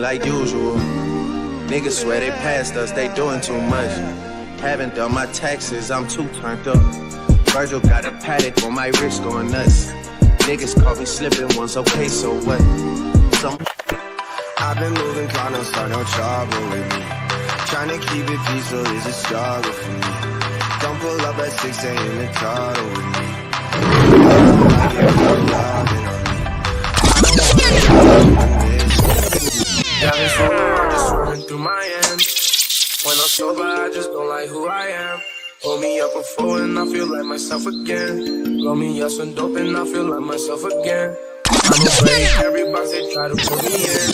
Like usual, niggas swear they passed us, they doing too much. Haven't done my taxes, I'm too turned up. Virgil got a paddock on my wrist going nuts. Niggas caught me slipping once, okay, so what? I've been moving, trying to start no trouble with me. Trying to keep it peaceful is a struggle for me. Don't pull up at 6 a.m. and cuddle with me. Just swerving through Miami. When I'm sober, I just don't like who I am. Hold me up before and I feel like myself again. Blow me up some dope and I feel like myself again. I'ma break every box they try to put me in.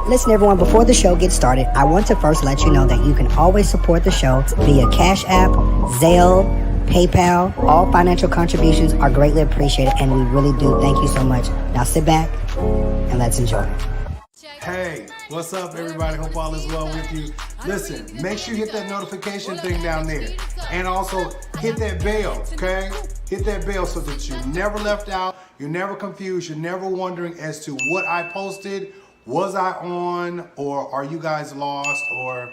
Listen, everyone, before the show gets started, I want to first let you know that you can always support the show via Cash App, Zelle, PayPal. All financial contributions are greatly appreciated, and we really do thank you so much. Now sit back and let's enjoy. Hey, what's up, everybody? Hope all is well with you. Listen, make sure you hit that notification thing down there. And also hit that bell, okay? Hit that bell so that you're never left out, you're never confused, you're never wondering as to what I posted. Was I on, or are you guys lost, or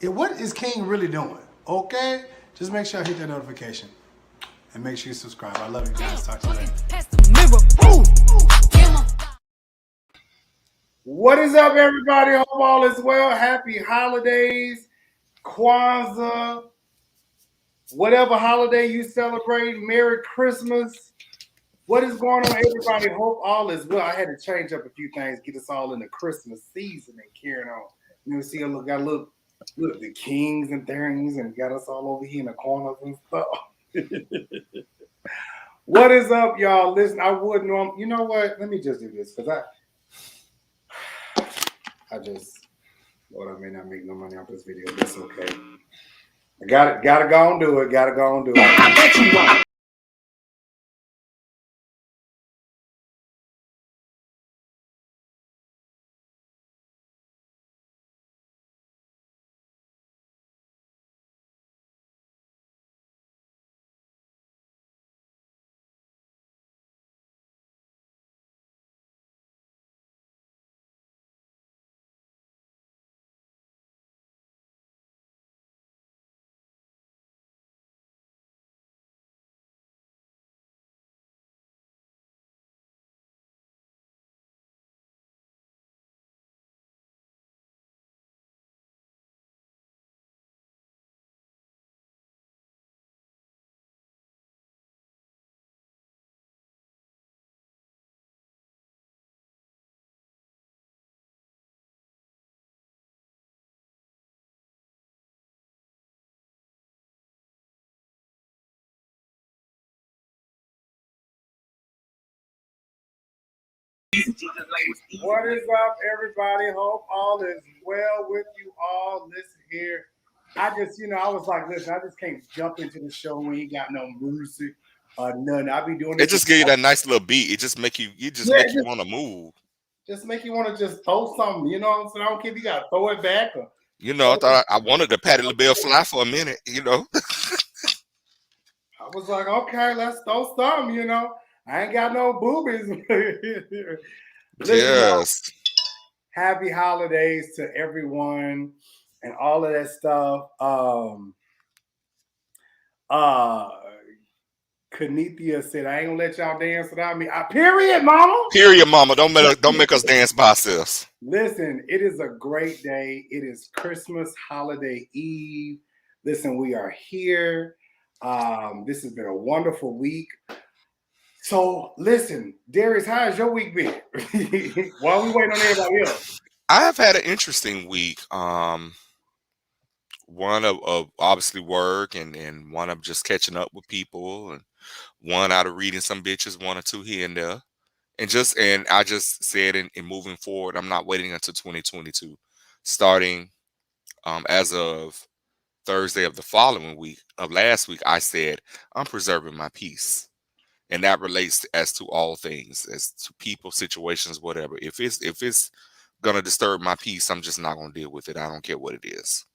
what is King really doing? Okay? Just make sure I hit that notification. And make sure you subscribe. I love you guys. Talk to you later. What is up, everybody? Hope all is well. Happy holidays, Kwanzaa, whatever holiday you celebrate. Merry Christmas. What is going on, everybody? Hope all is well. I had to change up a few things, get us all in the Christmas season and carrying on. You know, see, I got a look, the kings and things, and got us all over here in the corners and stuff. What is up, y'all? Listen, I wouldn't know. You know what? Let me just do this because Lord, I may not make no money off this video. That's okay. I gotta go and do it. Gotta go and do it. I bet you won't. What is up, everybody? Hope all is well with you all. Listen here. I was like, listen, I just can't jump into the show when you got no music or nothing. I'll be doing this. It just give you that nice little beat. It just make you want to move. Just make you want to just throw something. You know what I'm saying? I don't care if you got to throw it back. Or, I thought I wanted to Patti LaBelle fly for a minute, I was like, okay, let's throw something, I ain't got no boobies. Listen, yes. Happy holidays to everyone and all of that stuff. Kanithia said, I ain't gonna let y'all dance without me. Period, mama. Period, mama. Don't make us dance by ourselves. Listen, it is a great day. It is Christmas holiday eve. Listen, we are here. This has been a wonderful week. So listen, Darius, how has your week been? While we waiting on everybody else. I have had an interesting week. One of obviously work and one of just catching up with people, and one out of reading some bitches, one or two here and there. And I just said in moving forward, I'm not waiting until 2022. Starting as of Thursday of the following week, of last week, I said I'm preserving my peace. And that relates as to all things, as to people, situations, whatever. If it's gonna disturb my peace, I'm just not gonna deal with it. I don't care what it is.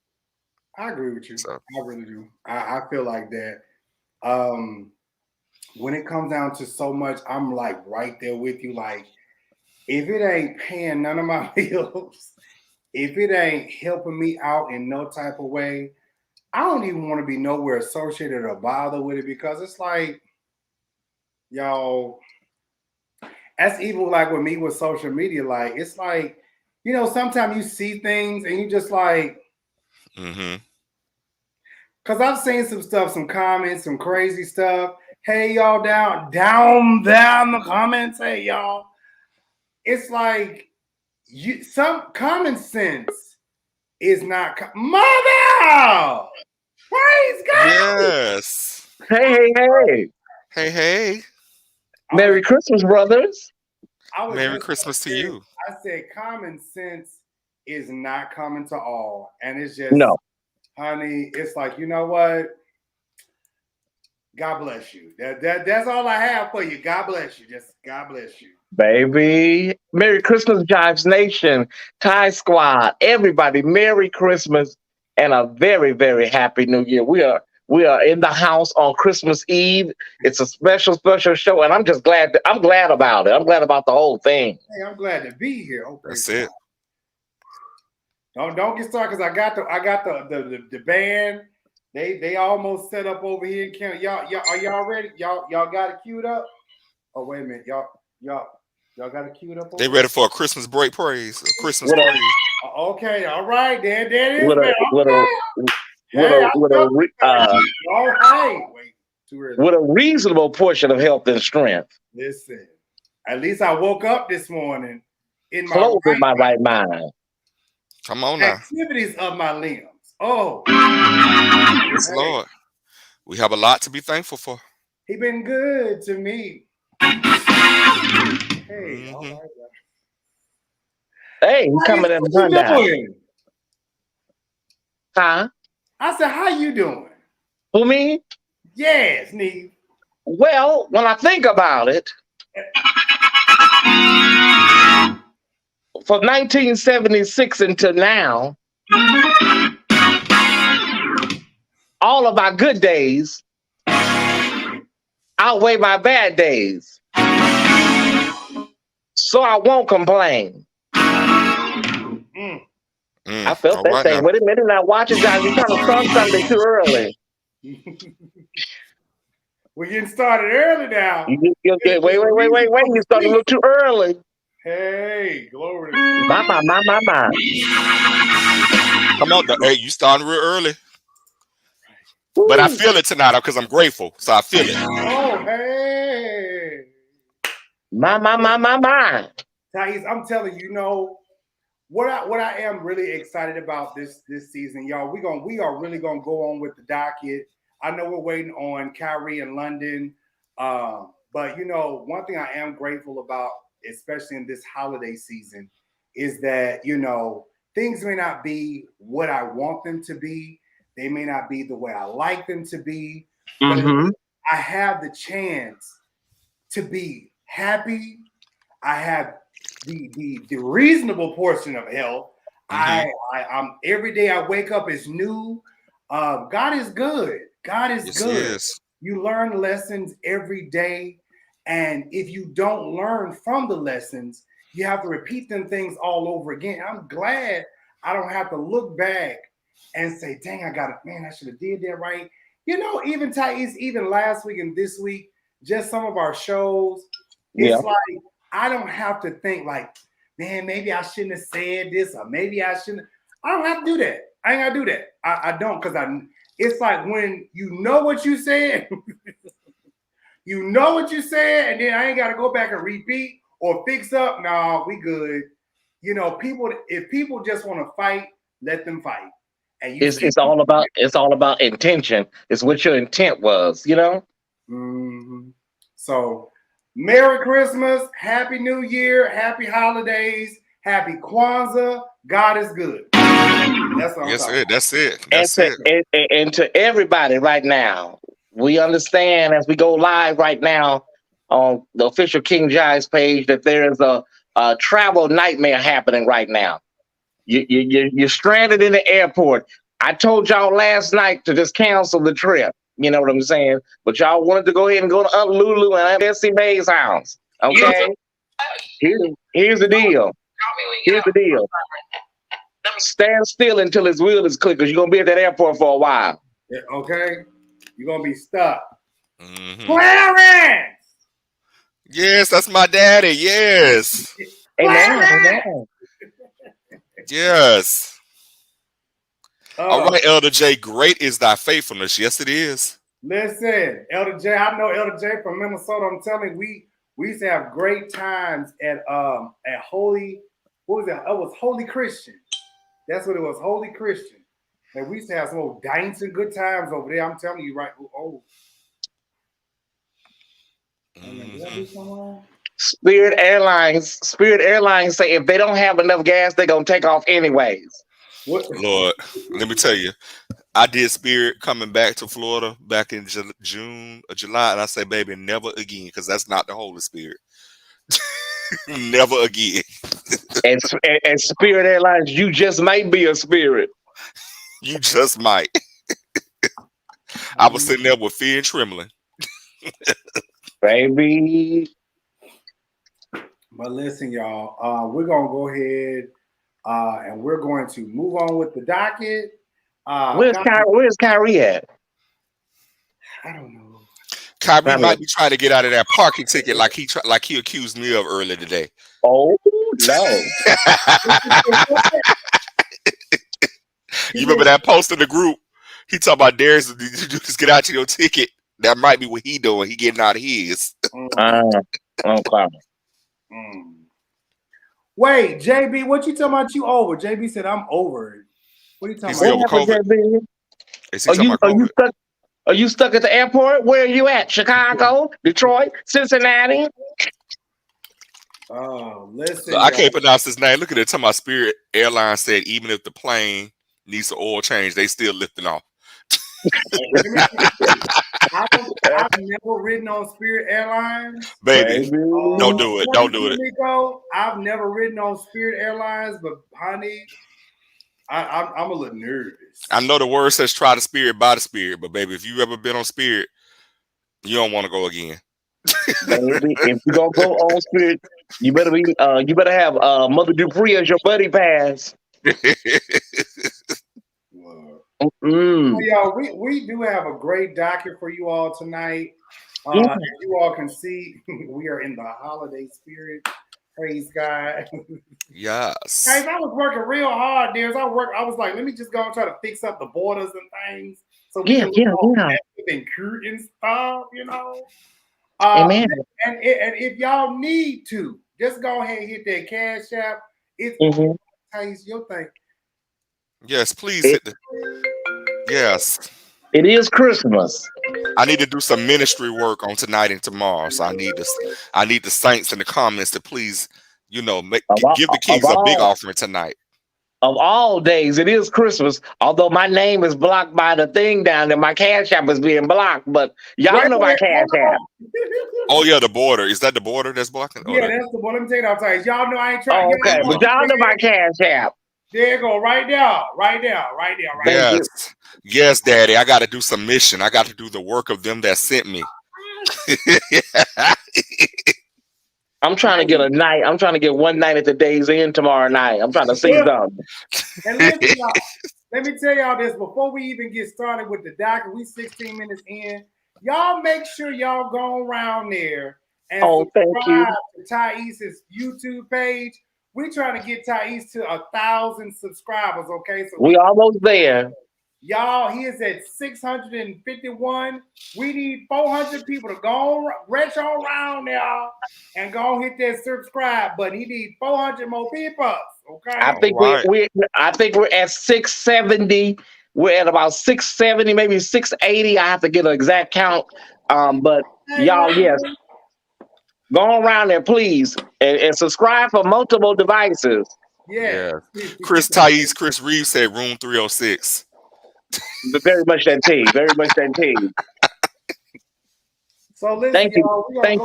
I agree with you. So, I really do. I feel like that. When it comes down to so much, I'm like right there with you. Like, if it ain't paying none of my bills, if it ain't helping me out in no type of way, I don't even want to be nowhere associated or bother with it, because it's like, y'all, that's even like with me with social media. Like, it's like, sometimes you see things and you just like, because I've seen some stuff, some comments, some crazy stuff. Hey, y'all, down the comments. Hey, y'all. It's like some common sense is not mother. Praise God. Yes. Hey. Merry Christmas, brothers. Merry Christmas to you. I said common sense is not common to all. And it's just, no. Honey, it's like, you know what? God bless you. That's all I have for you. God bless you. Just God bless you. Baby. Merry Christmas, Jives Nation, Thai Squad, everybody. Merry Christmas and a very, very happy New Year. We are in the house on Christmas Eve. It's a special show, and I'm just glad. I'm glad about it. I'm glad about the whole thing. Hey, I'm glad to be here. Okay, that's it. Don't get started, because I got the band. They almost set up over here in Canada. Y'all are y'all ready? Y'all got it queued up? Oh, wait a minute. Y'all got it queued up? They ready for a Christmas break praise? A Christmas praise. Okay, all right. There it is. With a reasonable portion of health and strength. Listen, at least I woke up this morning in my right mind. Come on now. Activities of my limbs. Oh, yes, Lord. We have a lot to be thankful for. He been good to me. Hey, all right. Hey, he's coming in Hyundai. Huh? I said, how you doing? Who, me? Yes, Neve. Well, when I think about it, from 1976 until now, all of our good days outweigh my bad days. So I won't complain. I felt that thing. Now. Wait a minute, now watch it, guys. You're trying to start something too early. We're getting started early now. Wait. You started a little too early. Hey, glory. My. Come on, hey, you starting real early. Ooh. But I feel it tonight because I'm grateful. So I feel it. Oh, hey. My. Thais, I'm telling you, what I am really excited about this season, y'all. We are really gonna go on with the docket. I know we're waiting on Kyrie in London, but one thing I am grateful about especially in this holiday season, is that, you know, things may not be what I want them to be. They may not be the way I like them to be. But I have the chance to be happy. I have the reasonable portion of health. I'm every day I wake up is new. God is good. God is good. Yes. You learn lessons every day. And if you don't learn from the lessons, you have to repeat them things all over again. I'm glad I don't have to look back and say, dang, I got it. Man, I should have did that right. You know, even Thais, even last week and this week, just some of our shows, it's like, I don't have to think like, man, maybe I shouldn't have said this, or maybe I shouldn't. I don't have to do that. I ain't got to do that. I don't, because it's like when you know what you said, you know what you said, and then I ain't got to go back and repeat or fix up. No, we good. You know, if people just want to fight, let them fight. And it's all about intention. It's what your intent was, you know? So, Merry Christmas, Happy New Year, Happy Holidays, Happy Kwanzaa. God is good. That's what I'm talking about. That's it. And to everybody right now, we understand as we go live right now on the official King Jives page that there is a travel nightmare happening right now. You're stranded in the airport. I told y'all last night to just cancel the trip. You know what I'm saying? But y'all wanted to go ahead and go to Aunt Lulu and Bessie Mae's house. Okay? Here's the deal. Here's the deal. Stand still until his wheel is clear, because you're going to be at that airport for a while. Yeah, okay? You're going to be stuck. Clarence! Yes, that's my daddy. Yes. Amen. Yes. All right, Elder J, great is thy faithfulness. Yes, it is. Listen, Elder J, I know Elder J from Minnesota. I'm telling you, we used to have great times at Holy, what was it? It was Holy Christian. That's what it was, Holy Christian. And we used to have some old dancing good times over there. I'm telling you, right? Oh. Spirit Airlines say if they don't have enough gas, they're gonna take off anyways. Lord, let me tell you, I did Spirit coming back to Florida back in June or July, and I say, baby, never again, because that's not the Holy Spirit. Never again. and Spirit Airlines, you just might be a spirit. You just might. I was sitting there with fear and trembling. Baby. But listen, y'all, we're going to go ahead and we're going to move on with the docket. Where's Kyrie at? I don't know. Kyrie might be trying to get out of that parking ticket like he accused me of earlier today. Oh, no. You remember that post in the group? He talking about Darius, just get out your ticket. That might be what he doing. He getting out of his. Okay. Wait, JB, what you talking about? You over? JB said I'm over it. What are you talking about? COVID? Is he talking about COVID? Are you stuck at the airport? Where are you at? Chicago, Detroit, Cincinnati? Oh, listen. I can't pronounce his name. Look at it. Talking about Spirit Airlines said even if the plane needs an oil change, they still lifting off. I've never ridden on Spirit Airlines. Baby, don't do it. Don't do it. I've never ridden on Spirit Airlines, but honey, I'm a little nervous. I know the word says try the Spirit by the Spirit, but baby, if you ever been on Spirit, you don't want to go again. Baby, if you gonna go on Spirit, you better have Mother Dupree as your buddy pass. Y'all, we do have a great docket for you all tonight. As you all can see, we are in the holiday spirit. Praise God. Yes. Guys, I was working real hard, Darius. I was like, let me just go and try to fix up the borders and things. So we can and curtain stuff, you know. Amen. And if y'all need to, just go ahead and hit that Cash App. It's your thing. Yes, please hit the. Yes. It is Christmas. I need to do some ministry work on tonight and tomorrow. So I need the saints in the comments to please, Of all, give the of kings a big all offering tonight. of all days, it is Christmas. Although my name is blocked by the thing down there, my Cash App is being blocked. But y'all know my Cash App. Oh yeah, the border. Is that the border that's blocking? Yeah, that's the one. Let me tell you outside. Y'all know I ain't trying. Oh, okay, but y'all know my Cash App. There you go, right there. Thank you. Yes, Daddy. I got to do some mission. I got to do the work of them that sent me. I'm trying to get a night. I'm trying to get one night at the Days Inn tomorrow night. I'm trying to see them. And listen, y'all, let me tell y'all this before we even get started with the docket. We 16 minutes in. Y'all make sure y'all go around there and subscribe to Thais' YouTube page. We trying to get Thais to 1,000 subscribers. Okay, so we almost there. Y'all, he is at 651. We need 400 people to go retro around now and go hit that subscribe button. He needs 400 more people. Okay. I think we're at 670. We're at about 670, maybe 680. I have to get an exact count. But y'all, yes. Go around there, please, and subscribe for multiple devices. Yeah. Chris Reeves said room 306. Very much that tea. Very much that tea. So listen, thank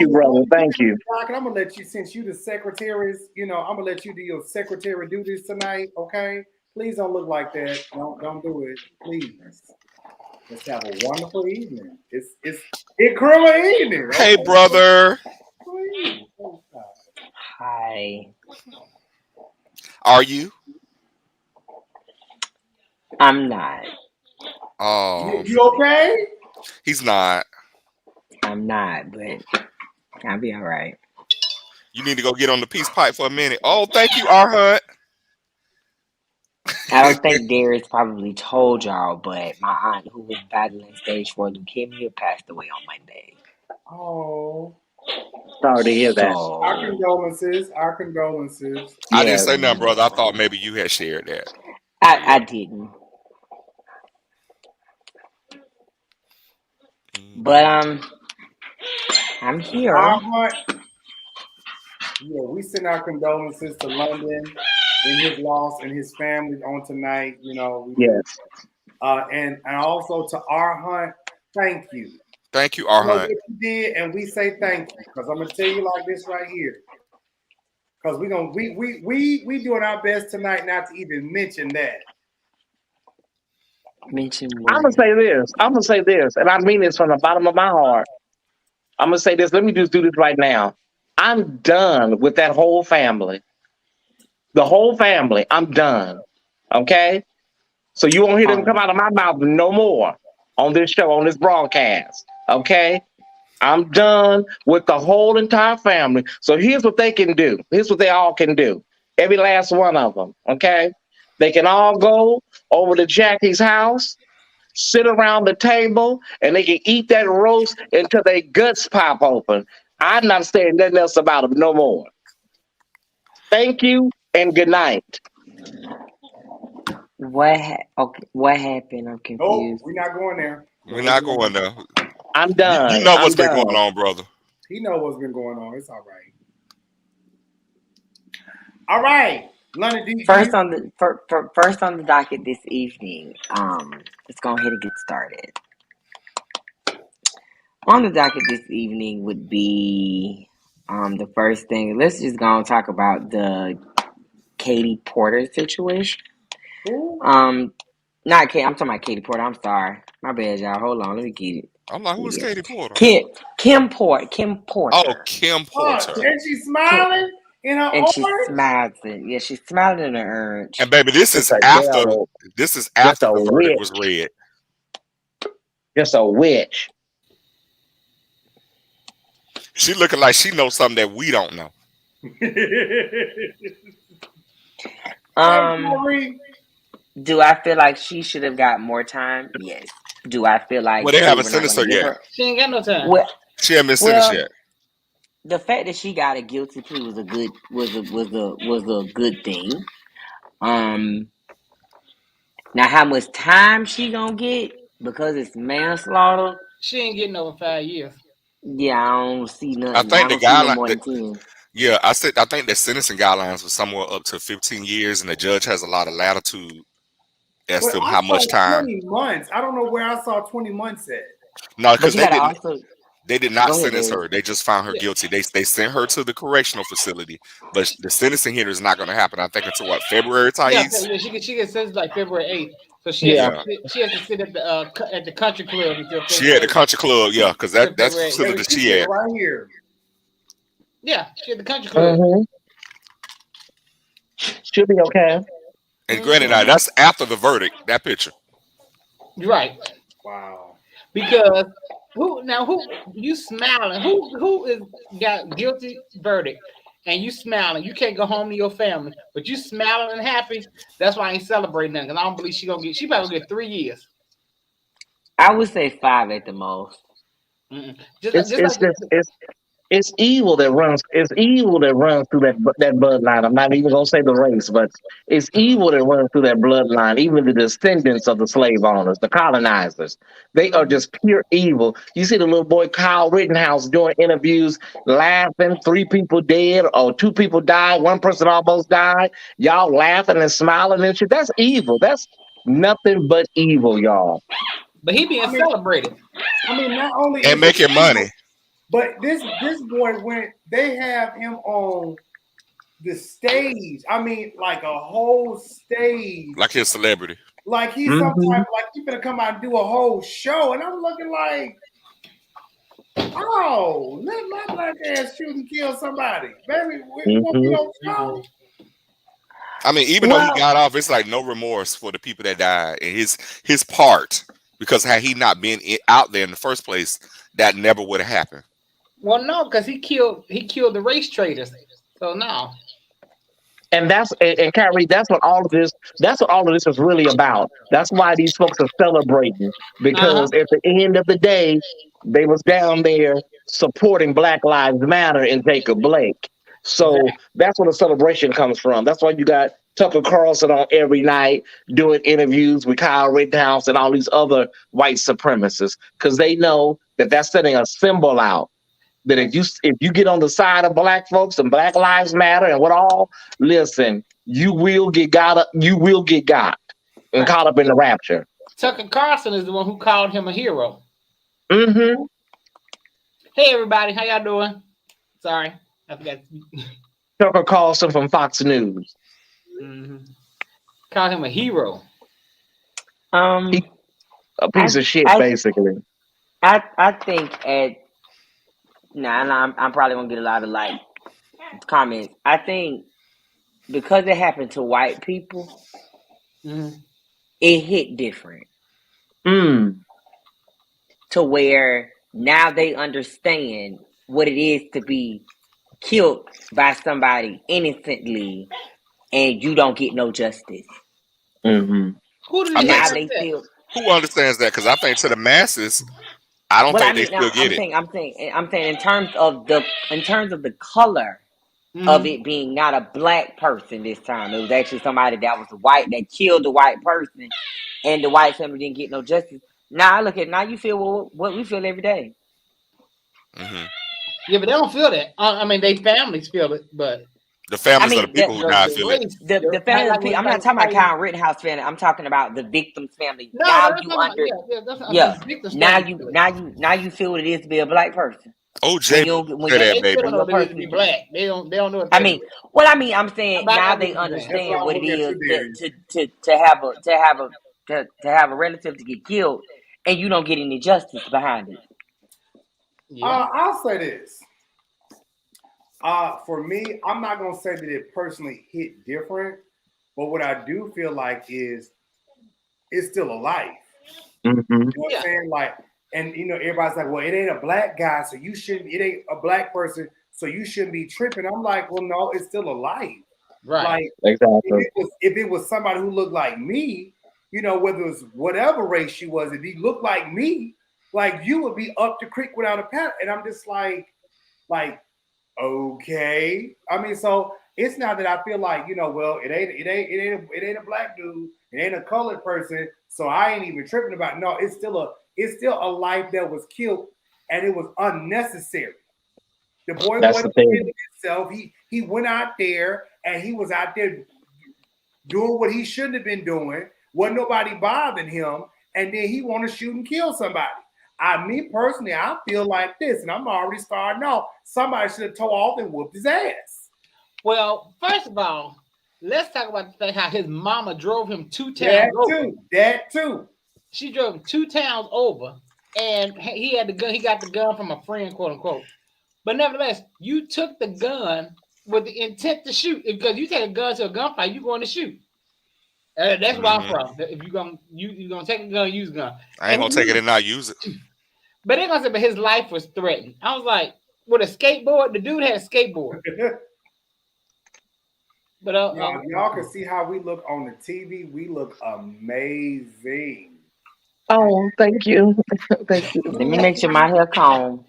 you, brother. Thank you. I'm gonna let you, since you the secretaries, I'm gonna let you do your secretary duties tonight. Okay, please don't look like that. Don't do it, please. Let's have a wonderful evening. It's criminal evening. Okay? Hey, brother. Hi. Are you? I'm not. Oh, you okay? He's not. I'm not, but I'll be all right. You need to go get on the peace pipe for a minute. Oh, thank you, Arhut. I don't think Darius probably told y'all, but my aunt, who was battling stage 4 leukemia, passed away on Monday. Oh. Sorry to hear that. Our condolences. I didn't say nothing, brother. I thought maybe you had shared that. I didn't. But I'm here. We send our condolences to London in his loss and his family on tonight. Yes. And also to Arhunt, thank you. Thank you, Arhunt. What you did, and we say thank you, because I'm gonna tell you like this right here. Because we doing our best tonight not to even mention that. I'm gonna say this, and I mean this from the bottom of my heart. I'm gonna say this. Let me just do this right now. I'm done with that whole family. The whole family. I'm done. Okay. So you won't hear them come out of my mouth no more on this show, on this broadcast. Okay. I'm done with the whole entire family. So here's what they can do. Here's what they all can do. Every last one of them. Okay. They can all go over to Jackie's house, sit around the table, and they can eat that roast until their guts pop open. I'm not saying nothing else about them no more. Thank you and good night. What happened? I'm confused. Oh, we're not going there. We're not going there. I'm done. You know what's been going on, brother. He knows what's been going on. It's all right. All right. London, first on the docket this evening. Let's go ahead and get started. On the docket this evening would be the first thing. Let's just go and talk about the Katie Porter situation. Not Katie. I'm talking about Katie Porter. I'm sorry. My bad, y'all. Hold on. Let me get it. I'm like, who is Katie Porter? Kim Porter. Oh, Kim Porter. And she's smiling in her orange? She's smiling. Yeah, she's smiling in her orange. And baby, this is after the verdict was read. Just a witch. She looking like she knows something that we don't know. Do I feel like she should have got more time? Yes. Do I feel like they haven't sentenced her yet? She ain't got no time. She hasn't been sentenced yet. The fact that she got a guilty plea was a good thing. Now how much time she gonna get because it's manslaughter? She ain't getting over 5 years. Yeah, I don't see nothing. I think the don't see no guideline. more than 10. Yeah, I think the sentencing guidelines was somewhere up to 15 years, and the judge has a lot of latitude as But to I how saw much time. 20 months. I don't know where I saw 20 months at. No, But because you gotta also they did not go ahead, sentence Dave. her. They just found her guilty. They sent her to the correctional facility, but the sentencing here is not going to happen. I think until what, February, Yeah, Thais? she gets sentenced like February 8th. So Yeah. she has to sit at the country club until She at the February. country club, yeah, because that's the February. facility She she said at. right here. Yeah, she at the country club. She'll be okay. And granted, now that's after the verdict. That picture. You're right. Wow. Because who you smiling? Who is got guilty verdict and you smiling? You can't go home to your family, but you smiling and happy. That's why I ain't celebrating nothing. Because I don't believe she probably gonna get 3 years. I would say 5 at the most. It's evil that runs. It's evil that runs through that bloodline. I'm not even gonna say the race, but it's evil that runs through that bloodline. Even the descendants of the slave owners, the colonizers, they are just pure evil. You see the little boy Kyle Rittenhouse doing interviews, laughing. 3 people dead, or 2 people died. 1 person almost died. Y'all laughing and smiling and shit. That's evil. That's nothing but evil, y'all. But he being celebrated. I mean, not only and making money. But this boy went. They have him on the stage. I mean, like a whole stage. Like his celebrity. Like he's sometimes like he's gonna come out and do a whole show, and I'm looking like, oh, let my black ass shoot and kill somebody, baby. We won't be on show. I mean, even though he got off, it's like no remorse for the people that died and his part. Because had he not been out there in the first place, that never would have happened. Well, no, because he killed the race traders. So no. And Kyrie, that's what all of this is really about. That's why these folks are celebrating. Because at the end of the day, they was down there supporting Black Lives Matter and Jacob Blake. So that's where the celebration comes from. That's why you got Tucker Carlson on every night doing interviews with Kyle Rittenhouse and all these other white supremacists, because they know that that's setting a symbol out. That if you get on the side of black folks and Black Lives Matter and listen, you will get got and caught up in the rapture. Tucker Carlson is the one who called him a hero. Mm-hmm. Hey everybody, how y'all doing? Sorry, I forgot. Tucker Carlson from Fox News. Called him a hero. A piece of shit, basically. I think I'm probably gonna get a lot of comments. I think because it happened to white people, it hit different. To where now they understand what it is to be killed by somebody innocently and you don't get no justice. Mm-hmm. Who understands that? Because I think to the masses, I don't think they still get it. I'm saying in terms of the color of it being not a black person this time. It was actually somebody that was white that killed the white person, and the white family didn't get no justice. Now you feel what we feel every day. Yeah, but they don't feel that. I mean, they families feel it, but the families of the people who died feel it. The family of the people. I'm not talking about Kyle Rittenhouse family. I'm talking about the victim's family. Now you feel what it is to be a black person. OJ, when they don't know to be black. They don't know. I'm saying now they understand what it is to have a relative to get killed, and you don't get any justice behind it. I'll say this. For me, I'm not gonna say that it personally hit different, but what I do feel like is it's still a life. You know what I'm saying? And everybody's like, well, it ain't a black guy, so you shouldn't. It ain't a black person, so you shouldn't be tripping. I'm like, well, no, it's still a life. Right. Exactly. If it was somebody who looked like me, whether it was whatever race she was, if he looked like me, you would be up the creek without a paddle. And I'm just like, okay. I mean, so it's not that I feel like, well, it ain't a black dude, it ain't a colored person, so I ain't even tripping about it. No, it's still it's still a life that was killed, and it was unnecessary. The boy That's wasn't killing himself. He went out there and he was out there doing what he shouldn't have been doing. Wasn't nobody bothering him, and then he want to shoot and kill somebody. Me personally, I feel like this, and I'm already starting off. Somebody should have tore off and whooped his ass. Well, first of all, let's talk about the thing how his mama drove him 2 towns over. That too. She drove him 2 towns over, and he had the gun. He got the gun from a friend, quote unquote. But nevertheless, you took the gun with the intent to shoot. Because you take a gun to a gunfight, you're going to shoot. That's where I'm from. If you're gonna take a gun, use a gun. I ain't gonna take it and not use it. But they're gonna say, but his life was threatened. I was like, with a skateboard, the dude had a skateboard. But y'all can see how we look on the TV. We look amazing. Oh, thank you. Thank you. Let me make sure my hair comb.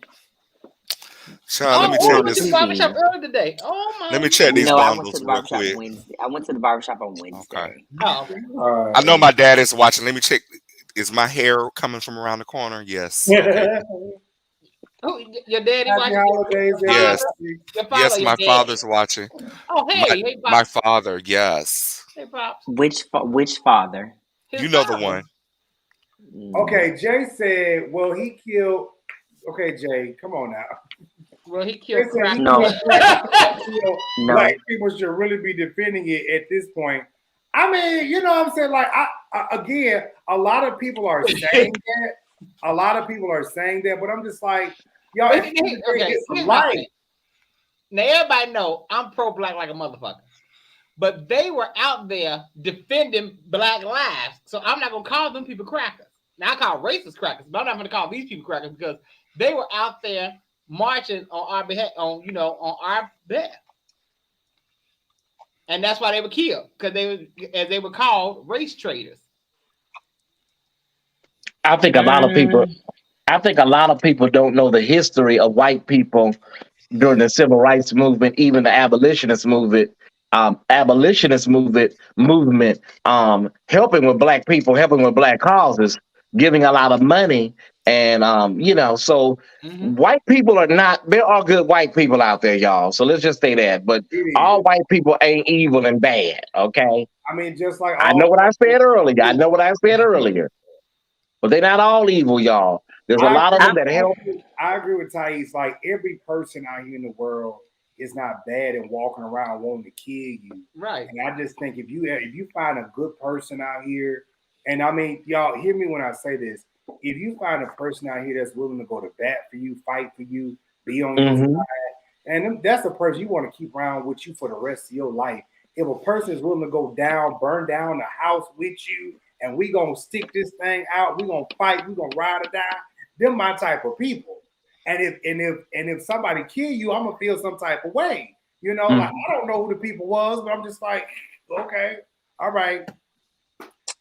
Sean, let me check this. To the barbershop early today. Oh my! Let me check these bundles real quick. I went to the barbershop on Wednesday. Okay. Oh. I know my dad is watching. Let me check. Is my hair coming from around the corner? Yes. Okay. Oh, your daddy watching? Yes. Yes, my father's watching. Oh, hey, my father. Yes. Hey, Pops. Which father? You know the one. Okay, Jay said, well, he killed. Okay, Jay, come on now. Well, he killed crack. No. Black people should really be defending it at this point. I mean, you know what I'm saying? Like, again, a lot of people are saying that. A lot of people are saying that, but I'm just like, y'all, it's life. Now, everybody know I'm pro-black like a motherfucker. But they were out there defending black lives. So I'm not going to call them people crackers. Now, I call racist crackers, but I'm not going to call these people crackers because they were out there marching on our behalf, on our behalf. And that's why they were killed, because they were called race traitors. I think a lot of people don't know the history of white people during the civil rights movement, even the abolitionist movement. Helping with black people, helping with black causes, giving a lot of money. And, so white people are not, there are good white people out there, y'all. So let's just say that. But all white people ain't evil and bad, okay? I mean, just like I know what I said earlier. But they're not all evil, y'all. There's a lot of them that help. I agree with Thais. Like, every person out here in the world is not bad and walking around wanting to kill you. Right. And I just think if you find a good person out here, and I mean, y'all hear me when I say this, if you find a person out here that's willing to go to bat for you, fight for you, be on your side, and that's a person you want to keep around with you for the rest of your life. If a person is willing to go down, burn down the house with you, and we gonna stick this thing out, we gonna fight, we gonna ride or die, them my type of people. And if somebody kill you, I'm gonna feel some type of way. You know, like, I don't know who the people was, but I'm just like, okay, all right.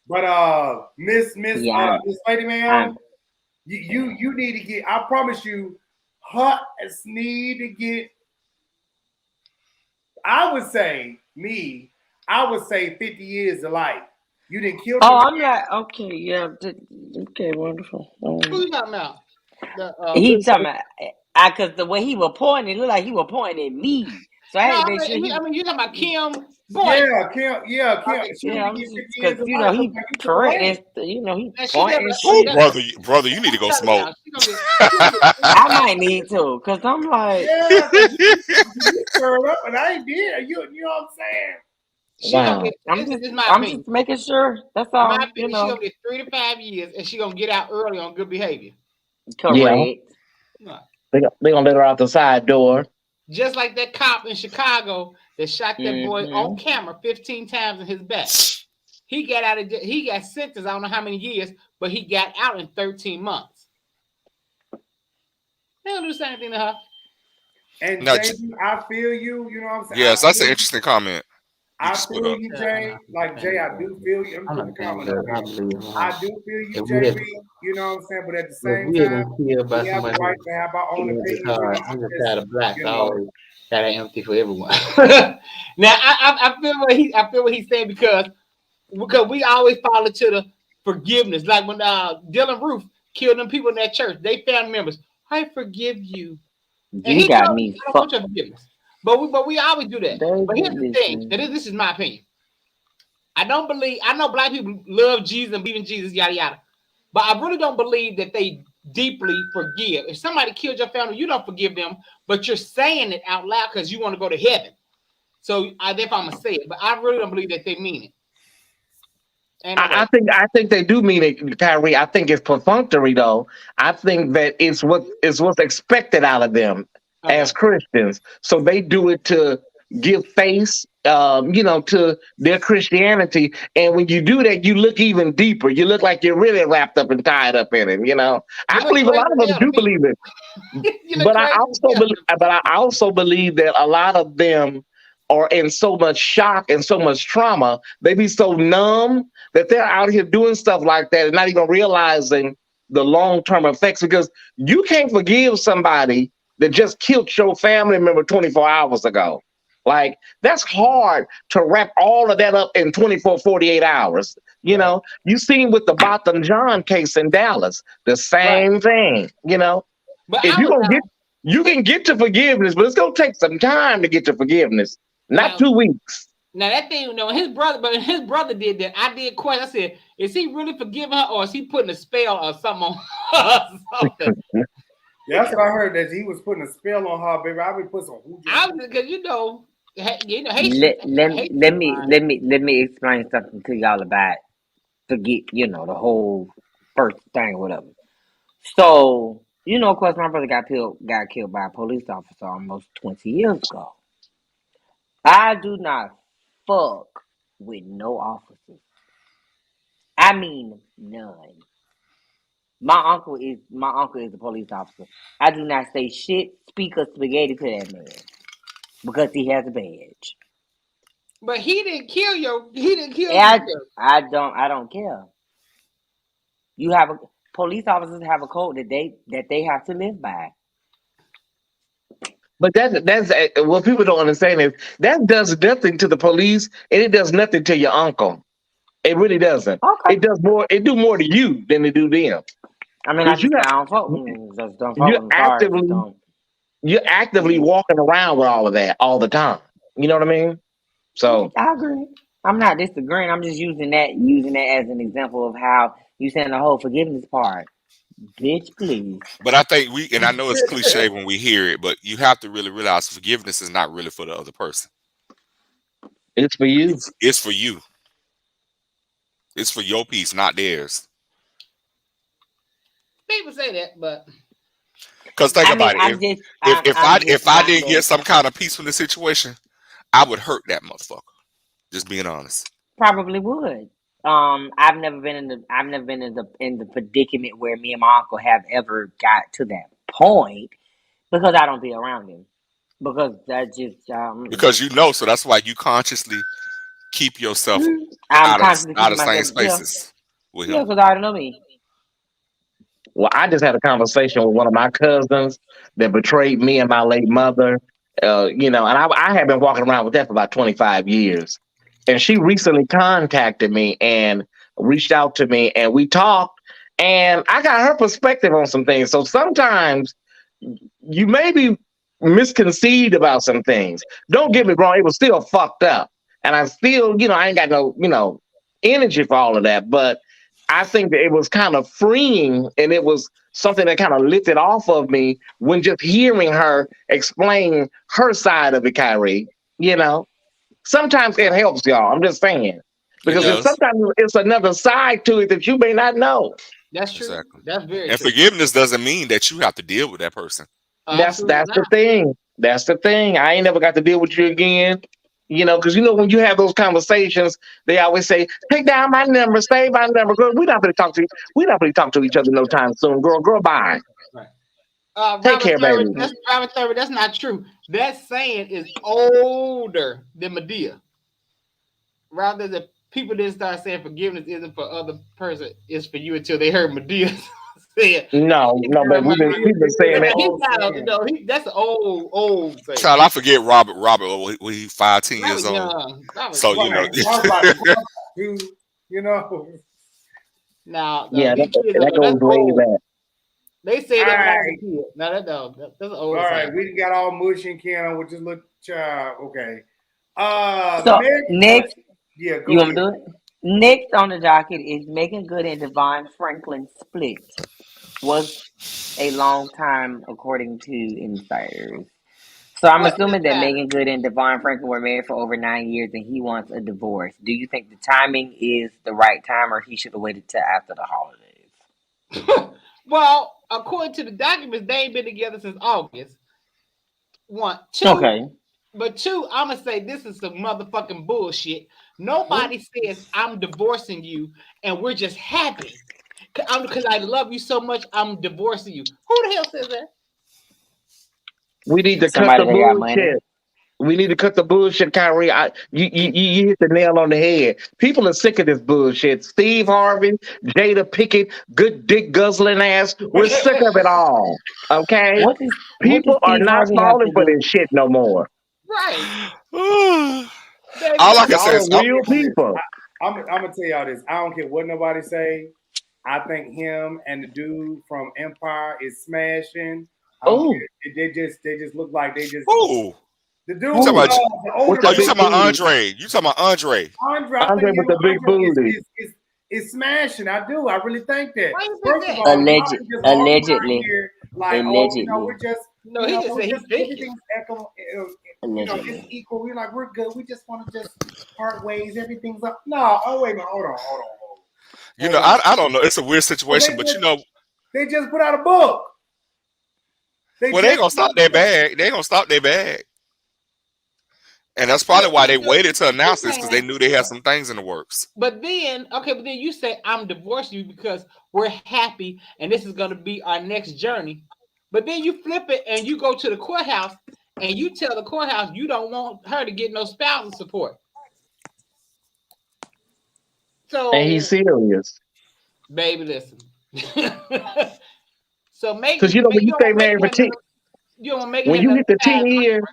But Miss Lady Man, you need to get. I promise you, her need to get. I would say 50 years to life. You didn't kill. I'm not okay. Yeah. Okay. Wonderful. Who you talking about? He talking about because the way he was pointing, it looked like he was pointing at me. So I had to make sure. You talking about Kim? Yeah, Kim. Because he correct. He pointing. Oh, brother, you need to go smoke. I might need to, because I'm like, you stirred up, and I ain't did. You know what I'm saying? I'm just making sure. That's all. My opinion, she gonna get 3 to 5 years, and she gonna get out early on good behavior. Correct. Yeah. They gonna let her out the side door. Just like that cop in Chicago that shot that boy on camera 15 times in his back. He got out of jail. He got sentenced, I don't know how many years, but he got out in 13 months. They don't do the same thing to her. And no, Jay, I feel you. You know what I'm saying? Yes, that's an interesting comment. I feel you, Jay. Like, Jay, I do feel you. I do feel you, JB. You know what I'm saying? But at the same time, we have the right to have our own opinion. I'm just tired of black. I always got it empty for everyone. Now, I feel what he's saying because we always fall into the forgiveness. Like when Dylan Roof killed them people in that church. They family members. I forgive you. And You got me I don't want your forgiveness. But we always do that. Baby, but here's the thing. And this is my opinion. I know black people love Jesus and believe in Jesus, yada yada. But I really don't believe that they deeply forgive. If somebody killed your family, you don't forgive them, but you're saying it out loud because you want to go to heaven. So if I'm gonna say it, but I really don't believe that they mean it. I think they do mean it, Kyrie. I think it's perfunctory though. I think that it's what's expected out of them as Christians. So they do it to give face, to their Christianity. And when you do that, you look even deeper. You look like you're really wrapped up and tied up in it. I believe a lot of them do believe it. But I also believe that a lot of them are in so much shock and so much trauma. They be so numb that they're out here doing stuff like that and not even realizing the long-term effects, because you can't forgive somebody that just killed your family member 24 hours ago. Like, that's hard to wrap all of that up in 24, 48 hours. You seen with the Botham John case in Dallas, the same thing, But if you can get to forgiveness, but it's going to take some time to get to forgiveness. Not 2 weeks. Now that thing, his brother did that. I did question. I said, is he really forgiving her, or is he putting a spell or something on her? Something? That's what I heard, that he was putting a spell on her, baby. I would put some. Because let me explain something to y'all about the whole first thing, whatever. So of course, my brother got killed by a police officer almost 20 years ago. I do not fuck with no officers. I mean, none. My uncle is a police officer. I do not say shit, speak or spaghetti to that man because he has a badge. But he didn't kill you. I don't care. Police officers have a code that they have to live by. But that's what people don't understand is that does nothing to the police, and it does nothing to your uncle. It really doesn't. Okay. It does more. It do more to you than it do them. I mean, you're actively walking around with all of that all the time. You know what I mean? So I agree. I'm not disagreeing. I'm just using that as an example of how you saying the whole forgiveness part. Bitch, please. But I think and I know it's cliche when we hear it, but you have to really realize forgiveness is not really for the other person. It's for you. It's for you. It's for your peace, not theirs. People say that, but because think about it. If I didn't get some kind of peace from the situation, I would hurt that motherfucker. Just being honest. Probably would. I've never been in the predicament where me and my uncle have ever got to that point because I don't be around him. Because that's just because so that's why you consciously keep yourself out of same spaces with him. Yeah, because I already know me. Well, I just had a conversation with one of my cousins that betrayed me and my late mother. And I have been walking around with that for about 25 years. And she recently contacted me and reached out to me, and we talked, and I got her perspective on some things. So sometimes you may be misconceived about some things. Don't get me wrong, it was still fucked up. And I still, I ain't got no, energy for all of that. But I think that it was kind of freeing, and it was something that kind of lifted off of me when just hearing her explain her side of it, Kyrie, Sometimes it helps, y'all. I'm just saying. Because sometimes it's another side to it that you may not know. That's true. Exactly. That's very and true. Forgiveness doesn't mean that you have to deal with that person. That's the thing. That's the thing. I ain't never got to deal with you again. Because when you have those conversations, they always say, "Take down my number, save my number." Girl, we're not going to talk to you. We're not going to talk to each other no time soon. Girl, bye. Right. Take care, baby. That's not true. That saying is older than Medea. Rather, the people didn't start saying forgiveness isn't for other person, it's for you until they heard Medea say it. No, but we've been saying that. That's an old saying. Child, I forget Robert, when he 5-10 years old. So, Now, Yeah, these kids, that goes that's way old. back. They say that All when I was right. a kid. No, that's an old. All right, saying. we got all mushy and Ken with this little child. Okay. So Meg, next, yeah, go you want ahead. me to do it? Next on the docket is Meagan Good and DeVon Franklin split. Was a long time, according to insiders. So I'm assuming that Meagan Good and DeVon Franklin were married for over 9 years, and he wants a divorce. Do you think the timing is the right time, or he should have waited till after the holidays? Well, according to the documents, they ain't been together since August. 1, 2. Okay. But 2, I'm gonna say this is some motherfucking bullshit. Nobody says I'm divorcing you, and we're just happy because I love you so much. I'm divorcing you. Who the hell says that? We need to cut Somebody the that got money. bullshit. We need to cut the bullshit, Kyrie. You hit the nail on the head. People are sick of this bullshit. Steve Harvey, Jada Pickett, good dick guzzling ass. We're sick of it all. Okay? What does People are Steve not Harvey have falling to for do? this shit no more. Right. All I can say Y'all is, are real people. I'm gonna tell y'all this. I don't care what nobody say. I think him and the dude from Empire is smashing. Oh, They just look like they just. who? The dude, You talking about- the older Oh, you big talking about booty. Andre? You talking about Andre? Andre, Andre with the big booty. is smashing. I do. I really think that. Why you think First that? of all, y'all can just walk around Allegedly. here like, Allegedly. we're just. No, he didn't say he's thinking. Everything's Allegedly. it's equal. We're like, we're good. We just want to just part ways. Everything's up. No, oh wait a minute. Hold on. You know, I don't know. It's a weird situation, but you know, they just put out a book. they ain't gonna stop their bag. They ain't gonna stop their bag. And that's probably why they waited to announce this, because they knew they had some things in the works. But then you say I'm divorcing you because we're happy and this is going to be our next journey. But then you flip it and you go to the courthouse and you tell the courthouse you don't want her to get no spousal support. So, and he's serious. baby, listen. So make Because when you stay married for 10, when you hit the 10 year,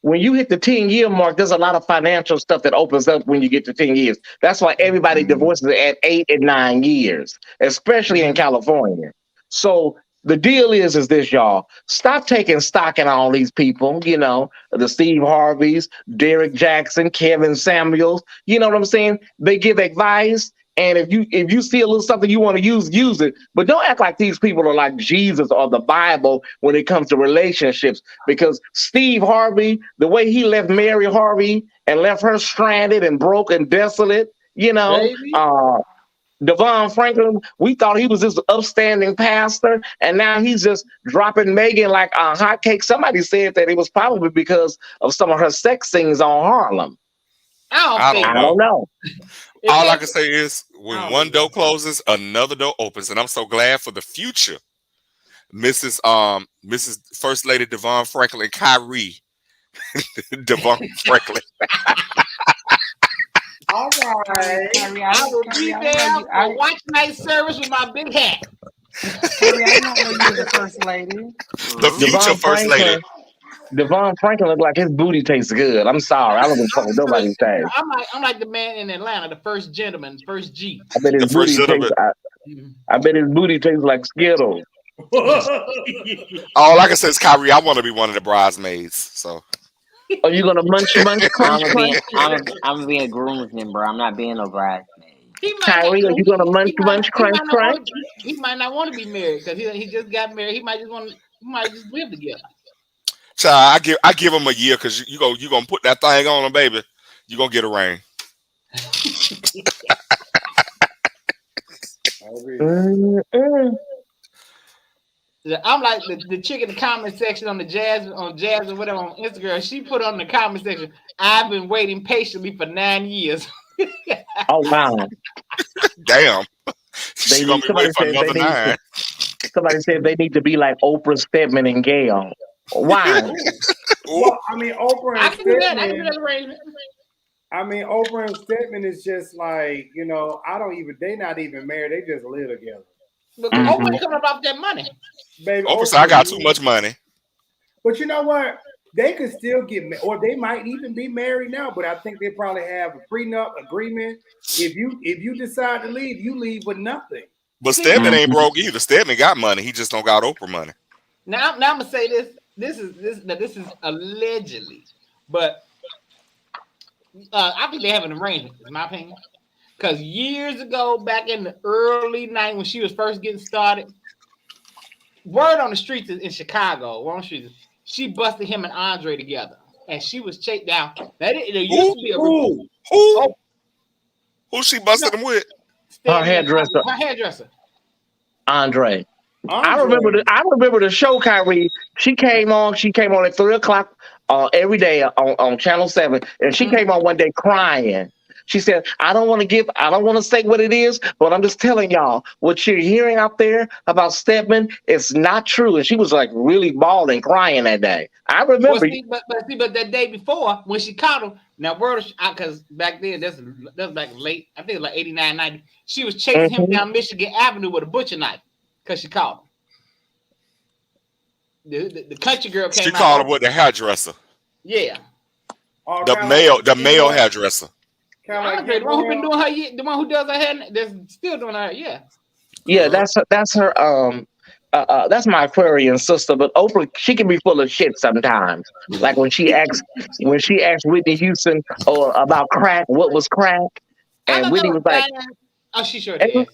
when you hit the 10-year mark, there's a lot of financial stuff that opens up when you get to 10 years. That's why everybody divorces at 8 and 9 years, especially in California. So the deal is this, y'all. Stop taking stock in all these people, the Steve Harveys, Derek Jackson, Kevin Samuels. You know what I'm saying? They give advice. And if you see a little something you want to use it. But don't act like these people are like Jesus or the Bible when it comes to relationships. Because Steve Harvey, the way he left Mary Harvey and left her stranded and broke and desolate, DeVon Franklin, we thought he was this upstanding pastor, and now he's just dropping Meagan like a hotcake. Somebody said that it was probably because of some of her sex scenes on Harlem. I don't know. All I can say is when one door closes, another door opens, and I'm so glad for the future. Mrs. First Lady DeVon Franklin, Kyrie DeVon Franklin. All right. I will be there for watch night service with my big hat. I don't know you're the first lady. The future first lady. DeVon Franklin looks like his booty tastes good. I'm sorry. I don't give a fuck what nobody says. I'm like the man in Atlanta, the first gentleman, first G. I bet his booty tastes. I bet his booty tastes like Skittles. All I can say is, Kyrie, I want to be one of the bridesmaids. So. Are you gonna munch crunch? I'm gonna be a groomsman, bro. I'm not being no bridesmaid. Kyrie, are you gonna munch crunch? He might not want to be married because he just got married. He might just live together. Child, I give him a year because you gonna put that thing on him, baby. You gonna get a ring. I'm like the chick in the comment section on jazz or whatever on Instagram. She put on the comment section, "I've been waiting patiently for 9 years." Oh wow! Damn. She gonna be waiting for another 9. Somebody said they need to be like Oprah, Stedman, and Gayle. Why? Well, I mean, Oprah and Stedman. I can do that arrangement. I mean, Oprah and Stedman is just like, they not even married. They just live together. But Oprah coming up off that money. Baby, Oprah said, I got too much money. But you know what? they could still get married, or they might even be married now. But I think they probably have a prenup agreement. If you decide to leave, you leave with nothing. But Stedman ain't broke either. Stedman got money. He just don't got Oprah money. Now I'm gonna say this. This is allegedly, but I think they have an arrangement. Is my opinion. Because years ago, back in the early 90s, when she was first getting started, word on the streets in Chicago, she busted him and Andre together, and she was chased down. There used to be a who she busted him with? Her hairdresser. Andre. I remember the show, Kyrie. She came on at 3:00 every day on Channel 7, and she came on one day crying. She said, I don't want to say what it is, but I'm just telling y'all what you're hearing out there about Stedman is not true. And she was like really bawling, crying that day. I remember. But that day before, when she caught him, now because back then, that's back late, I think it was like 89, 90. She was chasing him down Michigan Avenue with a butcher knife because she caught him. The country girl came out. She called him with the hairdresser. Yeah. The male hairdresser. Andre, the one who been doing her, the one who does her hair, that's still doing her, yeah. Yeah, that's her. That's my Aquarian sister. But Oprah, she can be full of shit sometimes. Like when she asked Whitney Houston about crack, what was crack, and Whitney was like, "Oh, she sure did."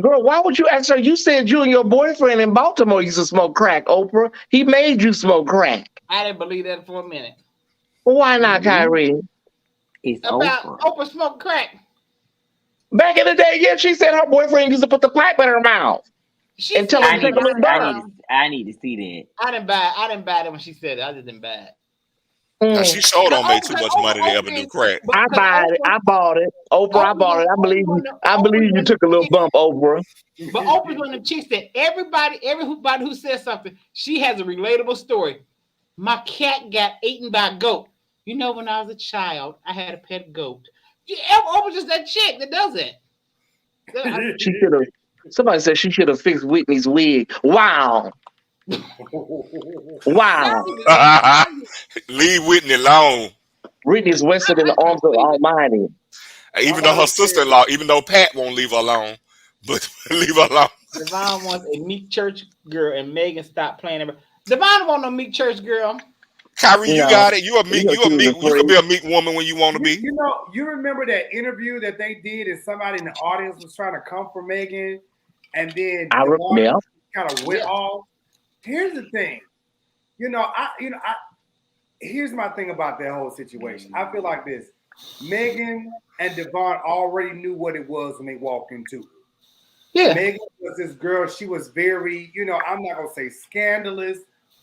Girl, why would you ask her? You said you and your boyfriend in Baltimore used to smoke crack, Oprah. He made you smoke crack. I didn't believe that for a minute. Well, why not, Kyrie? It's Oprah smoked crack. Back in the day, yeah, she said her boyfriend used to put the pipe in her mouth. I need to see that. I didn't buy it when she said it. I just didn't buy it. Now, she sure don't make too much money to ever do crack. I bought it. Oprah, I bought it. I believe you took a little bump, Oprah. But Oprah's one of the chicks that everybody who says something, she has a relatable story. My cat got eaten by a goat. You know, when I was a child, I had a pet goat. Oprah's just that chick that does it. She should have. Somebody said she should have fixed Whitney's wig. Wow. Wow. Leave Whitney alone. Whitney's rested in the arms of Almighty. Even though her sister-in-law, even though Pat won't leave her alone, but leave her alone. DeVon wants a meek church girl, and Meagan stopped playing her. DeVon want no meek church girl. Kyrie, you got it. You could be a meek woman when you want to be. You know, you remember that interview that they did, and somebody in the audience was trying to come for Meagan, and then kind of went off. Here's the thing, here's my thing about that whole situation. I feel like this: Meagan and DeVon already knew what it was when they walked into it. Yeah, Meagan was this girl. She was very, I'm not gonna say scandalous,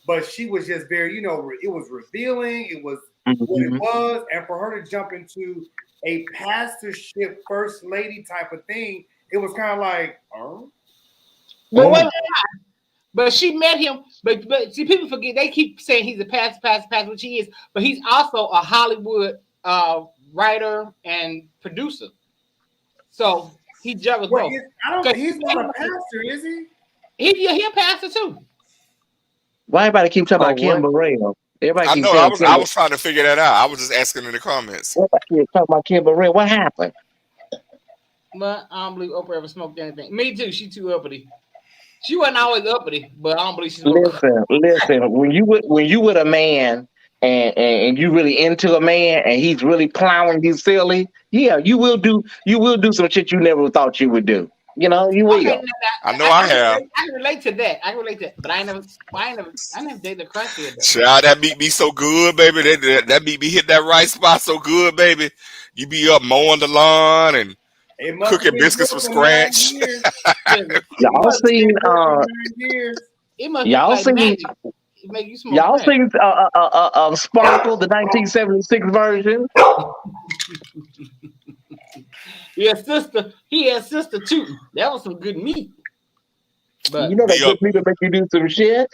but she was just very, it was revealing. It was what it was, and for her to jump into a pastorship, first lady type of thing, it was kind of like, oh. But she met him. But see, people forget. They keep saying he's a pastor, which he is. But he's also a Hollywood writer and producer. So he juggles both. He's not a pastor, is he? He's a pastor too. Why everybody keep talking about Kim Burrell? I know. I was trying to figure that out. I was just asking in the comments. Everybody talking about Kim Burrell. What happened? But I don't believe Oprah ever smoked anything. Me too. She too uppity. She wasn't always uppity, but I don't believe she's. Listen. When you with a man and you really into a man and he's really plowing you silly, yeah, you will do some shit you never thought you would do. You will. Okay, I know I have. I can relate to that. But I never dated a crackhead. Child, that beat me so good, baby. That beat me hit that right spot so good, baby. You be up mowing the lawn and cooking biscuits from scratch. Y'all seen Sparkle, the 1976 version? Yeah, sister. He had sister too. That was some good meat. But that good meat to make you do some shit.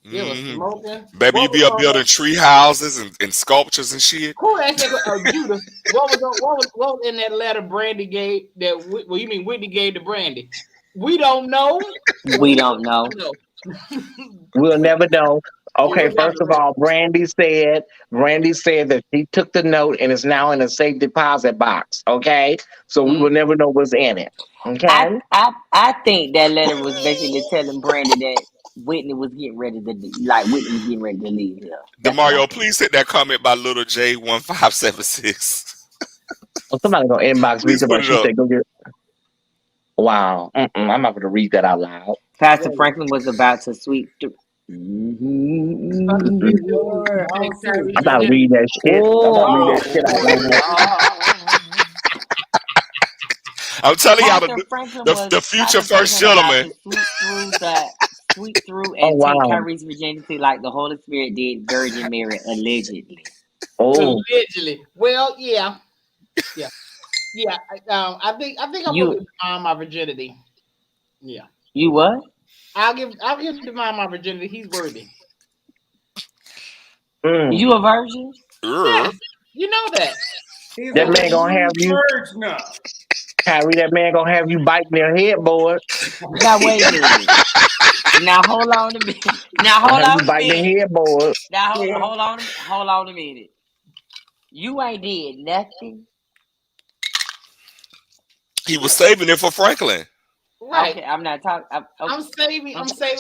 Smoking. Baby, you be up building tree houses and sculptures and shit. Who asked Judah? What was in that letter Brandy gave? You mean Whitney gave to Brandy? We don't know. We don't know. We'll never know. Okay, first of all, Brandy said that she took the note and is now in a safe deposit box. Okay, so we will never know what's in it. Okay, I think that letter was basically telling Brandy that Whitney was getting ready to leave here. That's what I DeMario, think. please hit that comment by Little J1576. well, somebody gonna inbox me Please put about it she up. said go get. Wow, I'm not gonna read that out loud. Pastor Franklin was about to sweep through. I'm about to read that shit. I'm about to read that shit out loud. I'm telling y'all, Pastor Franklin was the future Pastor first Franklin about gentleman. to sweep through Oh and take wow. Kyrie's virginity like the Holy Spirit did Virgin Mary allegedly. Oh, Allegedly. Well, yeah. I think I'm gonna give DeVon my virginity. Yeah. You what? I'll give DeVon my virginity. He's worthy. You a virgin? Yes, you know that. that man gonna have you. Kyrie, that man gonna have you biting their headboard. Now wait a minute. Now hold on a minute. Now hold on a biting minute. their headboard. Now hold on a minute. You ain't did nothing. He was saving it for Franklin. Right. Okay, I'm not talking. I'm saving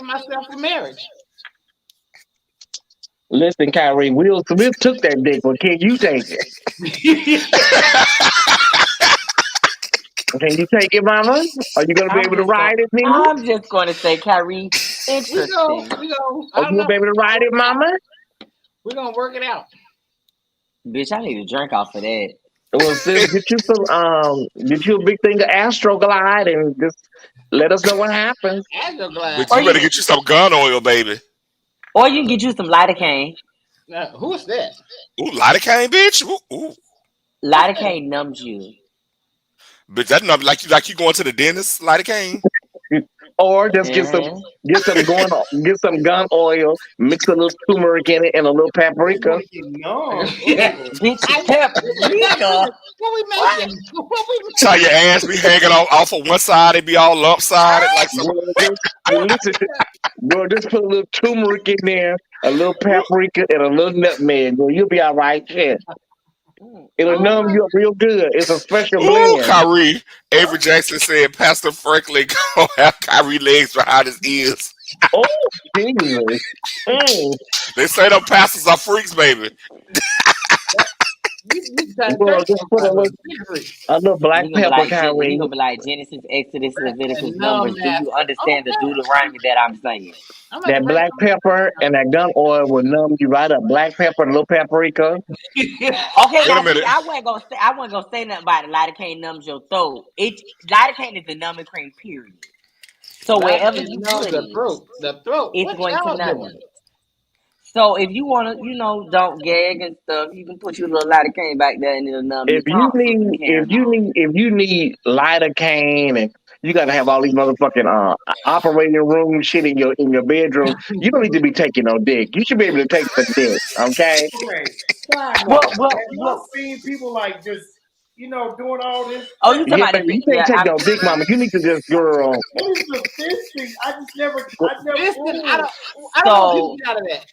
myself for marriage. Listen, Kyrie, Will Smith took that dick, but can you take it? Can you take it, mama? Are you gonna be able to ride it, nigga? I'm just gonna say, Kyrie, interesting. We go. Are you gonna be able to ride it, mama? We're gonna work it out. Bitch, I need a drink off of that. Well, sis, get you a big thing of Astro Glide and just let us know what happens. Astro Glide. But you better get you some gun oil, baby. Or you can get you some lidocaine. Who's that? Ooh, lidocaine, bitch. Ooh. Lidocaine numbs you. Bitch, that number like you going to the dentist, lidocaine. Or just get some gun oil, mix a little turmeric in it and a little paprika. Bitch, paprika. What we making? Tell your ass be hanging off of one side, it be all lopsided like some. Girl, just put a little turmeric in there, a little paprika, and a little nutmeg. Girl, you'll be all right. Shit. It'll numb you up real good. It's a special blend. Kyrie. Avery Jackson said Pastor Franklin gonna have Kyrie legs behind his ears. Oh, Jesus. They say them pastors are freaks, baby. Well, just put a little black pepper, Kyrie. He gonna be like Genesis, Exodus, Leviticus, Numbers. Do you understand the Deuteronomy that I'm saying? That black pepper and that gun oil will numb you right up. Black pepper and a little paprika. Okay, now see, I wasn't gonna say nothing about it. Lidocaine numbs your throat. Lidocaine is the numbing cream, period. So wherever you put it, the throat, it's going to numb it. So if you want to, don't gag and stuff, you can put your little lidocaine back there and it'll numb If you need lidocaine and you gotta have all these motherfucking operating room shit in your bedroom, you don't need to be taking no dick. You should be able to take some dick, okay? I've seen people like just doing all this. Oh, you talking about you can't take no dick, mama. You need to just girl. What is the fisting? I never. I don't get out of that.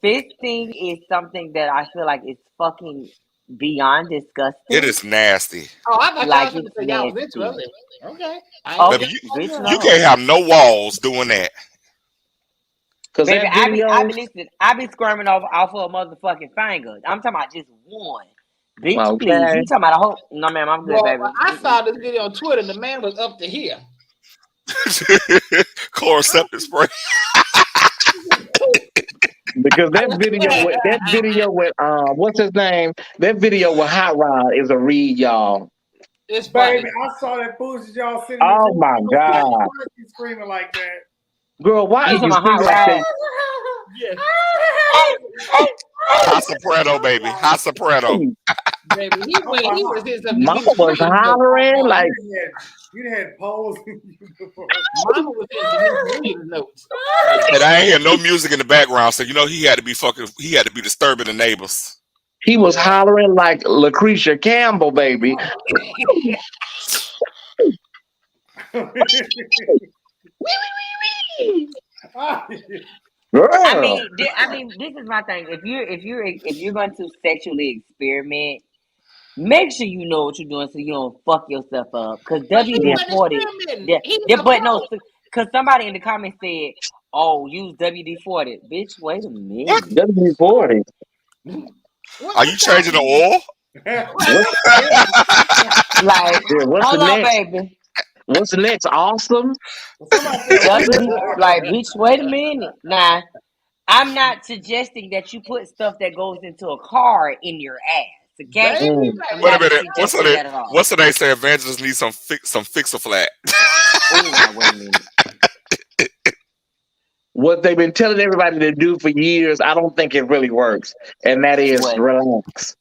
Fisting is something that I feel like is fucking beyond disgusting. It is nasty. Oh, I thought y'all was y'all was into it. Okay. You can't have no walls doing that. Baby, I be squirming off of a motherfucking finger. I'm talking about just one. Bitch, please. You talking about a whole? No, ma'am, I'm good, baby. I saw this video on Twitter. The man was up to here. Chloroceptive spray. Because that video with what's his name? That video with Hot Rod is a read, y'all. It's baby, I saw that foolishness y'all sitting. Oh my God! Why are you screaming like that? Girl, why are you screaming like that? Yes. High soprano, baby. High soprano. Baby, he was his. Mama was hollering like. You had poles. Mama was his notes. And I ain't hear no music in the background, so he had to be disturbing the neighbors. He was hollering like Lucretia Campbell, baby. Girl. I mean, this is my thing. If you're going to sexually experiment, make sure you know what you're doing so you don't fuck yourself up. Because But he WD wasn't 40, experimenting. He was yeah, a but no, pro. because somebody in the comments said, "Oh, use WD 40." Bitch, wait a minute. WD-40. Are you changing the oil? Like, Yeah, what's hold the on, next? baby. What's the next? Awesome. Like, bitch, wait a minute. Nah, I'm not suggesting that you put stuff that goes into a car in your ass. Okay, Baby, I'm Wait a not minute. What's suggesting that at all. What's the name? Say evangelists need some fix-a-flat. Oh, now wait a minute. What they've been telling everybody to do for years, I don't think it really works. And that is What? relax.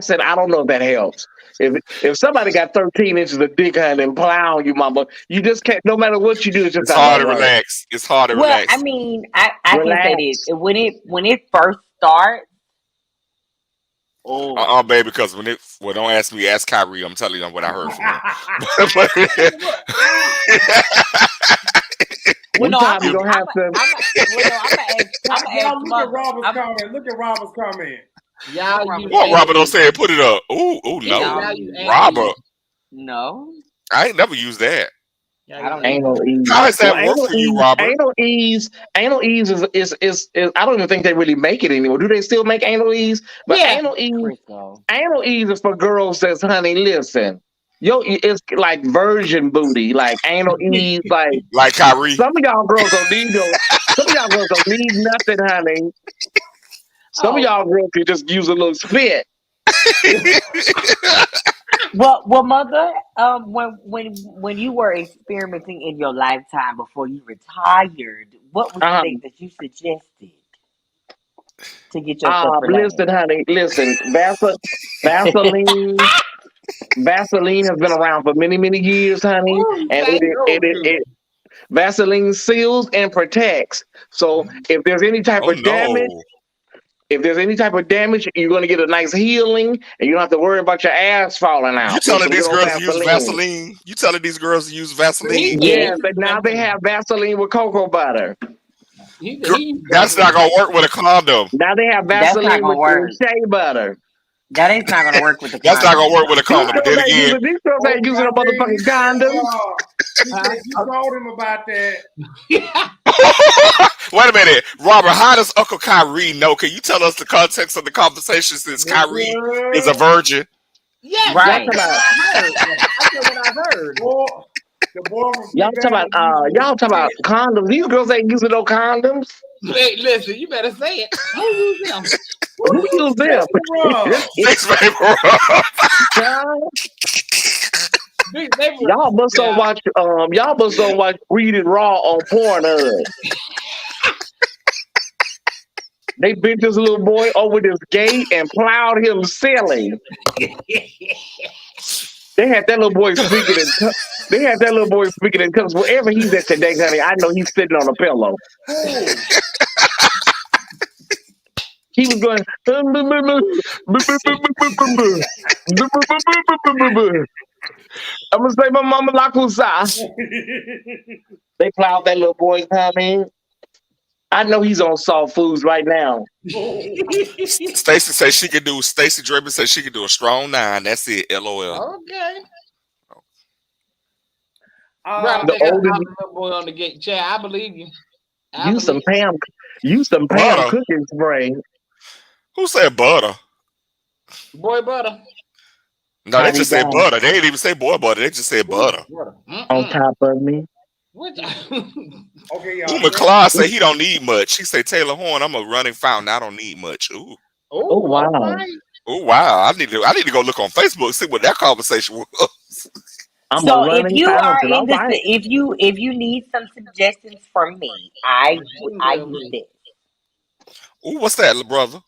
And I don't know if that helps. If somebody got 13 inches of dick honey and plowing you, mama, you just can't. No matter what you do, it's just It's not hard to gonna work. relax. It's hard to Well, relax. I mean, I can say Relax. this. When it first starts, oh, Baby, because well, don't ask me, ask Kyrie. I'm telling you what I heard from him. well, no, One time you're gonna have to. I'm gonna Y'all ask look at mother. Robert's comment. Look at Robert's comment. y'all use What Robert don't anal say? Put it up. Ooh, ease. no, Y'all use anal Robert. ease. No, I ain't never used that. I don't Anal either. ease. How does that Well, work for you, Robert? Anal ease is I don't even think they really make it anymore. Do they still make anal ease? But Yeah. anal Crisco. ease is for girls that's, honey, listen. It's like virgin booty, like anal ease, Like Kyrie. some of y'all girls don't need nothing, honey. Some of y'all girls can just use a little spit. Well, mother, when you were experimenting in your lifetime before you retired, what was the thing that you suggested to get yourself relaxed? Listen, honey, Vaseline has been around for many, many years, honey, Ooh, and Vaseline seals and protects. So if there's any type of damage, you're going to get a nice healing, and you don't have to worry about your ass falling out. You telling these girls to use Vaseline? You telling these girls to use Vaseline? Yes, but now they have Vaseline with cocoa butter. That's not gonna work with a condom. Now they have Vaseline with shea butter. That ain't not gonna work with the condom. That's not gonna work with a condom. But then again, these girls ain't using a motherfucking condom. You told him about that. Wait a minute, Robert. How does Uncle Kyrie know? Can you tell us the context of the conversation since Kyrie is a virgin? Yeah, right. That's what I heard. Y'all talking about condoms. These girls ain't using no condoms. Hey, listen, you better say it. Who use them? Who use them? Thanks, baby. Y'all must don't watch. Y'all must don't watch Read It Raw on Pornhub. They bent this little boy over this gate and plowed him silly. They had that little boy speaking in tongues. Wherever he's at today, honey, I know he's sitting on a pillow. He was going. I'm gonna say my mama lakusa. They plowed that little boy's honey. I know he's on soft foods right now. Stacy says she can do. Stacy Draper says she can do a strong 9. That's it. LOL. Okay. The older boy on the gate, Chad, I believe you. Use some Pam cooking spray. Who said butter? Boy butter. No, they just said butter. They didn't even say boy butter. They just said butter. On top of me. Okay, y'all. McClaw said he don't need much. He said Taylor Horn, I'm a running fountain. I don't need much. Ooh. Oh wow. Right. Oh wow. I need to go look on Facebook and see what that conversation was. So if you are in this, if you need some suggestions from me, I use this. Ooh, what's that, brother?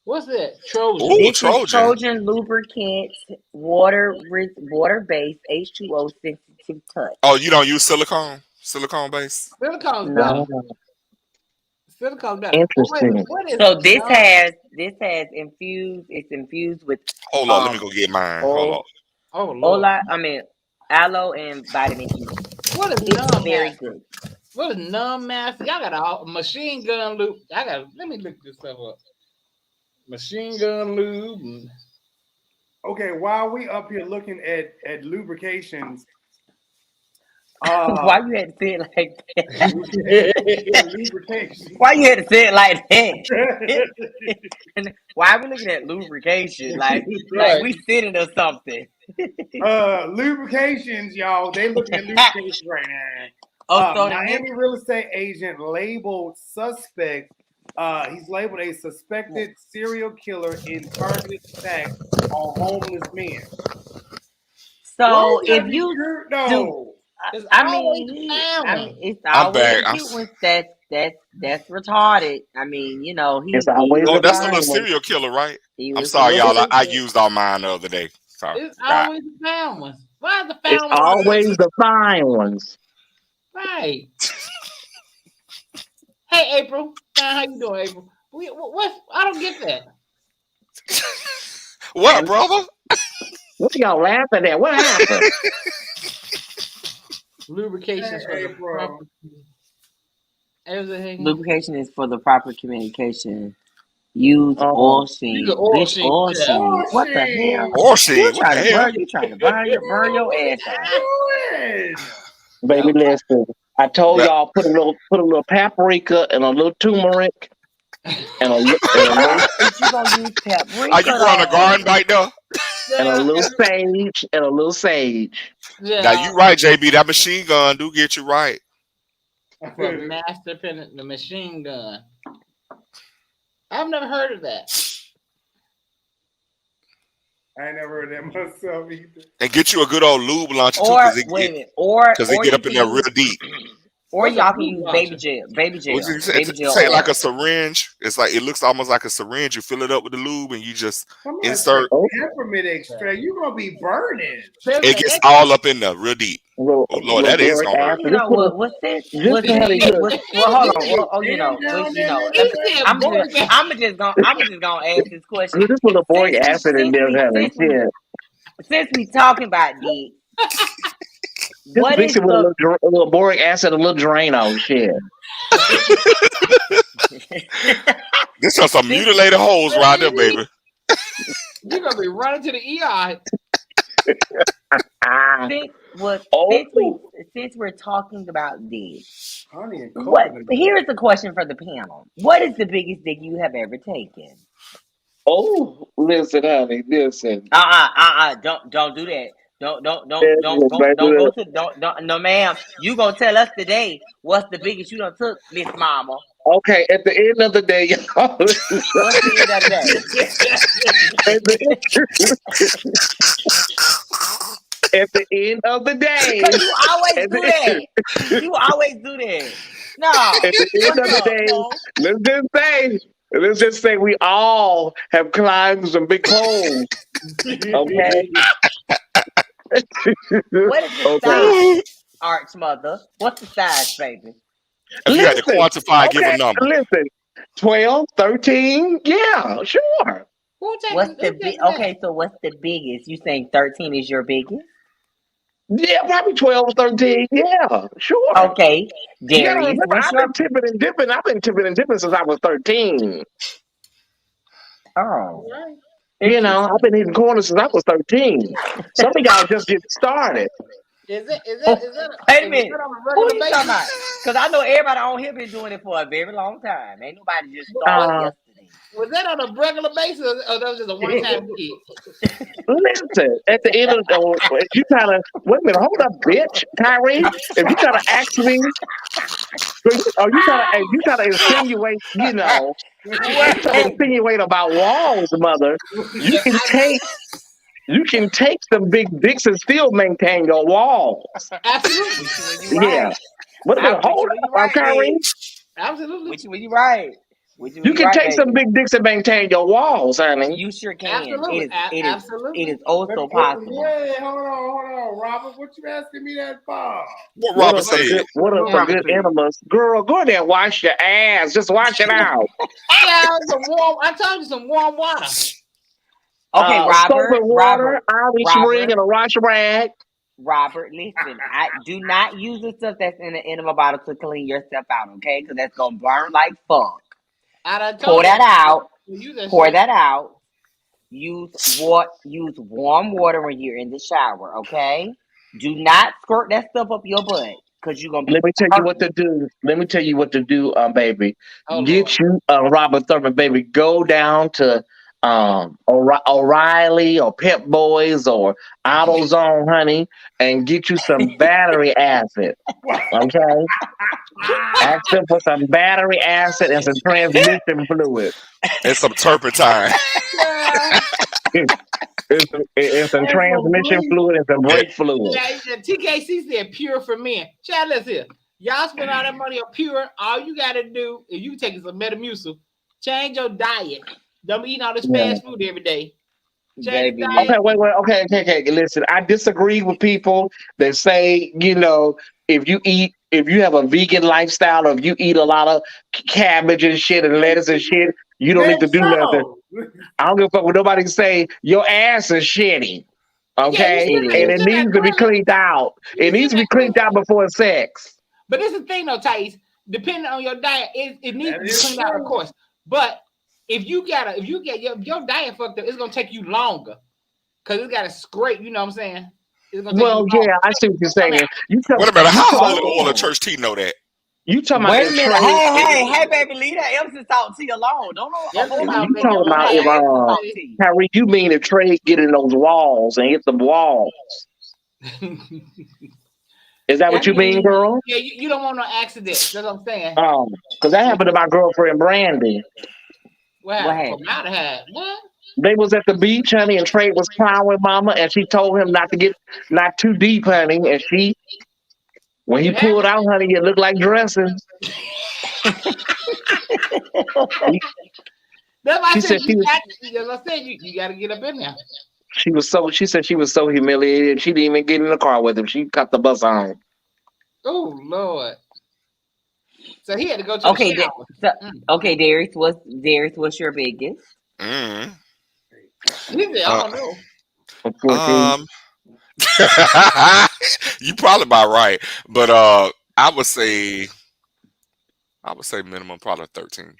What's that? Trojan. Ooh, This is Trojan lubricant, water-based, H2O sensitive touch. Oh, you don't use silicone? Silicone base? Silicone's better. Silicone's better. Interesting. So this has infused. It's infused with. Hold on, let me go get mine. Hold on. Oh Lord. Aloe and vitamin E. What is it's very good. What is numb master? Y'all got a machine gun lube. Let me look this stuff up. Machine gun lube. Okay, while we up here looking at lubrications, Why you had to say it like that? lubrication. Why you had to say it like that? Why are we looking at lubrication? Like we sitting or something. Lubrications, y'all. They looking at lubrications right now. Miami real estate agent labeled suspect. He's labeled a suspected serial killer in targeted attack on homeless men. So if you do, it's I'm always back. the cute ones that's retarded. I mean, you know, It's always Oh, that's a fine little one. serial killer, right? he I'm was sorry, a little y'all. I bit- used all mine the other day. Sorry. It's always the found ones. Why are the It's found ones? always the fine ones. Right. Hey, April. How you doing, April? What? I don't get that. What, brother? What y'all laughing at? What happened? Lubrications for the proper. Lubrication is for the proper communication. Use oil sheen. Bitch, oil sheen. What the hell? Oil sheen. What the hell? You trying to burn your ass out. Baby, listen. I told y'all put a little paprika and a little turmeric and a little You gonna use paprika? Are you growing a garden right now? and a little sage and a little sage. Now you right, JB. That machine gun do get you right. For master pen, the machine gun. I've never heard of that. I ain't never heard that myself either. And get you a good old lube launcher too, Or because it get up in there real deep. Or y'all can use baby gel. Baby gel. Say like a syringe. It's like it looks almost like a syringe. You fill it up with the lube and you just insert peppermint extract. You gonna be burning. It gets all up in there real deep. Oh Lord, that is gonna hurt. You know what? What's this? Well, hold on. Oh, you know. I'm just gonna ask this question. This was a boric acid in there having shit. Since we talking about dick. Just mix it with a little boric acid, a little Drano shit. This is some mutilated holes right there, baby. You're gonna be running to the ER. Since we're talking about this, here's the question for the panel: what is the biggest dick you have ever taken? Oh, listen, honey, listen. Don't do that. Don't go to no ma'am. You gonna tell us today what's the biggest you done took, Miss Mama? Okay, at the end of the day, y'all. What's the end of the day? At the end of the day. You always do that. You always do that. No. At the end of the day, let's just say we all have climbed some big holes. Okay. What is the size, Arch Mother? What's the size, baby? If you had to quantify, give a number. Listen, 12, 13, yeah, sure. What's the biggest? You saying 13 is your biggest? Yeah, probably 12 or 13. Yeah, sure. Okay. Darius, I've been tipping and dipping. I've been tipping and dipping since I was 13. Oh. You know, I've been hitting corners since I was 13. Some of y'all just get started. Is it wait a minute. Who you talking about? Because I know everybody on here been doing it for a very long time. Ain't nobody just started yesterday. Was that on a regular basis or that was just a one-time hit? Listen, at the end of the day, if you kind of wait a minute, hold up, bitch, Kyrie. If you kind of ask me, or you kind of insinuate, you know, insinuate about walls, mother. You can take some big dicks and still maintain your walls. Absolutely. Yeah. But hold up, Kyrie. Absolutely. When you right. You can take some big dicks and maintain your walls, honey. You sure can. Absolutely. It is also possible. Wait, hold on, Robert. What you asking me that for? What Robert said? What are some good enemas? Girl, go in there and wash your ass. Just wash it out. I told you some warm water. Okay, Robert. Soap and water, Irish ring, and a wash rag. Robert, listen. I do not use the stuff that's in the enema bottle to clean yourself out, okay? Because that's gonna burn like fuck. I done told Pour you, that out. use that Pour shit. that out. Use warm water when you're in the shower, okay? Do not squirt that stuff up your butt because you're gonna be Let me tell you what hurting. to do. Let me tell you what to do, baby. Oh, Get Lord. you Robert Thurman, baby. Go down to O'Reilly or Pep Boys or AutoZone, honey, and get you some battery acid. Okay? Ask them for some battery acid and some transmission fluid. And some turpentine. It's some transmission fluid and some brake fluid. Yeah, TKC said pure for men. Child, let's hear. Y'all spend all that money on pure. All you gotta do is you take some Metamucil, change your diet. Don't be eating all this fast food every day. Change your diet. Okay, wait. Okay. Listen, I disagree with people that say, if you have a vegan lifestyle, or if you eat a lot of cabbage and shit and lettuce and shit, you don't need to do nothing. I don't give a fuck what nobody say. Your ass is shitty. Okay? Yeah, and it needs to be cleaned out. It needs to be cleaned out before sex. But this is the thing though, Thais. Depending on your diet, it needs to be cleaned out, of course. But if you get your diet fucked up, it's gonna take you longer. Cause it's gotta scrape, you know what I'm saying? Well, yeah, I see what you're saying. Wait a minute, how holy oil of church tea know that? You talking Wait about a minute. Hey, baby, leave that Epsom salt tea alone. Don't know. You talking about Kyrie, you mean if Trey get in those walls and hit the walls. Is that what you mean, girl? Yeah, you don't want no accidents. That's what I'm saying. Because that happened to my girlfriend Brandy. What happened? What? They was at the beach, honey, and Trey was plowing mama, and she told him not too deep, honey, and when he pulled out, honey, it looked like dressing. That's why I said you got to get up in there. She said she was so humiliated. She didn't even get in the car with him. She cut the bus on. Oh Lord! So he had to go to the shower. Okay, Darius, what's your biggest? He said, I don't know. You probably about right, but I would say minimum probably 13.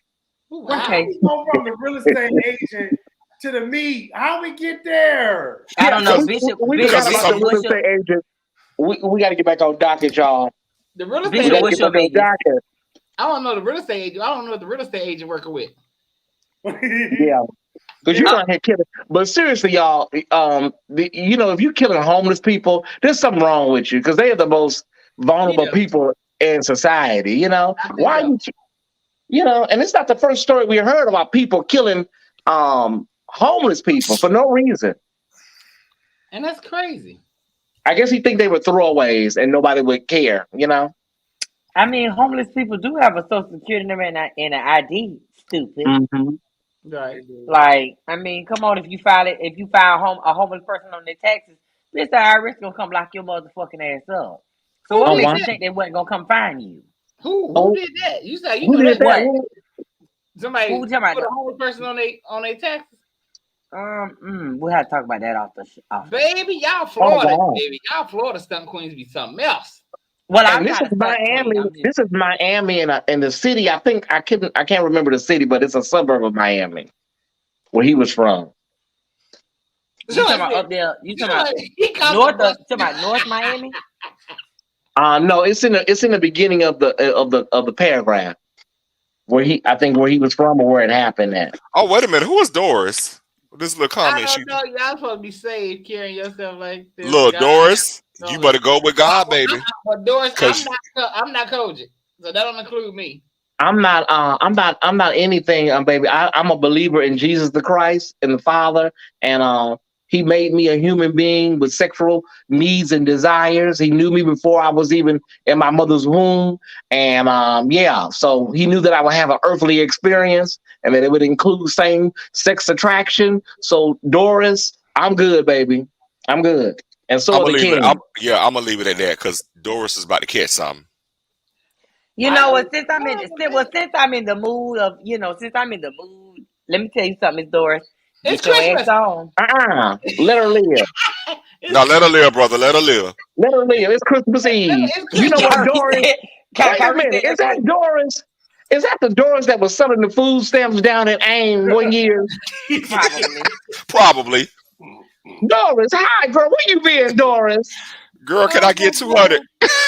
Okay, we go from the real estate agent to the meat. How we get there? I don't know, Bishop. We got about the real estate agent. We got to get back on docket, y'all. The real estate agent. What's your biggest? I don't know the real estate agent. I don't know what the real estate agent working with. Yeah. Because you're not here killing. But seriously, y'all, if you're killing homeless people, there's something wrong with you because they are the most vulnerable people in society. Why and it's not the first story we heard about people killing homeless people for no reason. And that's crazy. I guess he think they were throwaways and nobody would care. I mean, homeless people do have a social security number and an ID. Stupid. Mm-hmm. Right. Like, I mean, come on, if you file a homeless person on their taxes, Mr. IRS gonna come lock your motherfucking ass up. So what makes you think they wasn't gonna come find you? Who did that? You said who did that? Somebody put a homeless person on their taxes. We have to talk about that off. Baby, y'all Florida, baby, y'all Florida stunt queens be something else. Well, this is Miami. This is Miami, and the city. I think I can't remember the city, but it's a suburb of Miami, where he was from. You talking about up there? You talking about North Miami? No, it's in the beginning of the paragraph where he was from or where it happened at. Oh, wait a minute, who is Doris? This little comment. I don't know. Y'all supposed to be saved carrying yourself like this. Look, Doris, you better go with God, baby. But Doris, I'm not coaching, so that don't include me. I'm not anything, baby. I'm a believer in Jesus the Christ and the Father, and he made me a human being with sexual needs and desires. He knew me before I was even in my mother's womb, and so he knew that I would have an earthly experience, and that it would include same-sex attraction. So Doris, I'm good, baby. I'm good, and so are the king. I'm gonna leave it at that because Doris is about to catch something. You know what? Since I'm in the mood, let me tell you something, Miss Doris. It's Christmas. Let her live. No, let her live, brother. Let her live. Let her live. It's Christmas Eve. You know what, Doris? Wait a minute. Is that Doris? Is that the Doris that was selling the food stamps down in AIM one year? Probably. Doris, hi, girl. Where you been, Doris? Girl, can I get 200? Because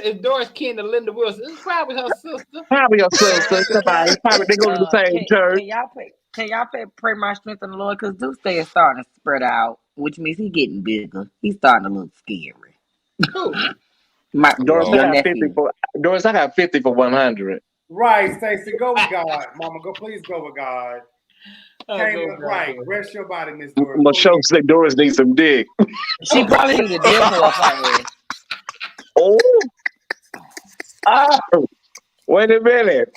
it's Doris Kendall, Linda Wilson. It's probably her sister. Probably her sister. Somebody. Probably they go to the same church. Can y'all pray my strength in the Lord? Because Duce is starting to spread out, which means he's getting bigger. He's starting to look scary. Doris, I got 50 for 100. Right, Stacey, go with God, Mama. Please go with God. Right, rest your body, Miss Doris. Michelle said Doris needs some dick. She probably needs a deal more finally. Wait a minute.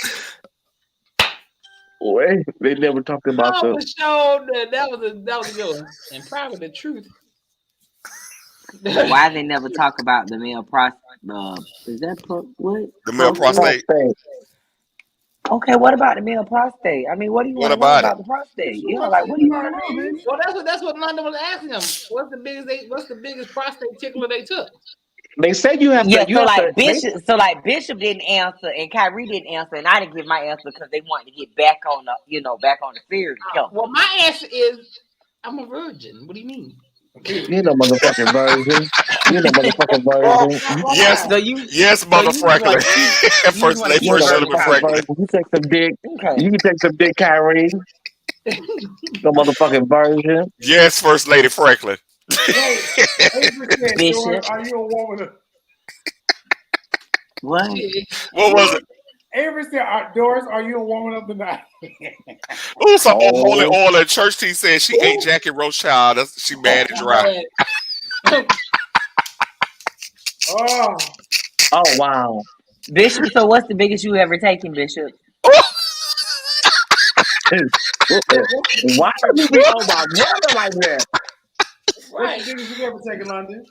Wait, they never talked about that was a good one. And probably the truth. Why they never talk about the male prostate? Is that what? The male prostate. Okay, what about the male prostate? I mean, what do you want to know about the prostate? You know, like what do you want to know? Well, that's what London was asking them. What's the biggest prostate tickler they took? They said you have to. So Bishop didn't answer, and Kyrie didn't answer, and I didn't give my answer because they wanted to get back on the series. Well, my answer is I'm a virgin. What do you mean? You know, motherfucking virgin. Yes, motherfucker. First gentleman Franklin. You take some dick. Okay. You can take some dick, Kyrie. No motherfucking virgin. Yes, First Lady Franklin. Bishop, are you a woman? What? What was it? Avery said, Doris, are you a woman of the night? Ooh, some holy oil at church. He said she ate Jackie Rothschild. She mad and dry. Oh wow, Bishop. So what's the biggest you ever taken, Bishop? Why are you be on my brother like that? What's the biggest you ever taken, London?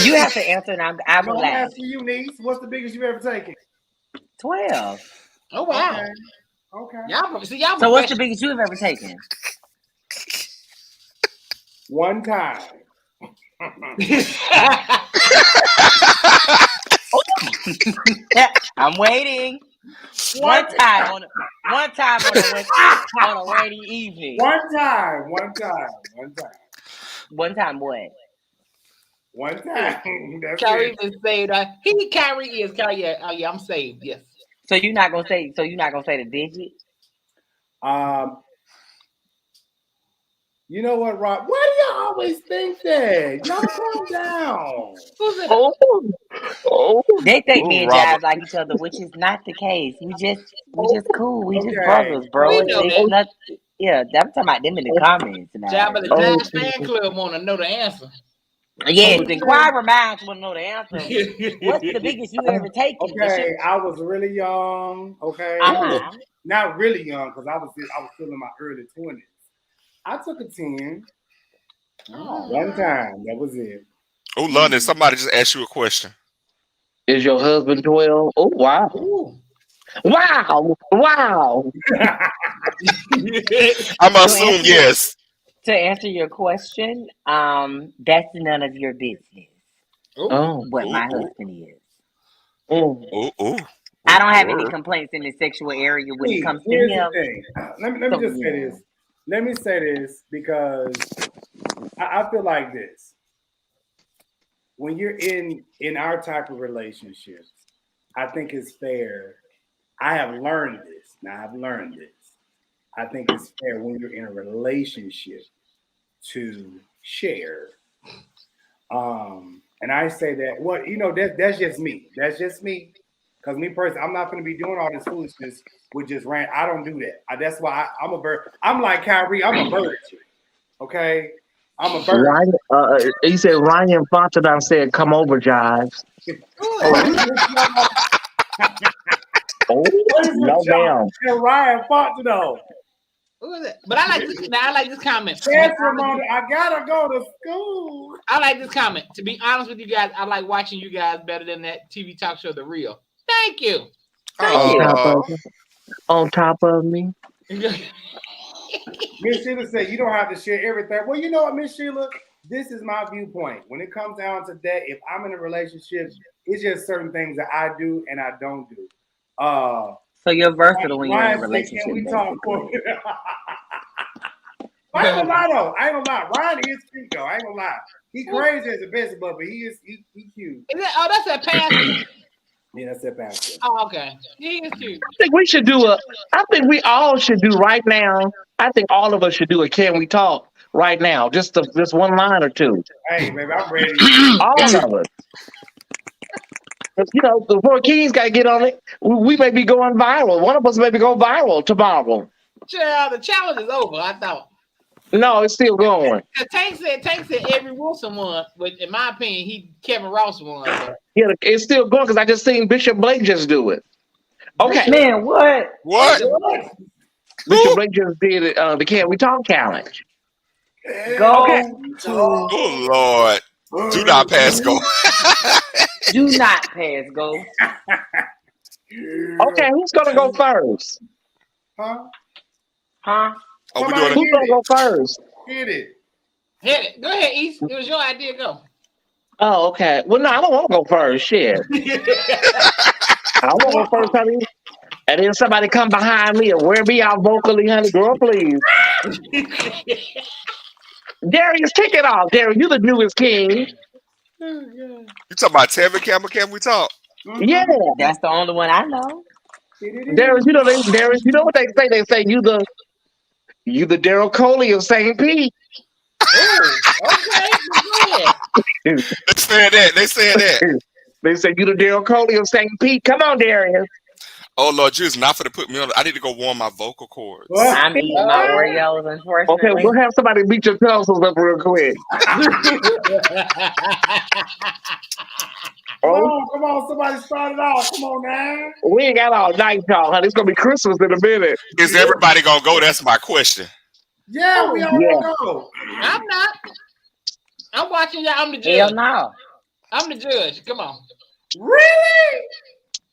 You have to answer, and I'm going to ask you, niece. What's the biggest you ever taken? 12. Oh wow. Okay. Y'all so what's the biggest you've ever taken? One time. I'm waiting. One time on a rainy evening. One time what? One time. Kyrie is saved. Kyrie is. Yeah, I'm saved. Yes. So you're not gonna say the digit? You know what, Rob? Why do y'all always think that? Y'all calm down. They think me and Jives like each other, which is not the case. We just cool. We just brothers, bro. It's not. Yeah, I'm talking about them in the comments now. The Jives fan club want to know the answer. Yes, the inquiry minds want to know the answer. What's the biggest you ever taken? Okay, I was really young. Okay, not really young because I was still in my early 20s. I took a 10. One time. That was it. Oh, London, somebody just asked you a question. Is your husband 12? Oh, wow. Ooh. Wow. I'm assume yes. To answer your question, that's none of your business. What my husband is. I don't have any complaints in the sexual area when it comes to him. Let me just say this. Let me say this because I feel like this. When you're in our type of relationships, I think it's fair. I have learned this. I think it's fair when you're in a relationship to share. And I say that, that's just me. Because me personally, I'm not going to be doing all this foolishness with just rant. I don't do that. That's why I'm a virgin. I'm like Kyrie. I'm a virgin. Okay? I'm a virgin. He said Ryan Fontenot said, "Come over, Jives." No damn. Ryan Fontenot. Who is it? But I like this comment. Yes, Ramona, I gotta go to school. I like this comment. To be honest with you guys, I like watching you guys better than that TV talk show, The Real. Thank you. On top of me. Miss Sheila said you don't have to share everything. Well, you know what, Miss Sheila? this is my viewpoint. When it comes down to that, if I'm in a relationship, it's just certain things that I do and I don't do. So you're versatile when you're in a Ryan said, relationship. can we talk for I ain't gonna lie though. I ain't gonna lie. Ryan is cute though. I ain't gonna lie. He crazy as a bitch, but he cute. That's that pastor. Yeah, that's that pastor. Oh, okay. He is cute. I think we should do I think we all should do right now. I think all of us should do a Can We Talk right now. Just one line or two. Hey, baby, I'm ready. All of us. You know, the poor Kings got to get on it. We may be going viral. One of us may be going viral tomorrow. Child, the challenge is over, I thought. No, it's still going. Tank said every Wilson won, but in my opinion, Kevin Ross won. Yeah, it's still going because I just seen Bishop Blake just do it. Okay. Man, what? Bishop Blake just did it, the Can We Talk challenge. Go Okay. Oh Lord. Do not pass go. Do not pass go. Okay, who's gonna go first? Huh? Huh? Oh, we doing Who's gonna go first? Hit it. Go ahead, East. It was your idea. Go. Oh, okay. Well, no, I don't want to go first. Shit. I want to go first, honey. And then somebody come behind me and wear me out vocally, honey. Girl, please. Darius, kick it off. Darius, you the newest king. You talking about Tevin Campbell? Can we talk? Yeah. That's the only one I know. Darius, you know what they say? They say you the Daryl Coley of St. Pete. Oh, okay. They said that. They say you the Daryl Coley of St. Pete. Come on, Darius. Oh Lord, you're not gonna put me on. I need to go warm my vocal cords. I'm eating my Oreos, unfortunately. Okay, we'll have somebody beat your tonsils up real quick. Come on, somebody start it off. Come on, man. We ain't got all night, y'all. Honey. It's gonna be Christmas in a minute. Is everybody gonna go? That's my question. Yeah, we all gonna go. I'm not. I'm watching y'all. I'm the judge. Hell no. I'm the judge. Come on. Really?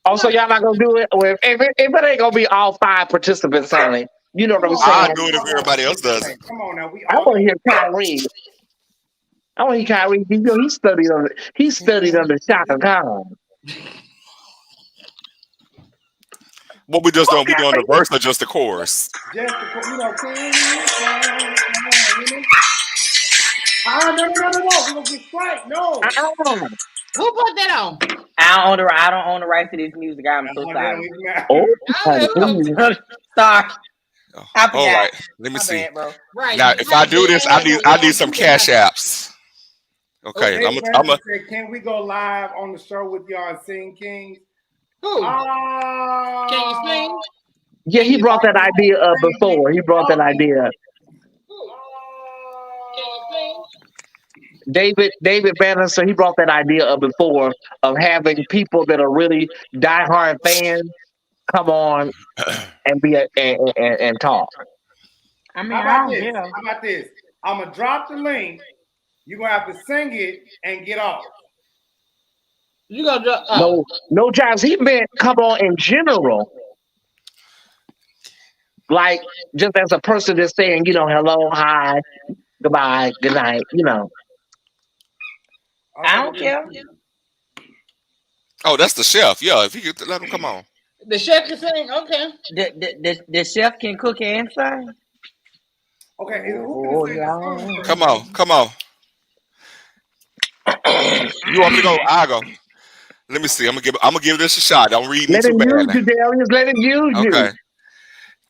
Also, y'all not gonna do it. Well, if it ain't gonna be all 5 participants, honey. You know what I'm saying? I'll do it if everybody else does it. Come on now. I want to hear Kyrie. I want to hear Kyrie. You know, he studied under Shaka Khan. What we just doing? We doing the verse or just the chorus? Just the, you know, no. We gonna get straight. No. Who put that on? I don't own the rights to this music. I'm so sorry. Sorry. All right. Let me see. Bad, bro. Right. Now, if I do this, I need some cash apps. Okay. Can we go live on the show with y'all and sing Kings? Who? Can you sing? Yeah, he brought that idea up before. He brought that idea up. Can you sing? David Bannister, he brought that idea up before of having people that are really diehard fans come on and be and talk. I mean, How about this? I'm gonna drop the link. You're gonna have to sing it and get off. You gonna drop? No, Jives. He meant come on in general, like just as a person that's saying, you know, hello, hi, goodbye, good night, you know. I don't care. Oh, that's the chef. Yeah, if he could let him come on. The chef can sing. Okay. The chef can cook and sing. Okay. Come on. You want me to go? I'll go. Let me see. I'm gonna give this a shot. Don't read me too bad. Let him use you, Darius. Let him use you. Okay.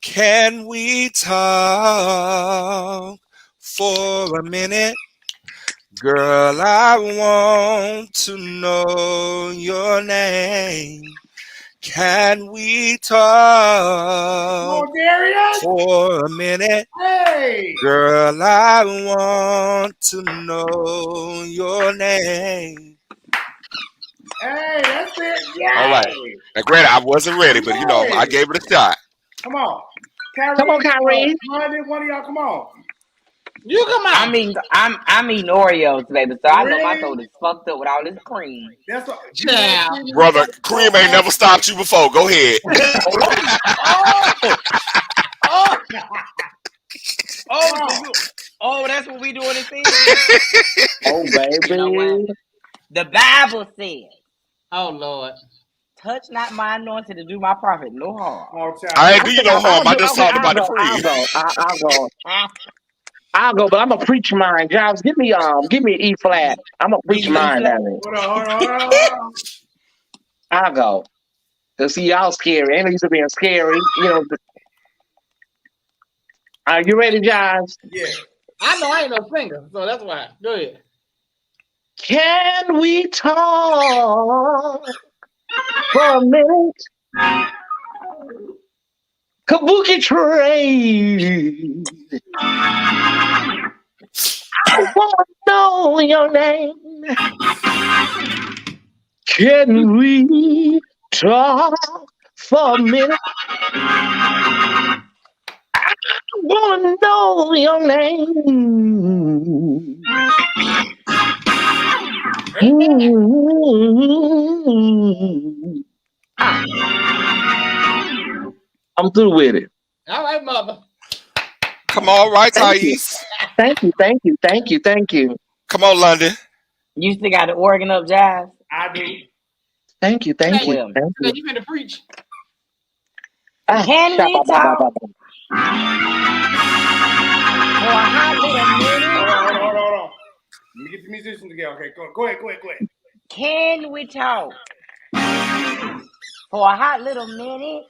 Can we talk for a minute? Girl, I want to know your name. Can we talk for a minute? Hey. Girl, I want to know your name. Hey, that's it. Yeah. All right. Now, granted, I wasn't ready, but you know, I gave it a shot. Come on. Kyrie. Come on, Kyrie. One of y'all, come on. You come on. I'm eating Oreos, baby. So I know my throat is fucked up with all this cream. That's what. Yeah. Brother, cream ain't never stopped you before. Go ahead. Oh, that's what we doing in season. Oh, baby. You know what? The Bible says, Oh Lord. touch not my anointing to do my prophet no harm. Oh, child. I ain't do you no harm. I just talked about the I'll free. go. I'll go, but I'm gonna preach mine. Jives, give me an E flat. I'm gonna preach mine down there. Hold on. I'll go. Cause see, y'all scary. Ain't used to being scary. You know. Are you ready, Jives? Yeah. I know I ain't no singer, so that's why. Go ahead. Can we talk for a minute? Kabuki trade. I want to know your name. Can we talk for a minute? I want to know your name. I'm through with it. All right, mother. Come on, right, Thais. Thank you. Come on, London. You still got the organ up, Jives? I do. Thank you. Well, You finna preach. Can we talk for a hot little minute? Hold on. Let me get the musicians together. Okay, go ahead. Can we talk for a hot little minute?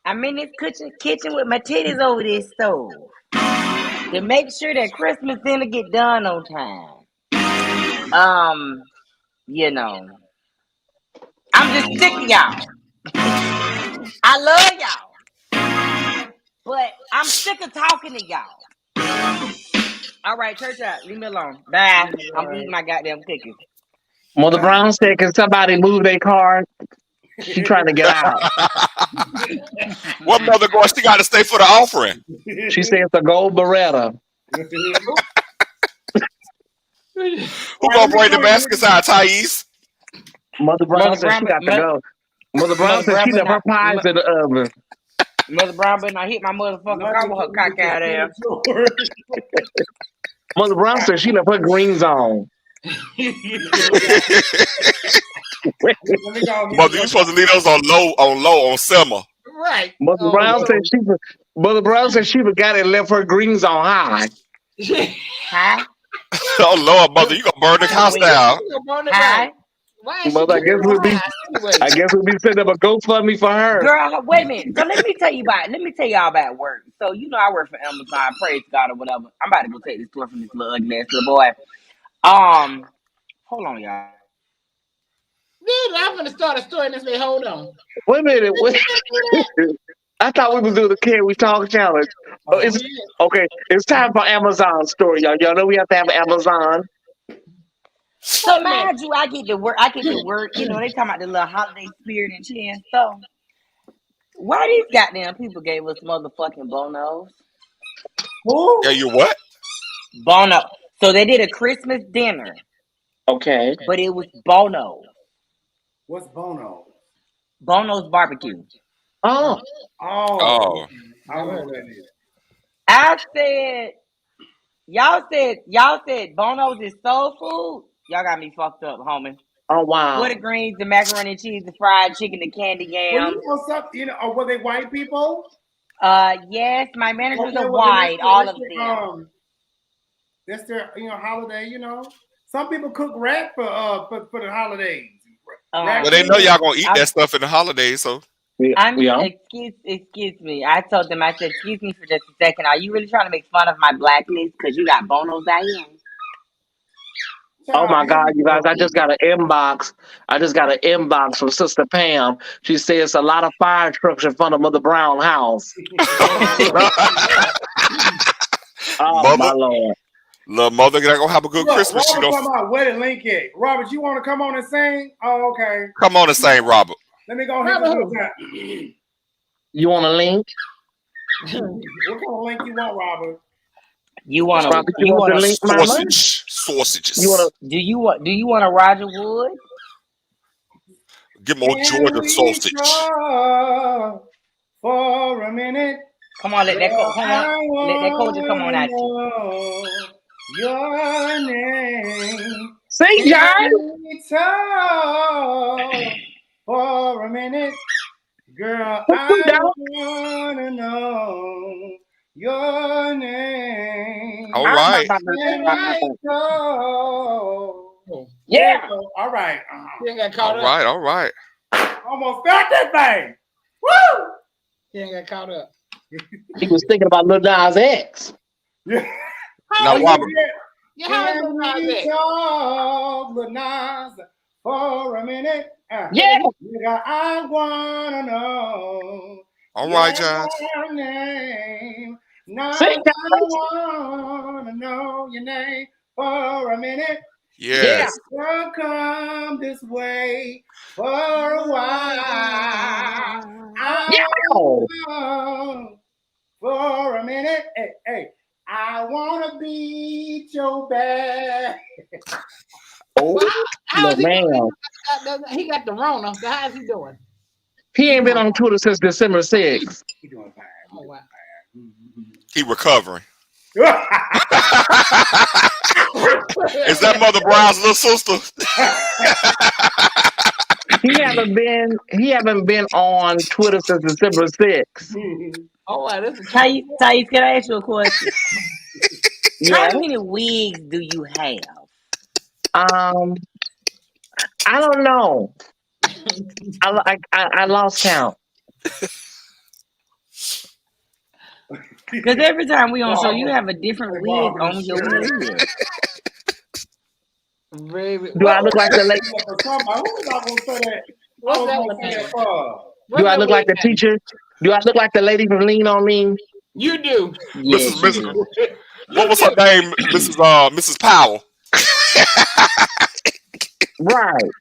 I'm in this kitchen with my titties over this stove to make sure that Christmas dinner get done on time. You know, I'm just sick of y'all. I love y'all, but I'm sick of talking to y'all. All right, church out. Leave me alone. Bye. I'm eating my goddamn cookies. Mother Brown said, "Can somebody move their car?" She trying to get out. What mother going? She got to stay for the offering. She said it's a gold Beretta. Who gonna bring the baskets out, Thais? Mother Brown said she got to go. Mother Brown said she left her pies in the oven. Mother Brown better not hit my motherfucking car with her cock out ass. Mother Brown said she left her greens on. Mother, you supposed to leave those on low on summer. Right. Mother Brown said she forgot and left her greens on high. Huh? Oh Lord, mother, you gonna burn the house down. Hi. Mother, I guess we'll be setting up a GoFundMe for her. Girl, wait a minute. So let me tell y'all about work. So you know I work for Amazon, praise God or whatever. I'm about to go take this store from this little ugly ass little boy. Hold on, y'all. I'm gonna start a story and say, hold on. Wait a minute. I thought we was doing the Can We Talk challenge. Okay, it's time for Amazon story, y'all. Y'all know we have to have Amazon. So mind you, I get to work. You know, they talking about the little holiday spirit and shit and stuff. Why these goddamn people gave us motherfucking bonos? Who? Yeah, you what? Bono. So they did a Christmas dinner. Okay. But it was Bono. What's Bono? Bono's barbecue. Oh. I don't know what that is. I said, y'all said Bono's is soul food. Y'all got me fucked up, homie. Oh wow. What the greens, the macaroni and cheese, the fried chicken, the candy yams. Well, or were they white people? Yes, my managers are white. All of them. That's their holiday. Some people cook rat for the holidays. Well, they know y'all gonna eat that stuff in the holidays, so. Excuse me. I told them, I said, excuse me for just a second. Are you really trying to make fun of my blackness because you got Bonos out here? Oh my God, you guys! I just got an inbox from Sister Pam. She says a lot of fire trucks in front of Mother Brown house. Oh my Lord! Little mother, they're gonna have a good Christmas. Robert, talking about where the link at? Robert, you want to come on and sing? Oh, okay. Come on and sing, Robert. Let me go ahead and You want a link? What kind of link you want, Robert? You want a link, sausages. Do you want a Roger Wood? Give more Georgia sausage. For a minute. Come on, let that culture come on at you. Your name. Sing, John. Talk for a minute, girl. I wanna know your name. All right. Yeah. All right. He ain't got caught up. All right. Almost got that thing. Woo! He ain't got caught up. He was thinking about Lil Nas X. Yeah. Now, Robert. Yeah, how is Lil Nas X? Talk, Lil Nas, for a minute. Yeah. Nigga, I wanna know. All right, John. Your name. Now Sing, I wanna know your name for a minute. Yes. We'll come this way for a while. For a minute. Hey, I wanna beat your back. Oh, no, man. He got the Rona. So how's he doing? He ain't been on Twitter since December 6th. He doing fine. Oh, wow. He recovering. Is that Mother Brown's little sister? He haven't been on Twitter since December 6th. Oh, wow. Thais, can I ask you a question? How many wigs do you have? I don't know. I lost count. Because every time we on show, you have a different wig on your head. Do I look like the lady? Do I look like the teacher? Do I look like the lady from Lean on Me? You do. Yes, Mrs. What was her name? Mrs. Powell. Right.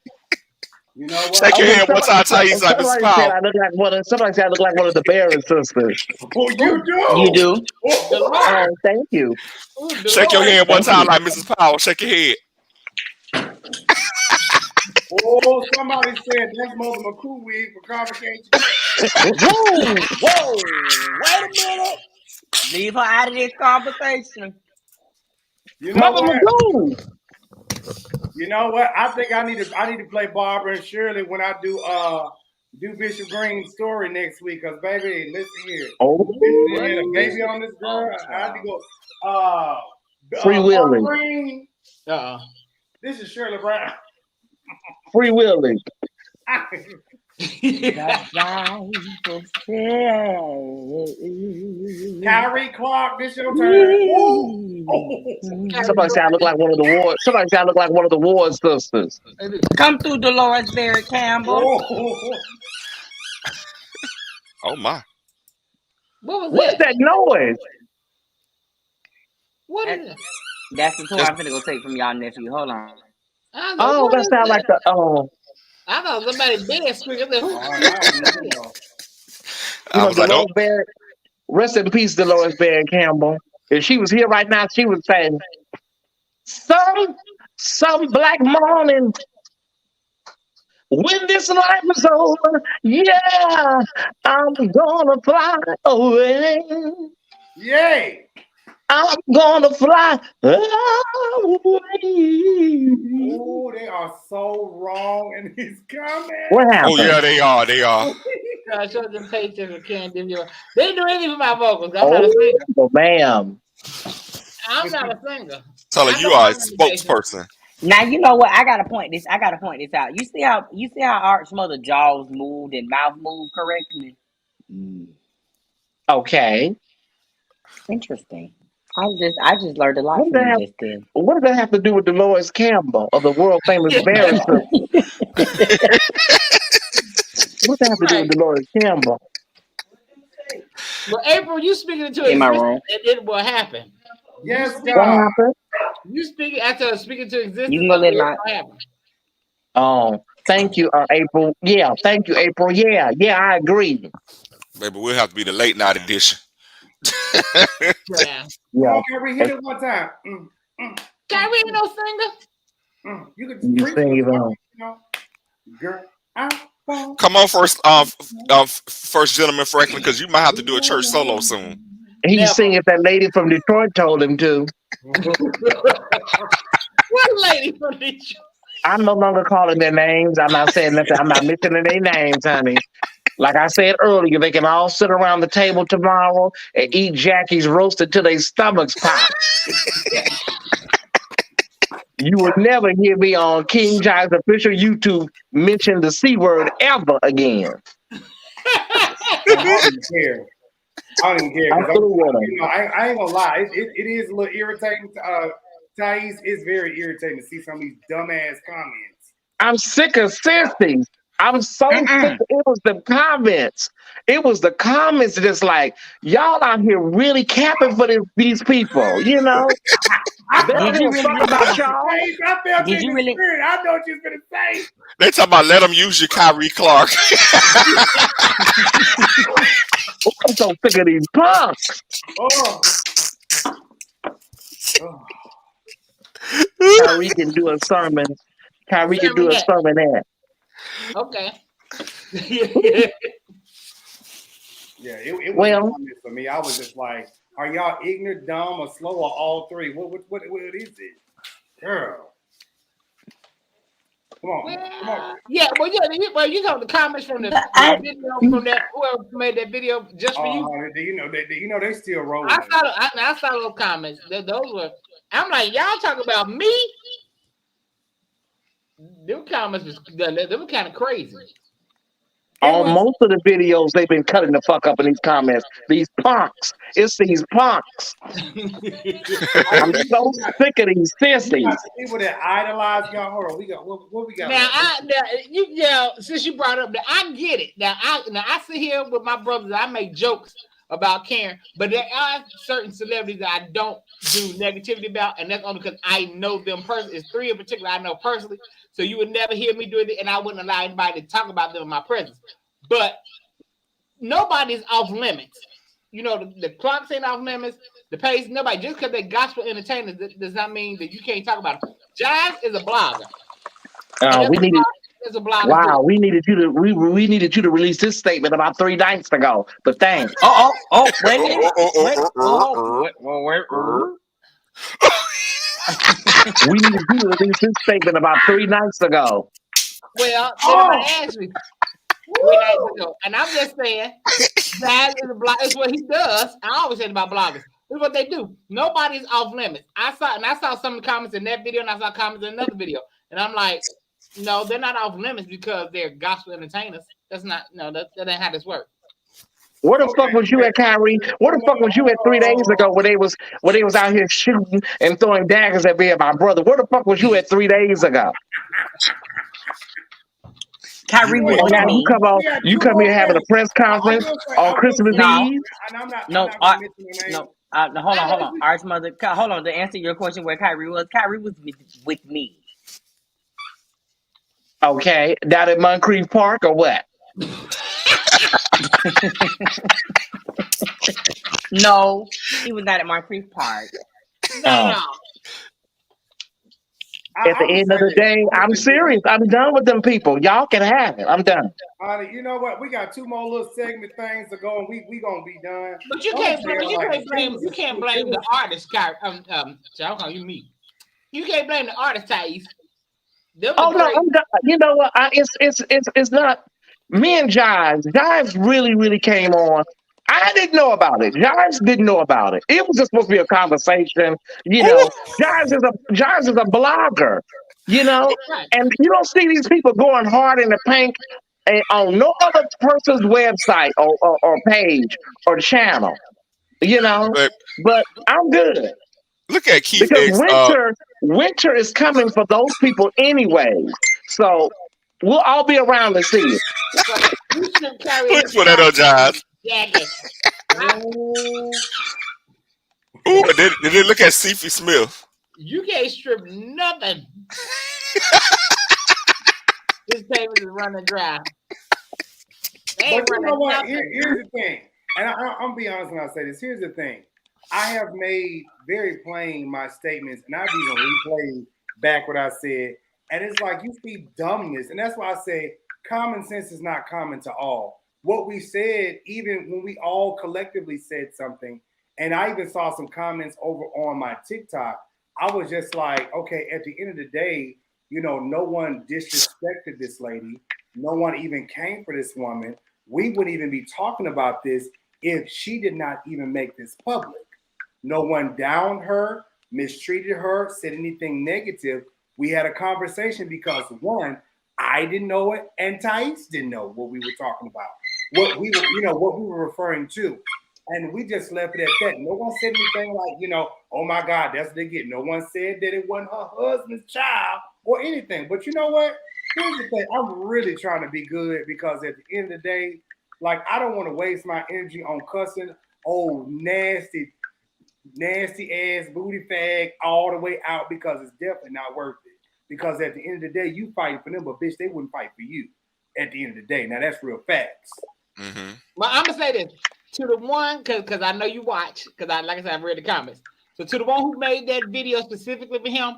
You know what? Shake your hand one time, Thais, like Mrs. Powell. Somebody said I look like one of the Barron sisters. Oh, you do. You do. Oh, thank you. Shake your hand one time, like Mrs. Powell. Shake your head. Oh, somebody said that's Mother McCoo wig for convocation. Whoa! Wait a minute. Leave her out of this conversation. You know Mother what? McCoo. You know what? I think I need to play Barbara and Shirley when I do Bishop Green's story next week. Cause baby, listen here. Oh, Listen here, the baby on this girl. I have to go. Free Willy. Green. This is Shirley Brown. Free Willy. Kyrie Clark, this your turn. Somebody say I look like one of the Ward. Somebody say I look like one of the Ward sisters. Come through, Dolores Barry Campbell. Oh my! What's that noise? What is it? That's the tour I'm finna go take from y'all nephew. Hold on. Oh, that sounds like the I thought somebody bed squeaking. Dolores Barry. Rest in peace, Dolores Barry Campbell. If she was here right now, she would say, "Some black morning, when this life is over, yeah, I'm gonna fly away. Yay! I'm gonna fly away." Oh, they are so wrong, and he's coming. What happened? Oh yeah, they are. They are. I showed them paychecks or can't do your. They do anything for my vocals. I'm not a singer. Oh, ma'am. I'm not a singer. Tell her you are a spokesperson. Now you know what? I gotta point this out. You see how Art's mother jaws moved and mouth moved correctly? Okay. Interesting. I just learned a lot from you just then. What does that have to do with Dolores Campbell of the world famous Barry sisters? What does that have to do with Dolores Campbell? Well, April, you speaking into Am I existence, wrong? and it will happen. Yes, What God. happened? You speaking after speaking to existence. You can go let my. Oh, thank you, April. Yeah, thank you, April. Yeah, I agree. Baby, we'll have to be the late night edition. Yeah. Oh, Kyrie, hit it one time. Kyrie ain't no singer. You could You sing it on. you know, girl, I Come on, first gentleman Franklin, because you might have to do a church solo soon. He's singing if that lady from Detroit told him to. What lady from Detroit? I'm no longer calling their names. I'm not saying nothing. I'm not mentioning their names, honey. Like I said earlier, they can all sit around the table tomorrow and eat Jackie's roasted till their stomachs pop. You will never hear me on King Jives official YouTube mention the C word ever again. I don't even care. I ain't gonna lie. It is a little irritating. Thais, it's very irritating to see some of these dumbass comments. I'm sick of sissies. I'm so sick. It was the comments. It was the comments that's like, y'all out here really capping for these people, you know? Did you really about y'all? I felt in the spirit. I know what you're gonna say. They talking about let them use your Kyrie Clark. I'm so sick of these punks. Kyrie can do a sermon. Kyrie can do a sermon there. Okay. Yeah, it was for me. I was just like, are y'all ignorant, dumb, or slow, or all three? What is it? Girl. Come on. Yeah, well, you got the comments from the video from that whoever made that video just for you. You know they still rolling. I saw those comments. Those were. I'm like, y'all talking about me? Them comments they were kind of crazy. On most of the videos, they've been cutting the fuck up in these comments. These punks. It's these punks. I'm so sick of these sissies. People that idolize y'all. Hold on, we got what we got. Now, since you brought up that, I get it. Now I sit here with my brothers. I make jokes about Karen, but there are certain celebrities that I don't do negativity about, and that's only because I know them personally. It's three in particular I know personally. So you would never hear me do it, and I wouldn't allow anybody to talk about them in my presence. But nobody's off limits. You know, the clocks ain't off limits. The pace, nobody. Just because they're gospel entertainers does not mean that you can't talk about them. Jives is a blogger. We needed you to release this statement about 3 nights ago. But thanks. Wait a minute. We needed you to release this statement about 3 nights ago. Well, somebody asked me 3 nights ago, and I'm just saying that is what he does. I always say about bloggers. This is what they do. Nobody's off limits. I saw some of the comments in that video, and I saw comments in another video, and I'm like, no, they're not off limits because they're gospel entertainers. That's not that ain't how this works. Where the fuck was you at, Kyrie? Where the fuck was you at 3 days ago when they was out here shooting and throwing daggers at me and my brother? Where the fuck was you at 3 days ago? Kyrie was with me. You come here having a press conference on Christmas Eve? No. Hold on. Arch mother, hold on. To answer your question, where Kyrie was with me. Okay, down at Moncrief Park or what? No, he was not at Moncrief Park. No. At the end of the day, I'm serious. I'm done with them people. Y'all can have it. I'm done. You know what? We got 2 more little segment things to go, and we gonna be done. But you can't blame the artist, Kyrie. I'll call you me. You can't blame the artist, Thais. No, I'm done. You know what? It's not. Me and Jives. Jives really came on. I didn't know about it. Jives didn't know about it. It was just supposed to be a conversation. You know, Jives is a blogger. You know, and you don't see these people going hard in the paint on no other person's website or page or channel. You know, but I'm good. Look at Keith because winter is coming for those people anyways. So we'll all be around to see it. Please put that on, Jives. Ooh, did they look at Cephie Smith? You can't strip nothing. This paper is running dry. But you know what? Here's the thing, and I'm be honest when I say this. Here's the thing. I have made very plain my statements, and I've even replayed back what I said. And it's like you see dumbness, and that's why I say common sense is not common to all. What we said, even when we all collectively said something, and I even saw some comments over on my TikTok, I was just like, okay, at the end of the day, you know, no one disrespected this lady. No one even came for this woman. We wouldn't even be talking about this if she did not even make this public. No one downed her, mistreated her, said anything negative. We had a conversation because, one, I didn't know it, and Thais didn't know what we were talking about, what we were, you know, what we were referring to. And we just left it at that. No one said anything like, you know, oh my God, that's what they get. No one said that it wasn't her husband's child or anything. But you know what? Here's the thing. I'm really trying to be good because at the end of the day, like, I don't want to waste my energy on cussing old nasty ass booty fag all the way out because it's definitely not worth it. Because at the end of the day, you fighting for them, but bitch, they wouldn't fight for you at the end of the day. Now that's real facts. Mm-hmm. Well, I'm gonna say this to the one because I know you watch because like I said, I've read the comments. So to the one who made that video specifically for him,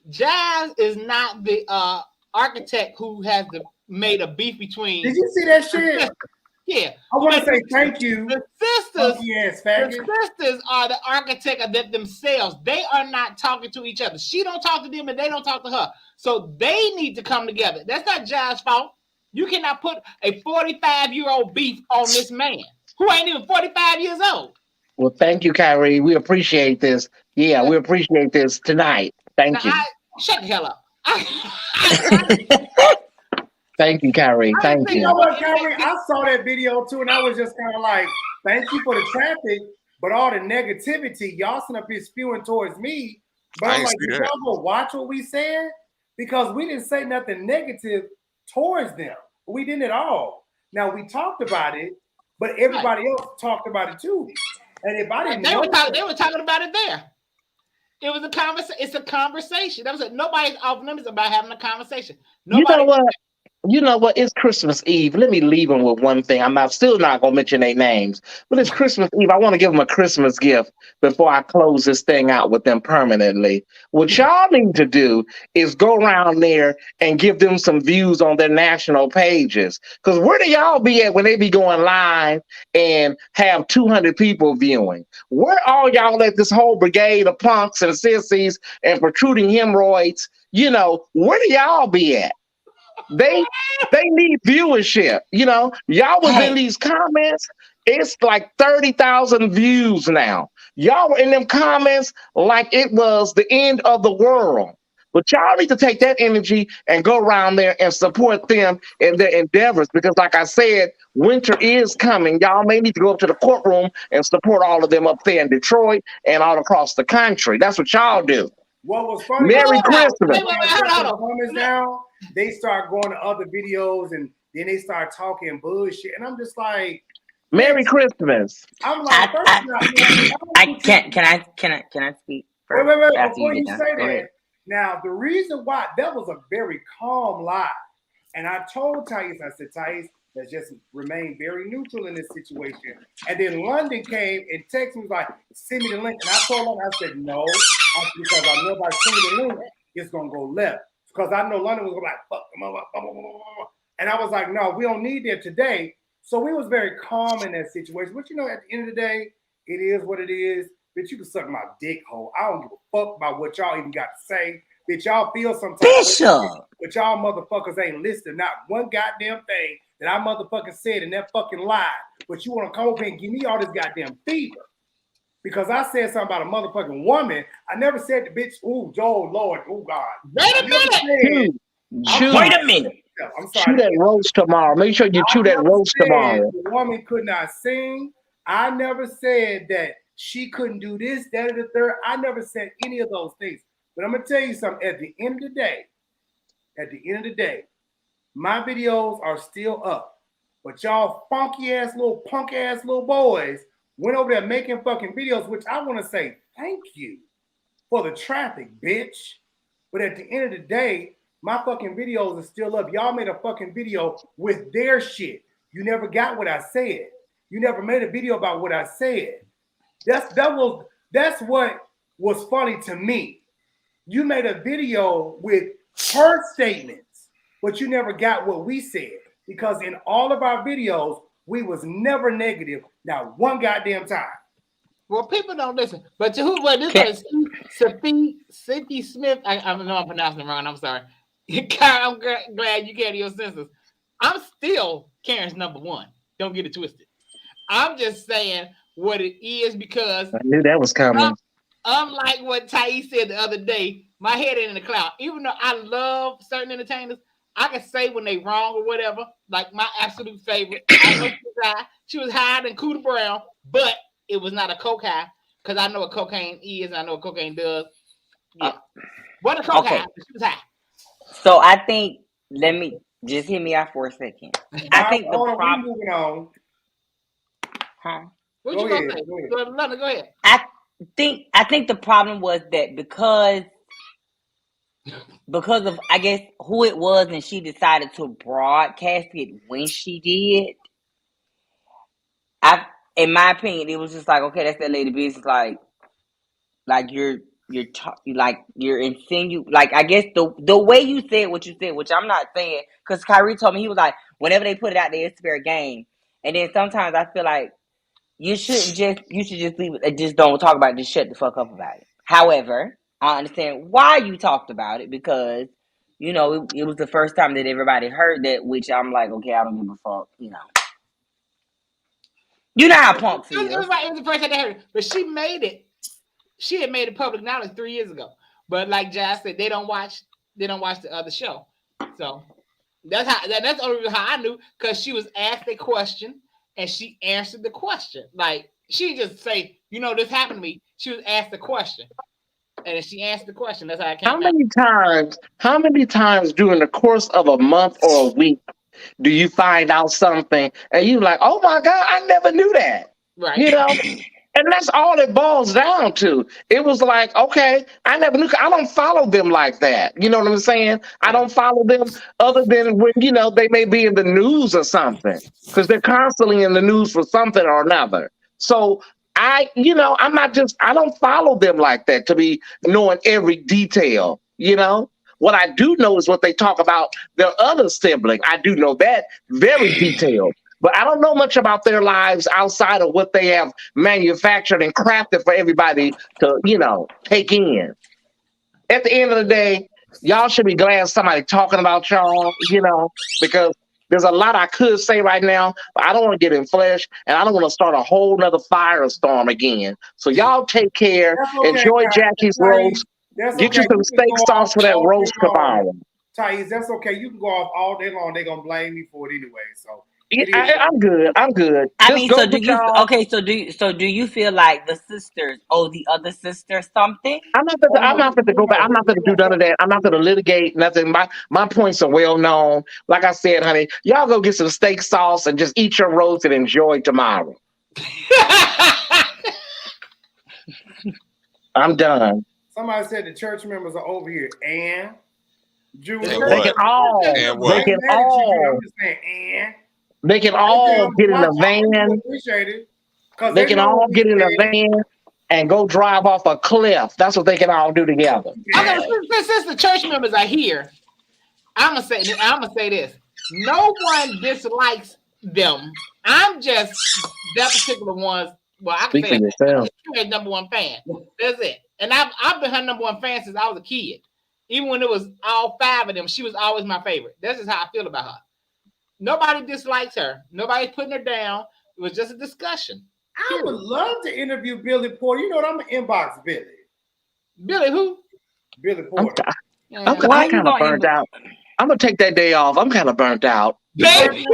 Jives is not the architect who has made a beef between. Did you see that shit? Yeah. I want to say thank you. The sisters are the architect of that themselves. They are not talking to each other. She don't talk to them and they don't talk to her. So they need to come together. That's not Jives' fault. You cannot put a 45-year-old beef on this man who ain't even 45 years old. Well, thank you, Kyrie. We appreciate this. Yeah, we appreciate this tonight. Thank you. Shut the hell up. Thank you, Kyrie. Thank you. You know what, Kyrie? I saw that video too, and I was just kind of like, thank you for the traffic, but all the negativity, y'all sitting up here spewing towards me. But I'm like, did y'all go watch what we said? Because we didn't say nothing negative towards them. We didn't at all. Now, we talked about it, but everybody else talked about it too. And if I didn't they were talking about it there. It was a conversation. It's a conversation. That was it. Nobody's off limits about having a conversation. Nobody. You know what? You know what? It's Christmas Eve. Let me leave them with one thing. I'm still not going to mention their names, but it's Christmas Eve. I want to give them a Christmas gift before I close this thing out with them permanently. What y'all need to do is go around there and give them some views on their national pages. Because where do y'all be at when they be going live and have 200 people viewing? Where are y'all at, this whole brigade of punks and sissies and protruding hemorrhoids? You know, where do y'all be at? They need viewership. You know, y'all was in these comments. It's like 30,000 views now. Y'all were in them comments like it was the end of the world. But y'all need to take that energy and go around there and support them in their endeavors. Because like I said, winter is coming. Y'all may need to go up to the courtroom and support all of them up there in Detroit and all across the country. That's what y'all do. What was funny? Merry Christmas. Down, they start going to other videos and then they start talking bullshit, and I'm just like, Merry Christmas. I'm like, can I speak? Wait, before you say that. Now, the reason why that was a very calm lie, and I told Thais, I said, Thais, let's just remain very neutral in this situation. And then London came and texted me like, send me the link, and I told her, I said, no. Because I know if I send the link, it's gonna go left. Because I know London was gonna be like, fuck them up, and I was like, no, we don't need that today. So we was very calm in that situation. But you know, at the end of the day, it is what it is. Bitch, you can suck my dick hole. I don't give a fuck about what y'all even got to say. Bitch, y'all feel sometimes. But y'all motherfuckers ain't listening. Not one goddamn thing that I motherfucking said in that fucking lie. But you want to come over here and give me all this goddamn fever. Because I said something about a motherfucking woman. I never said the bitch, ooh, Joe, Lord, ooh, God. Wait a minute. Wait a minute. I'm sorry. Chew that roast tomorrow. Make sure you chew that roast tomorrow. The woman could not sing. I never said that she couldn't do this, that, or the third. I never said any of those things. But I'm going to tell you something. At the end of the day, my videos are still up. But y'all funky-ass little punk-ass little boys went over there making fucking videos, which I want to say thank you for the traffic, bitch. But at the end of the day, my fucking videos are still up. Y'all made a fucking video with their shit. You never got what I said. You never made a video about what I said. That's what was funny to me. You made a video with her statements, but you never got what we said. because in all of our videos, we was never negative, not one goddamn time. Well, people don't listen. But to who? Well, this is Sophie Smith. I know I'm pronouncing it wrong. I'm sorry. I'm glad you get your senses. I'm still Karen's number one. Don't get it twisted. I'm just saying what it is because I knew that was coming. Unlike what Thais said the other day, my head ain't in the cloud. Even though I love certain entertainers, I can say when they wrong or whatever. Like my absolute favorite, I know she was higher than Cooter Brown, but it was not a coke high because I know what cocaine is. I know what cocaine does. Yeah, what a coke high. She was high. So I think let me just hear me out for a second. I think the problem. Moving on. Huh? What you gonna say? Go ahead. I think the problem was that because of I guess who it was and she decided to broadcast it when she did. In my opinion, it was just like, okay, that's that lady business. Like you're insinuating. Like I guess the way you said what you said, which I'm not saying, because Kyrie told me he was like, whenever they put it out there, it's fair game. And then sometimes I feel like you should just leave it. Just don't talk about it. Just shut the fuck up about it. However, I understand why you talked about it because it was the first time that everybody heard that, which I'm like, okay, I don't give a fuck. You know how punk feels. It was the first time they heard it, but she made it. She had made it public knowledge 3 years ago. But like Jazz said, they don't watch the other show. So that's the only reason how I knew, because she was asked a question and she answered the question. Like she just say, this happened to me. She was asked the question. And she answered the question. That's how it came out. How many times during the course of a month or a week do you find out something and you're like, oh my God, I never knew that. Right. And that's all it boils down to. It was like, okay, I never knew. I don't follow them like that. You know what I'm saying? I don't follow them other than when, they may be in the news or something, because they're constantly in the news for something or another. So I don't follow them like that to be knowing every detail, What I do know is what they talk about their other sibling. I do know that very detailed. But I don't know much about their lives outside of what they have manufactured and crafted for everybody to, take in. At the end of the day, y'all should be glad somebody talking about y'all, because there's a lot I could say right now, but I don't want to get in flesh, and I don't want to start a whole nother firestorm again. So y'all take care. Okay, enjoy Jackie's roast. Get you some steak sauce for that roast tomorrow. Thais, that's okay. You can go off all day long. They're going to blame me for it anyway, so. I'm good. I mean, so do you feel like the sisters owe the other sister something? I'm not going to go back. I'm not going to do none of that. I'm not going to litigate nothing. My points are well known. Like I said, honey, y'all go get some steak sauce and just eat your roast and enjoy tomorrow. I'm done. Somebody said the church members are over here, and Jews. They can all. I'm just saying, and. They can all get in the van. They can all get in the van and go drive off a cliff. That's what they can all do together. Okay, since the church members are here, I'm gonna say this. No one dislikes them. I'm just that particular ones. Well, I can say that. She's number one fan. That's it. And I've been her number one fan since I was a kid. Even when it was all 5 of them, she was always my favorite. That's just how I feel about her. Nobody dislikes her. Nobody's putting her down. It was just a discussion. I would love to interview Billy Porter. You know what? I'm going to inbox Billy. Billy who? Billy Porter. I'm kind of burnt out. I'm going to take that day off. I'm kind of burnt out. Baby.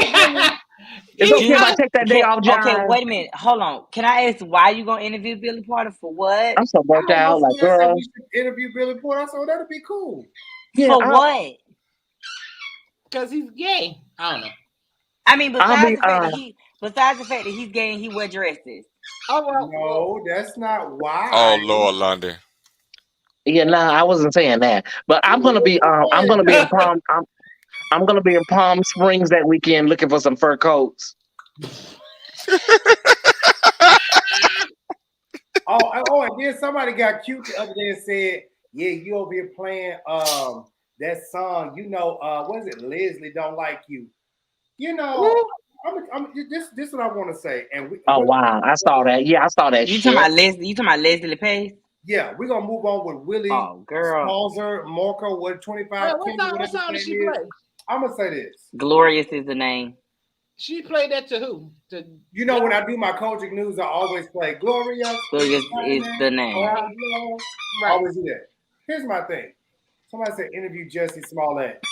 It's okay if I take that day off, John. Okay, wait a minute. Hold on. Can I ask why you going to interview Billy Porter? For what? I'm so burnt out. Like, girl. We should interview Billy Porter. I said, well, that'd be cool. Yeah, for what? Because he's gay. I don't know. I mean, besides the fact that he's gay and he wear dresses. Oh well. No, that's not why. Oh Lord, London. Yeah, I wasn't saying that. But I'm gonna be in Palm. I'm gonna be in Palm Springs that weekend looking for some fur coats. And then somebody got cute the other day and said, "Yeah, you over here playing that song. What is it? Leslie Don't Like You." You know, this is what I want to say. And wow, I saw that. Yeah, I saw that. You shit. talking about Leslie? You talking about Leslie Pace? Yeah, we're gonna move on with Willy Suarez Maceo, what 25? What song did she play? I'm gonna say this. Glorious is the name. She played that to who? You know, when I do my coaching news, I always play Glorious. Glorious is the name. I always do that. Here's my thing. Somebody said interview Jesse Smollett.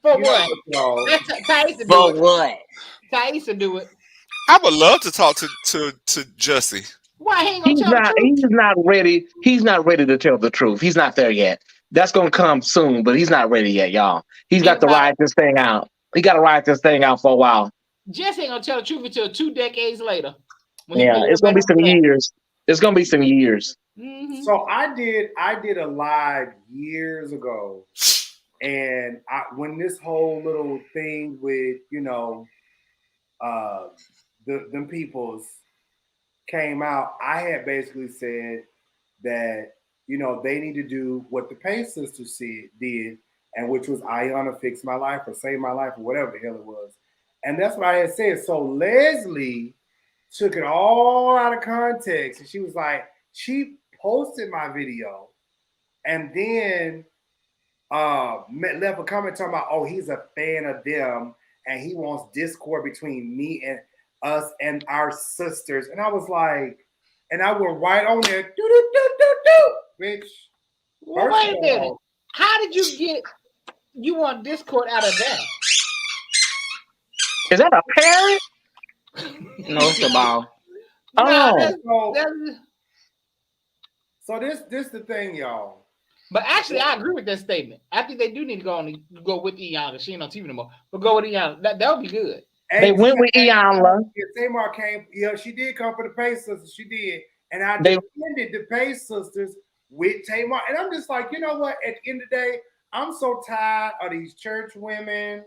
For what? For what? Taisha do it. I would love to talk to Jussie. Why he ain't gonna tell the truth? He's not ready. He's not ready to tell the truth. He's not there yet. That's gonna come soon, but he's not ready yet, y'all. He's got to ride this thing out. He got to ride this thing out for a while. Jesse ain't gonna tell the truth until 2 decades later. Yeah, it's gonna be some years. It's gonna be some years. Mm-hmm. So I did a live years ago, and when this whole little thing with them peoples came out, I had basically said that they need to do what the Pace sisters did, and which was Ayanna fix my life or save my life or whatever the hell it was. And that's what I had said. So Leslie took it all out of context, and she was like, she posted my video and then left a comment talking about, oh, he's a fan of them and he wants discord between me and us and our sisters. And I was like, and I went right on there, bitch. Well, wait a minute. How did you want discord out of that? Is that a parent? No, it's the ball. So this the thing, y'all. But actually, I agree with that statement. I think they do need to go with Iyanla. She ain't on TV no more. But go with Iyanla. That would be good. They went with Iyanla. Tamar came. Yeah, she did come for the Pace sisters. She did, and I defended the Pace sisters with Tamar. And I'm just like, you know what? At the end of the day, I'm so tired of these church women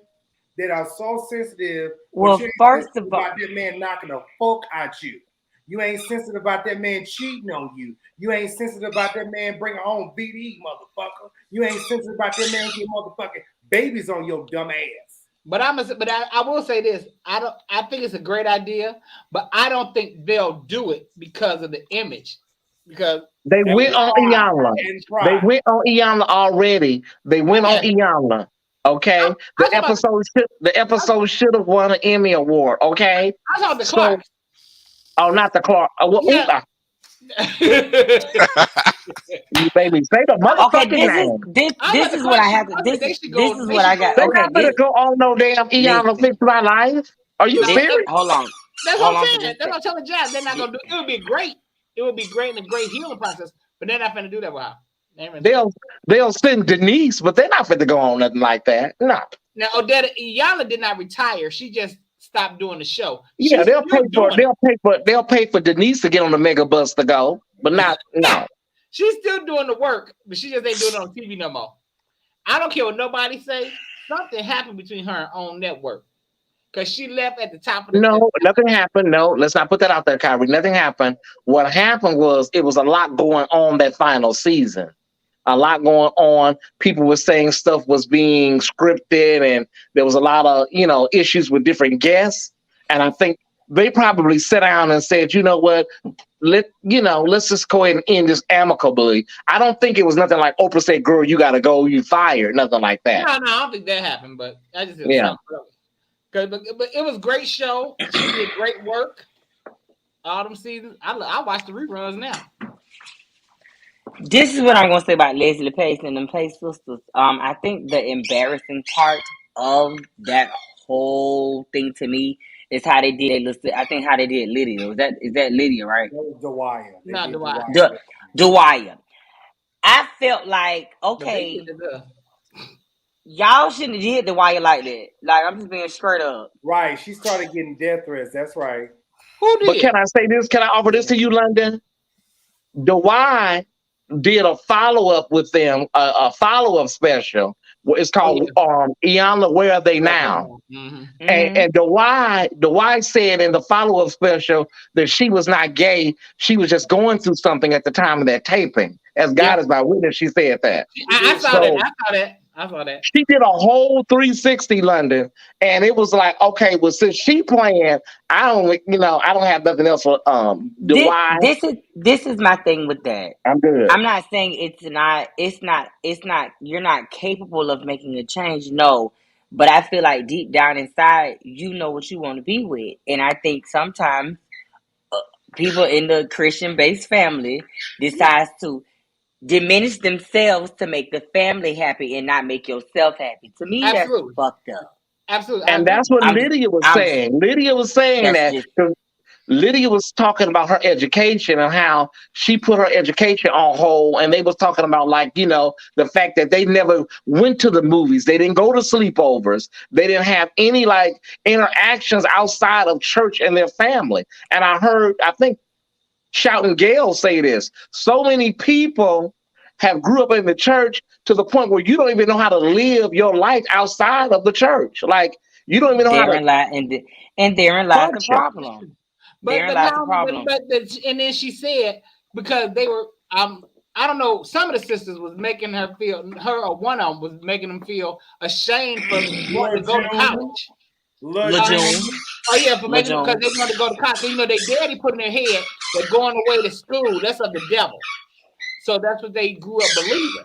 that are so sensitive. Well, first of all, about that man knocking the fuck out you. You ain't sensitive about that man cheating on you. You ain't sensitive about that man bringing home BD, motherfucker. You ain't sensitive about that man getting motherfucking babies on your dumb ass. But I will say this. I think it's a great idea, but I don't think they'll do it because of the image. Because they went on Iyanla. They went on Iyanla already. They went on Iyanla. Okay, the episode should have won an Emmy Award. Okay, I saw the Clark. Oh, not the Clark. Yeah. You baby, say the motherfucking name. This is what I have to. This is what I got. They're not gonna go on no damn Iyanla fix my life. Are you serious? Hold on. That's what I'm saying. That's what I'm telling Jazz. They're not gonna do. It would be great. It would be great and a great healing process. But they're not gonna do that. Wow. They'll send Denise, but they're not fit to go on nothing like that. No. Now, Odetta Iyanla did not retire. She just stopped doing the show. Yeah, they'll pay for Denise to get on the mega bus to go, but no. She's still doing the work, but she just ain't doing it on TV no more. I don't care what nobody say. Something happened between her and OWN network because she left at the top of the. No, nothing happened. No, let's not put that out there, Kyrie. Nothing happened. What happened was it was a lot going on that final season. A lot going on. People were saying stuff was being scripted, and there was a lot of issues with different guests. And I think they probably sat down and said, you know what, let's just go ahead and end this amicably. I don't think it was nothing like Oprah said, "Girl, you gotta go, you fired," nothing like that. No, I don't think that happened. But I just but it was a great show. She did great work. Autumn season. I watch the reruns now. This is what I'm gonna say about Leslie Pace and them Pace sisters. I think the embarrassing part of that whole thing to me is how they did it. I think how they did Lydia. Is that Lydia, right? That was Dewaya. Not Dewaya. Dewaya. I felt like, okay, y'all shouldn't have did Dewaya like that. Like, I'm just being straight up. Right. She started getting death threats. That's right. Who did? But can I say this? Can I offer this to you, London? Dewaya did a follow-up with them, a follow-up special. It's called Iyanla, Where Are They Now? Mm-hmm. And Dewaya said in the follow-up special that she was not gay. She was just going through something at the time of that taping. As God is my witness, she said that. I saw that. I saw that. She did a whole 360, London, and it was like, okay, well, since she playing, I don't have nothing else for This is my thing with that. I'm good. I'm not saying it's not you're not capable of making a change, no. But I feel like deep down inside, you know what you want to be with. And I think sometimes people in the Christian based family decides to diminish themselves to make the family happy and not make yourself happy. To me, Absolutely. that's fucked up. Absolutely. And that's what Lydia was saying. Lydia was saying that. Lydia was talking about her education and how she put her education on hold, and they was talking about the fact that they never went to the movies, they didn't go to sleepovers, they didn't have any interactions outside of church and their family. And I think Shouting Gale say this: so many people have grew up in the church to the point where you don't even know how to live your life outside of the church. Like you don't even know how to. And therein lies the problem. And then she said, because they were I don't know, some of the sisters was making her or one of them was making them feel ashamed for wanting to go to college. Oh yeah, for making because they want to go to college. So, their daddy put in their head that going away to school, that's of the devil. So that's what they grew up believing.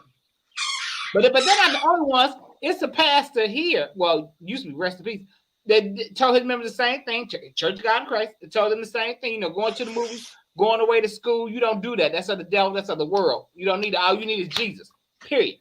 But they're not the only ones. It's a pastor here. Well, used to be, rest in peace. They told his members the same thing. Church of God in Christ. They told them the same thing. Going to the movies, going away to school. You don't do that. That's of the devil. That's of the world. You don't need all you need is Jesus. Period.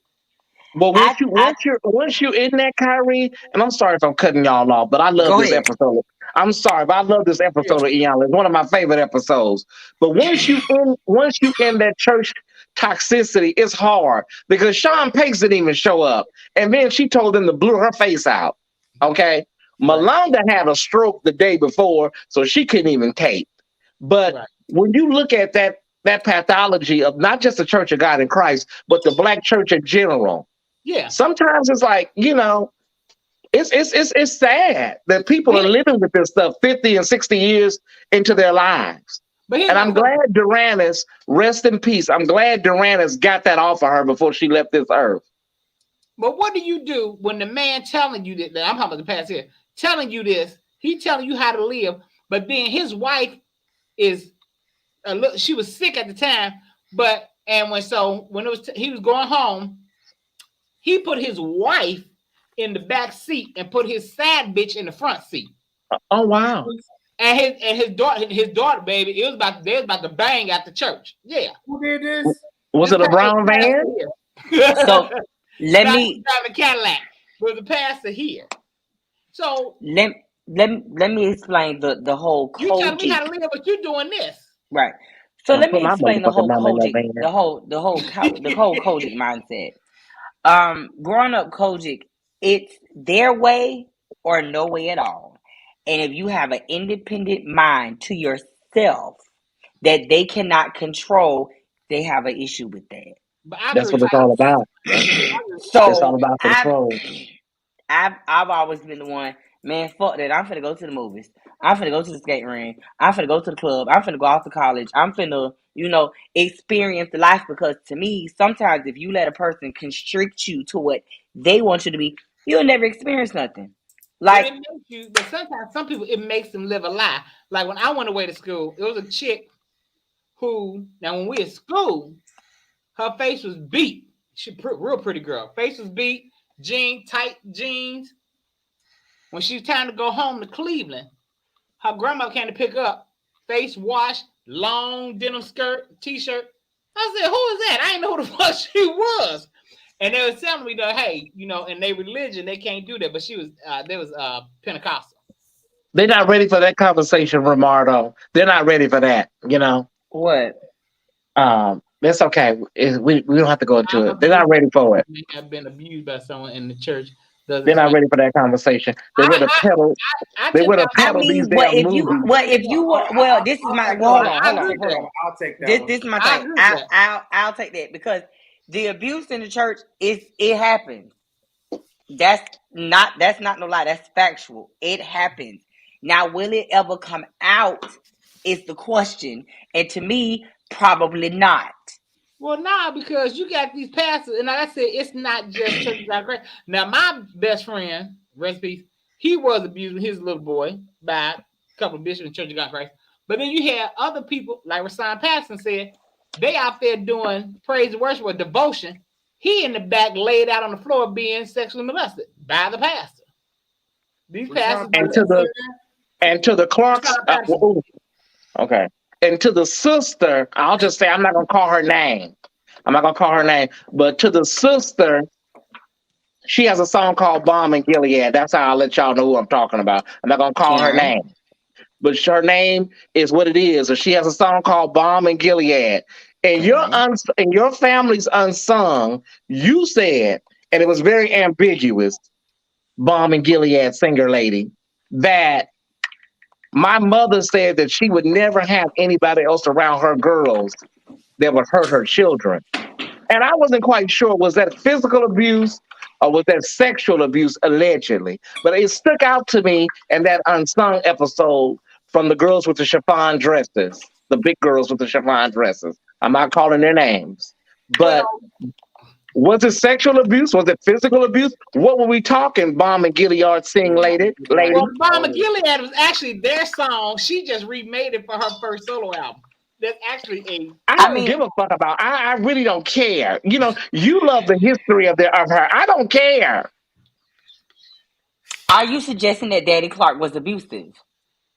Well, once you're in that, Kyrie, and I'm sorry if I'm cutting y'all off, but I love this episode. I'm sorry, but I love this episode of Eon. It's one of my favorite episodes. But once you in that church toxicity, it's hard because Sean Pace didn't even show up, and then she told them to blew her face out. Okay, Malonda had a stroke the day before, so she couldn't even tape. But when you look at that pathology of not just the Church of God in Christ, but the Black church in general. Yeah. Sometimes it's like, it's sad that people are living with this stuff 50 and 60 years into their lives. And I'm glad Duranis, rest in peace. I'm glad Duranis got that off of her before she left this earth. But what do you do when the man telling you that I'm talking about the past here, telling you this, he telling you how to live, but then his wife is she was sick at the time, when he was going home, he put his wife in the back seat and put his side bitch in the front seat. Oh wow! And his daughter, baby, they was about to bang at the church. Yeah. Who did this? Was it a brown van? So let me driving a Cadillac. Was the pastor here? So let me explain the whole Kojic. You telling me how to live, but you're doing this. Right. So let me explain the whole Kojic, the whole Kojic mindset. Growing up Kojic, it's their way or no way at all. And if you have an independent mind to yourself that they cannot control, they have an issue with that. That's what it's all about. So it's all about control. I've always been the one, man, fuck that. I'm finna go to the movies. I'm finna go to the skate ring. I'm finna go to the club. I'm finna go off to college. I'm finna, experience the life, because to me, sometimes if you let a person constrict you to what they want you to be, you'll never experience nothing. Like, but sometimes some people, it makes them live a lie. Like when I went away to school, it was a chick who, now when we at school, her face was beat. She real pretty girl. Face was beat, tight jeans. When she was time to go home to Cleveland, her grandma came to pick up, face washed, long denim skirt, t-shirt. I said, who is that? I didn't know who the fuck she was. And they were telling me that, hey, in their religion, they can't do that. But they was Pentecostal. They're not ready for that conversation, Romardo. They're not ready for that, What? That's okay. We don't have to go into it. They're not ready for it. I've been abused by someone in the church. They're not ready for that conversation. They would have pedaled. They would have pedaled these damn movies. This is my. Hold on. I'll take that. This is my thing. I'll take that, because the abuse in the church it happens. That's not no lie. That's factual. It happens. Now, will it ever come out? Is the question. And to me, probably not. Well, nah, because you got these pastors, and like I said, it's not just Church of God Christ. Now, my best friend, rest in peace, he was abusing his little boy by a couple of bishops in Church of God Christ. But then you had other people, like Rasan Paston said, they out there doing praise and worship or devotion. He in the back laid out on the floor being sexually molested by the pastor. These pastors and to the Clarks. Okay. And to the sister, I'll just say I'm not gonna call her name. But to the sister, she has a song called Bomb in Gilead. That's how I'll let y'all know who I'm talking about. I'm not gonna call her name. But her name is what it is. Or she has a song called Bomb in Gilead. And your family's unsung, you said, and it was very ambiguous, Bomb in Gilead singer lady, that my mother said that she would never have anybody else around her girls that would hurt her children. And I wasn't quite sure, was that physical abuse or was that sexual abuse, allegedly? But it stuck out to me in that unsung episode from the girls with the chiffon dresses, the big girls with the chiffon dresses. I'm not calling their names. But was it sexual abuse? Was it physical abuse? What were we talking, Bomb and Gilead sing lady? Well, Bomb and Gilead was actually their song. She just remade it for her first solo album. That's actually I don't give a fuck about. I really don't care. You know, you love the history of her. I don't care. Are you suggesting that Daddy Clark was abusive?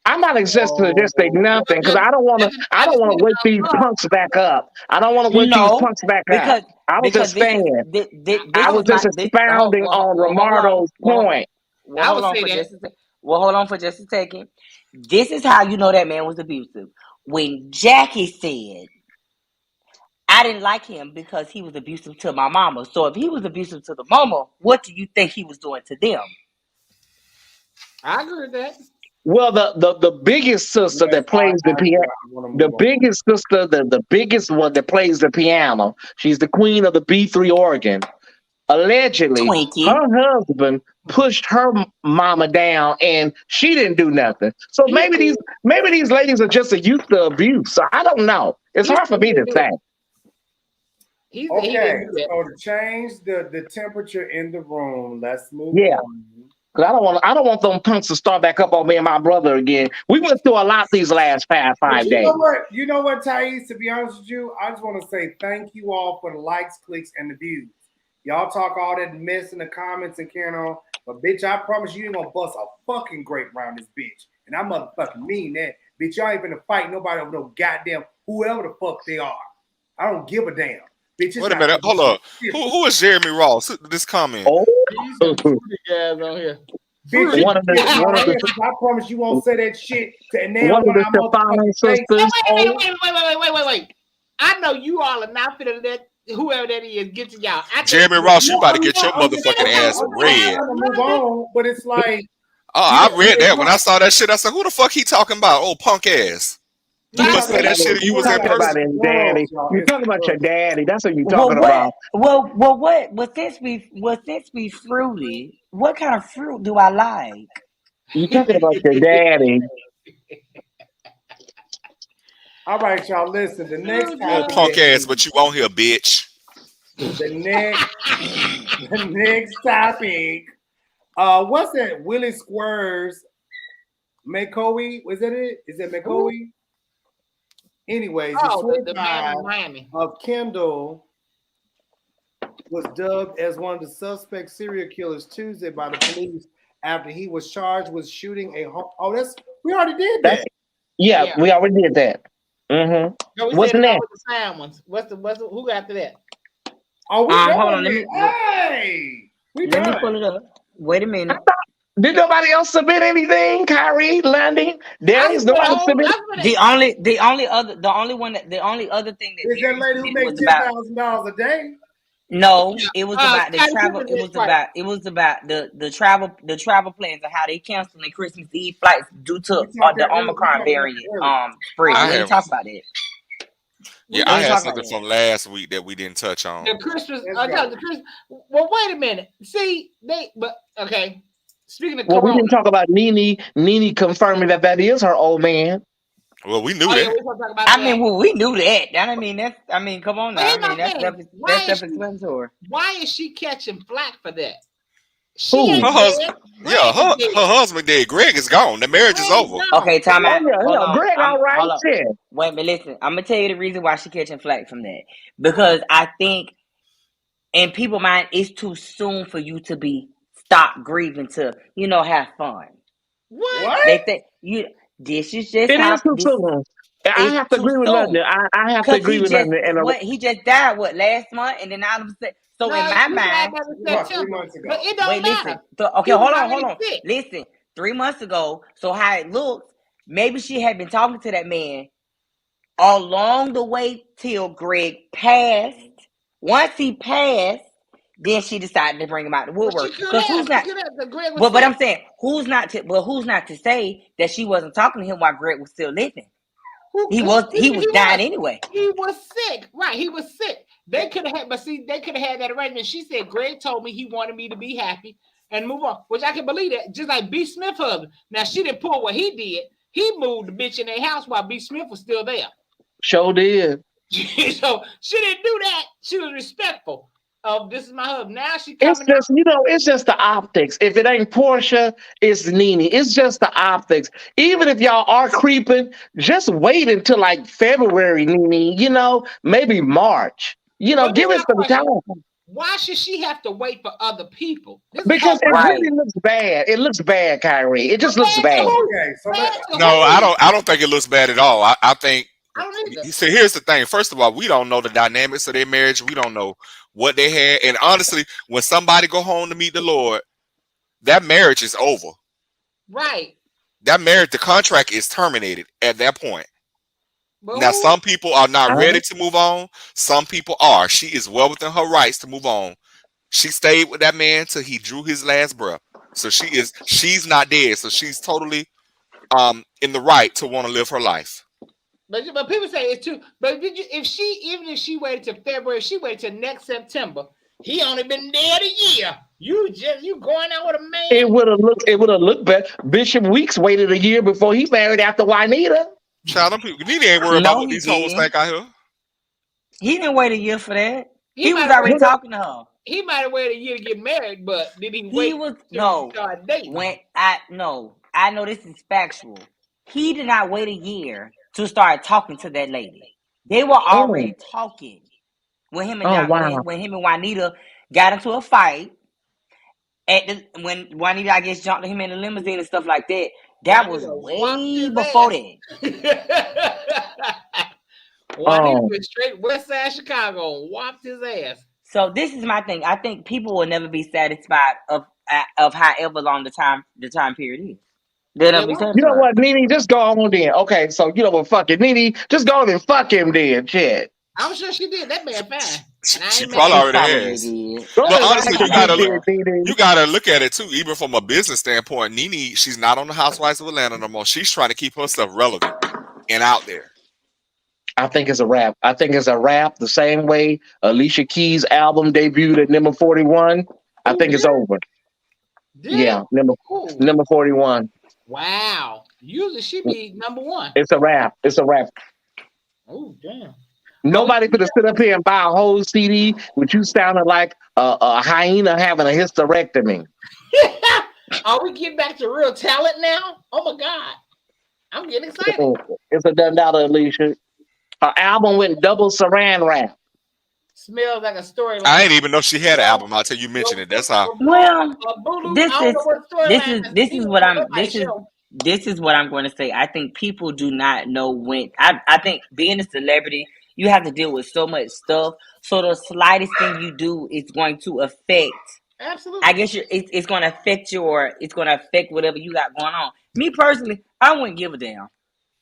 I'm not suggesting nothing because I don't want to wake these punks back up. I don't want to wake these punks back up. I was just saying. I was just expounding on Romardo's point. Hold on for just a second. This is how you know that man was abusive. When Jackie said, I didn't like him because he was abusive to my mama. So if he was abusive to the mama, what do you think he was doing to them? I agree with that. Well, the biggest sister that plays the piano, the biggest sister, the biggest one that plays the piano, she's the queen of the B3 organ. Allegedly, her husband pushed her mama down, and she didn't do nothing. So maybe these ladies are just used to abuse. So I don't know. It's hard for me to say. Okay, so to change the temperature in the room, let's move on. Cause I don't want them punks to start back up on me and my brother again. We went through a lot these last 5 days. You know what, Thais? To be honest with you, I just want to say thank you all for the likes, clicks, and the views. Y'all talk all that mess in the comments and carrying on, but bitch, I promise you ain't gonna bust a fucking grape around this bitch. And I motherfucking mean that. Bitch, y'all ain't finna fight nobody over no goddamn whoever the fuck they are. I don't give a damn. Bitch, wait a minute, hold up. Who is Jeremy Ross? This comment. Guys on here. Bitch, I promise you won't say that shit to one of the Stefani sisters. Wait. I know you all are not finna let whoever that is get to y'all. Jeremy Ross, you about to get your motherfucking ass read. Move on, but it's like. I read that when I saw that shit. I said, "Who the fuck he talking about? Oh, punk ass." You must say that shit. You was in person. Daddy. You talking about your daddy? That's what you talking about. Well, since we fruity, what kind of fruit do I like? You talking about your daddy? All right, y'all. Listen, the next oh, punk ass, but you won't hear, bitch. The next topic. What's that? Willy Suarez Maceo? Was that it? Is that Maceo? Anyways, the man in Miami of Kendall was dubbed as one of the suspect serial killers Tuesday by the police after he was charged with shooting a home. Oh, we already did that. Yeah, we already did that. Mm-hmm. No, what's the next? Who got to that? Oh, hold on. Let me pull it up. Wait a minute. Did nobody else submit anything? Kyrie, Landing, Darius, nobody submit. The only other thing that is that lady who makes $10,000 a day. No, it was about the travel. It was about the travel plans and how they canceled their Christmas Eve flights due to the Omicron variant spread. We didn't talk about it. Yeah, I had something from last week that we didn't touch on. The Christmas. Well, wait a minute. See, okay. Speaking of we didn't talk about Nene confirming that is her old man. Well, we knew Oh, yeah, that. we gonna talk about I that. mean, well, we knew that. Come on But now. here's my thing. That's self-explanatory. Why is she catching flack for that? Who? She ain't Her husband, dead. yeah, Greg is dead. her husband dead. Greg is gone. The marriage is Greg over. gone. Okay, time Oh out. yeah, Hold yeah. on. Greg, all right, Hold on. shit. Wait, but listen, I'm gonna tell you the reason why she catching flack from that. Because I think in people's mind, it's too soon for you to be stop grieving to, have fun. What? They think this is just It how is too this soon. I is have to too agree with soon. London. I have to Cause agree with London. he just died last month, and then all of a sudden, so No, in my he mind, died back in About 3 September. months ago. But it don't wait, matter. listen. Okay, He was hold already on. sick. Listen, 3 months ago, so how it looks, maybe she had been talking to that man along the way till Greg passed. Once he passed, then she decided to bring him out the But woodwork. she could Because have. who's not? The Greg was But sick. I'm saying, who's not to say that she wasn't talking to him while Greg was still living? He was dying anyway. He was sick. Right, he was sick. They could have had, but see, they could have had that arrangement. She said, Greg told me he wanted me to be happy and move on, which I can believe that. Just like B. Smith husband. Now, she didn't pull what he did. He moved the bitch in their house while B. Smith was still there. Sure did. So she didn't do that. She was respectful of this is my husband. Now she It's coming out. just, it's just the optics. If it ain't Portia, it's Nene. It's just the optics. Even if y'all are creeping, just wait until like February, Nene, maybe March. But Give here's it my some question. time. Why should she have to wait for other people? This is Because her it Right. really looks bad. It looks bad, Kyrie. It just looks bad. Okay, so No, I don't think it looks bad at all. I think. I don't either. You see, here's the thing. First of all, we don't know the dynamics of their marriage. We don't know what they had. And honestly, when somebody go home to meet the Lord, that marriage is over. Right. That marriage, the contract is terminated at that point. But Now, who- some people are not Uh-huh. ready to move on. Some people are. She is well within her rights to move on. She stayed with that man till he drew his last breath. So she's not dead. So she's totally in the right to want to live her life. But people say it's too. But if she waited till February, if she waited till next September, he only been dead a year. You going out with a man? It would have looked better. Bishop Weeks waited a year before he married after Juanita. Child, them people, Nene ain't worried No, about what he these hoes didn't. think out here. He didn't wait a year for that. He was might have already waited- talking to her. He might have waited a year to get married, but did he wait? He was till start dating? I know this is factual. He did not wait a year to start talking to that lady. They were already talking when him and when him and Juanita got into a fight. When Juanita, I guess, jumped him in the limousine and stuff like that. That was way before that. Juanita went straight west side Chicago and whopped his ass. So this is my thing. I think people will never be satisfied of however long the time period is. They'll never be satisfied. You know what, Nene? Just go on then. Okay, so you know what? Fuck it, Nene. Just go on and fuck him then, shit. I'm sure she did. That man fine. She probably already has. But honestly, you gotta look at it too. Even from a business standpoint, Nene, she's not on the Housewives of Atlanta no more. She's trying to keep herself relevant and out there. I think it's a wrap. The same way Alicia Keys' album debuted at number 41. I think it's over. Yeah, number 41. Wow. Usually she be number one. It's a wrap. Oh, damn. Nobody could have sit up here and buy a whole CD with you sounding like a hyena having a hysterectomy. Are we getting back to real talent now? Oh, my God. I'm getting excited. It's a done dollar, Alicia. Her album went double saran wrap. Smells like a storyline. I didn't even know she had an album until you mentioned it. That's how. Well, this is what I'm going to say. I think people do not know when. I think being a celebrity, you have to deal with so much stuff. So the slightest thing you do is going to affect. Absolutely. I guess it's going to affect it's going to affect whatever you got going on. Me personally, I wouldn't give a damn.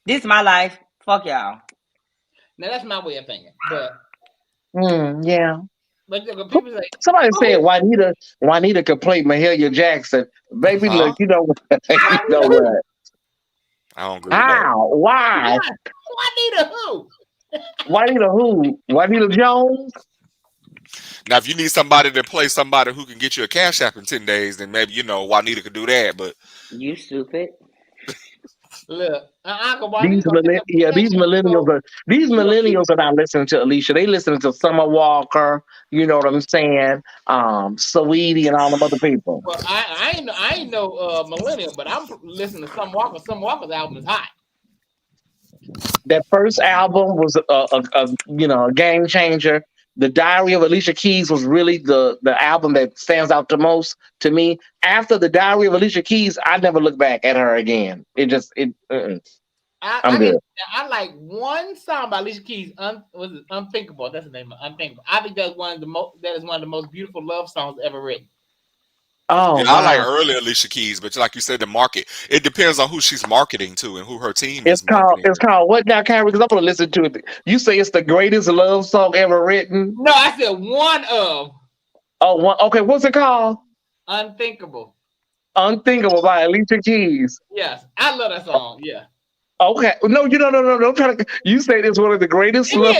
This is my life. Fuck y'all. Now that's my way of thinking, but yeah. But people say somebody said Juanita could play Mahalia Jackson. Baby, look, you know what? I don't agree. How? Why? Juanita who? Juanita who? Juanita Jones? Now, if you need somebody to play somebody who can get you a cash app in 10 days, then maybe Juanita could do that. But you stupid. Look, These millennials are not listening to Alicia. They listening to Summer Walker. You know what I'm saying? Saweetie and all them other people. Well, I ain't no millennial, but I'm listening to Some Walker. Some Walker's album is hot. That first album was a game changer. The Diary of Alicia Keys was really the album that stands out the most to me. After the Diary of Alicia Keys, I never looked back at her again. I'm good. I like one song by Alicia Keys. Was it Unthinkable? That's the name of Unthinkable. I think that's one of the most. That is one of the most beautiful love songs ever written. Oh, I like early Alicia Keys, but like you said, the market, it depends on who she's marketing to and who her team is. It's called what now, Carrie? Because I'm gonna listen to it. You say it's the greatest love song ever written? No, I said one of. Oh, one. Okay, what's it called? Unthinkable. Unthinkable by Alicia Keys. Yes, I love that song. Yeah. Okay. No, you no. Don't try to. You say it's one of the greatest. It is.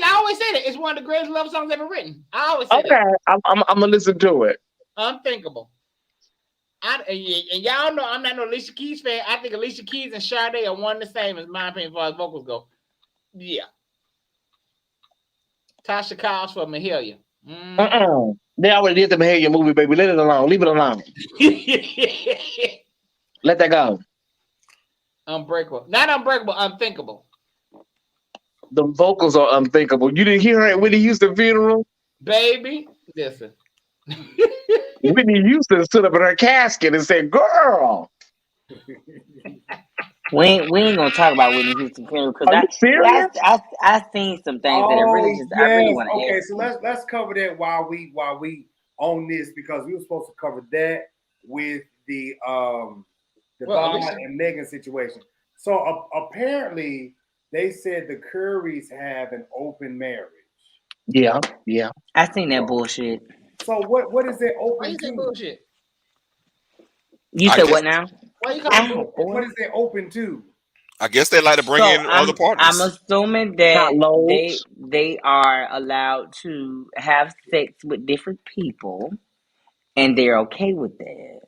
I always say that it's one of the greatest love songs ever written. I always say that. I'm gonna listen to it. Unthinkable. And y'all know I'm not no Alicia Keys fan. I think Alicia Keys and Sade are one the same as my opinion as far as vocals go. Yeah. Tasha Cobbs for Mahalia. They already did the Mahalia movie, baby. Let it alone. Leave it alone. Let that go. Unbreakable. Not Unbreakable, Unthinkable. The vocals are unthinkable. You didn't hear her at Whitney Houston funeral? Baby, listen. Whitney Houston stood up in her casket and said, "Girl." We ain't gonna talk about Whitney Houston funeral because I seen some things that I really want to. Okay, so let's cover that while we on this, because we were supposed to cover that with the DeVon and Meagan situation. So apparently they said the Currys have an open marriage. Yeah. I seen that bullshit. So what is it open? Why you say bullshit? You said what now? Why you calling it what is it open to? I guess they like to bring in other partners. I'm assuming that they are allowed to have sex with different people, and they're okay with that.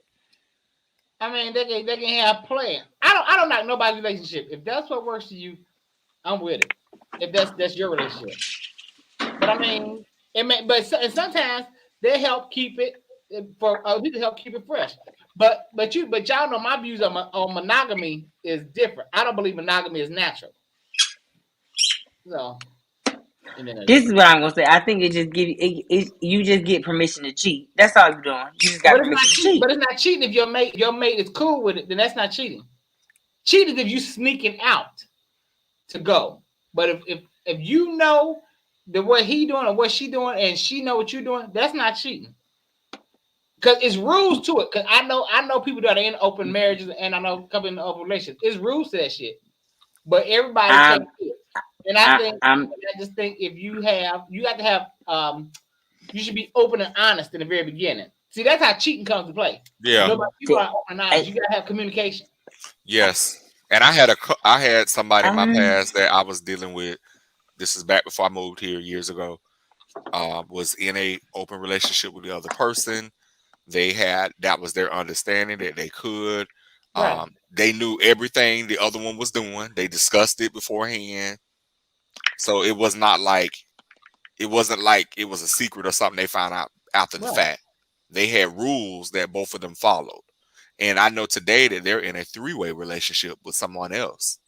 I mean, they can have plans. I don't knock nobody's relationship. If that's what works for you, I'm with it. If that's your relationship. But I mean, and sometimes they help keep it for people help keep it fresh. But y'all know my views on monogamy is different. I don't believe monogamy is natural. So this is what I'm gonna say. I think it just you just get permission to cheat. That's all you're doing. You just got permission to cheat. But it's not cheating if your mate is cool with it. Then that's not cheating. Cheating is if you sneaking out to go. But if you know that what he doing or what she doing and she know what you're doing, that's not cheating. Because it's rules to it. Because I know people that are in open marriages, and I know a couple in open relationships. It's rules to that shit. But everybody can't do it. And I just think if you have to have you should be open and honest in the very beginning. See, that's how cheating comes to play. Yeah. People are open and honest. You gotta have communication. Yes. And I had somebody in my past that I was dealing with. This is back before I moved here years ago. Was in a open relationship with the other person. That was their understanding that they could. Right. They knew everything the other one was doing. They discussed it beforehand. So it wasn't like it was a secret or something they found out after the fact. They had rules that both of them followed. And I know today that they're in a 3-way relationship with someone else.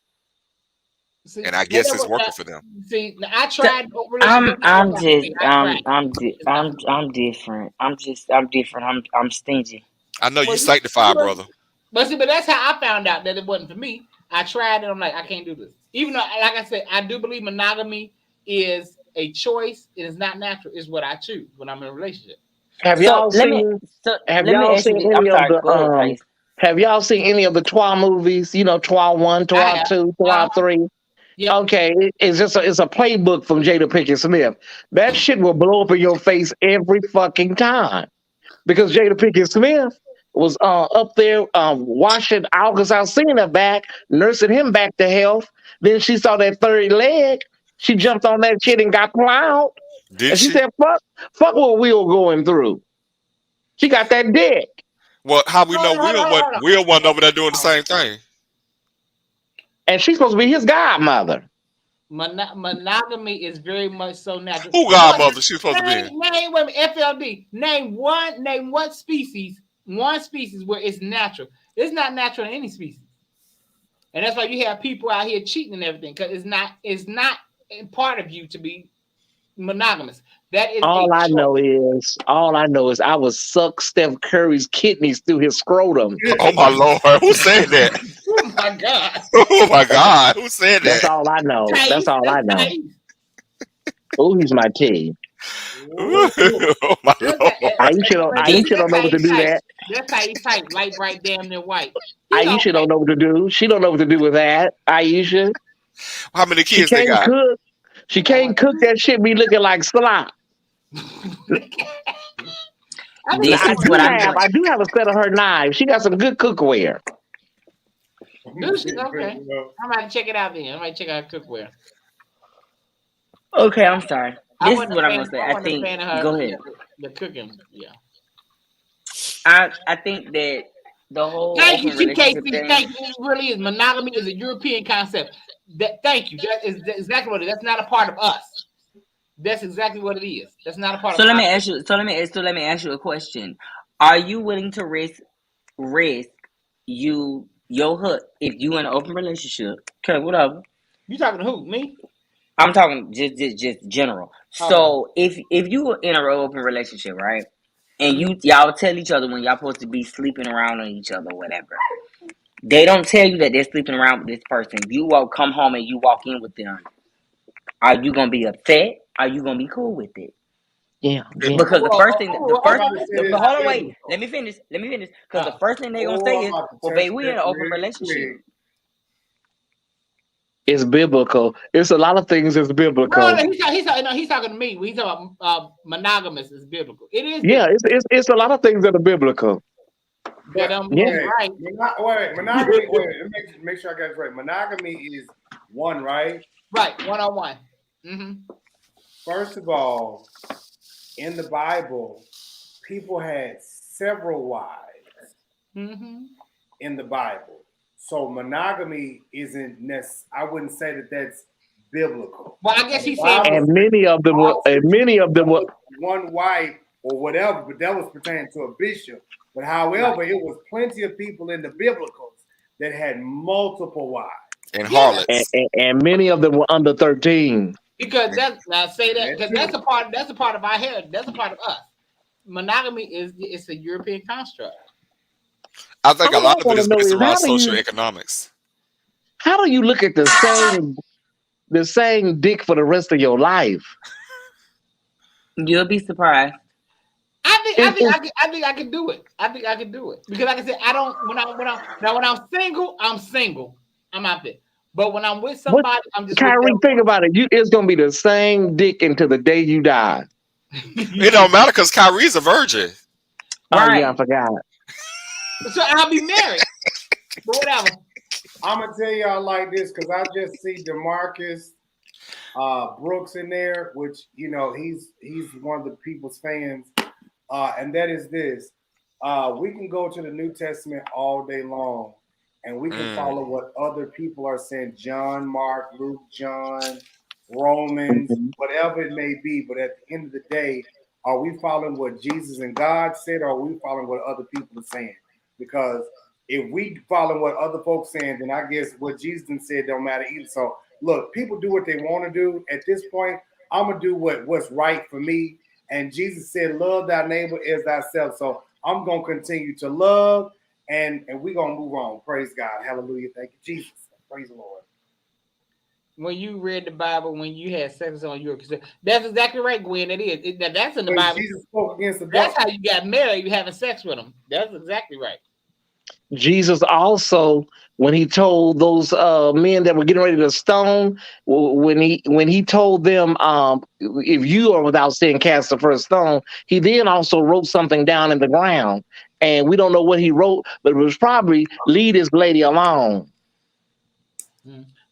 See, and I guess it's working for them. See, I tried. I'm different. I'm different. I'm stingy. I know you sanctified, brother. But that's how I found out that it wasn't for me. I tried and I'm like, I can't do this. Even though, like I said, I do believe monogamy is a choice. It is not natural. It's what I choose when I'm in a relationship. Have y'all seen any of the Twa movies? You know, Twa 1, Twa 2, Twa 3. Yeah. Okay, it's a playbook from Jada Pinkett Smith. That shit will blow up in your face every fucking time, because Jada Pinkett Smith was up there washing August Alsina back, nursing him back to health. Then she saw that third leg. She jumped on that shit and got plowed. She said, "Fuck what we were going through." She got that dick. Well, how we know Will wasn't over there doing the same thing? and she's supposed to be his godmother. Monogamy is very much so natural. Who godmother she's supposed to be? Name women, FLD. Name one species where it's natural. It's not natural in any species. And that's why you have people out here cheating and everything, because it's not part of you to be monogamous. That is all I know is I would suck Steph Curry's kidneys through his scrotum. Oh my Lord, who said that? Oh my God. Oh my God, who said that? That's all I know. That's all I know. Oh, he's my tea. Oh my Lord. Aisha don't know what to do that. That's how you type, light, bright, damn near white. Aisha don't know what to do. She don't know what to do with that. Aisha. How many kids they got? She can't cook that shit. Be looking like slop. I do have a set of her knives. She got some good cookware. Okay. I might check it out then. I might check out cookware. Okay, I'm sorry. This is what I'm gonna say. I think. Go ahead. The cooking, yeah. I think that the whole. Thank you, TKC. Thank you. It really is. Monogamy is a European concept. Thank you. That is exactly what it is. That's not a part of us. That's exactly what it is. That's not a part of us. Let me ask you a question. Are you willing to risk your hut if you in an open relationship? Okay, whatever. You talking to who? Me? I'm talking just general. Okay. So if you were in an open relationship, right, and y'all tell each other when y'all supposed to be sleeping around on each other, whatever. They don't tell you that they're sleeping around with this person. You come home and you walk in with them. Are you gonna be upset? Are you gonna be cool with it? Yeah. Because hold on, wait. Let me finish. Because the first thing they're gonna say is, "Well, babe, we in an open relationship." It's biblical. It's a lot of things that's biblical. No, he's talking to me. When he's talking about monogamous is biblical. It is. Yeah, it's a lot of things that are biblical. But right. Monogamy. Let me make sure I got it right. Monogamy is one, right? Right, 1-on-1. Mm-hmm. First of all, in the Bible, people had several wives in the Bible. So monogamy isn't I wouldn't say that that's biblical. Well, I guess he said, and many of them were one wife or whatever, but that was pertaining to a bishop. But however, it was plenty of people in the biblicals that had multiple wives. And harlots. And many of them were under 13. Because that's a part of our heritage. That's a part of us. Monogamy it's a European construct. I think a lot of it is based around socioeconomics. How do you look at the same dick for the rest of your life? You'll be surprised. I think I can do it. I think I can do it because, like I said, I don't. When I'm single, I'm single. I'm out there. But when I'm with somebody, I'm just. Kyrie, think about it. It's gonna be the same dick until the day you die. It don't matter because Kyrie's a virgin. Oh yeah, I forgot. So I'll be married. But whatever. I'm gonna tell y'all like this because I just see DeMarcus Brooks in there, which he's one of the people's fans, and that is this. We can go to the New Testament all day long, and we can follow what other people are saying: John, Mark, Luke, John, Romans, whatever it may be. But at the end of the day, are we following what Jesus and God said, or are we following what other people are saying? Because if we follow what other folks saying, then I guess what Jesus said don't matter either. So look, people do what they want to do. At this point, I'm gonna do what's right for me. And Jesus said, "Love thy neighbor as thyself." So I'm gonna continue to love, and we're gonna move on. Praise God, Hallelujah! Thank you, Jesus. Praise the Lord. When you read the Bible, when you had sex on your, that's exactly right, Gwen. That's in the Bible. Jesus spoke against the That's how you got married. You having sex with them. That's exactly right. Jesus also, when he told those men that were getting ready to stone, when he told them, if you are without sin, cast the first stone, he then also wrote something down in the ground. And we don't know what he wrote, but it was probably leave this lady alone.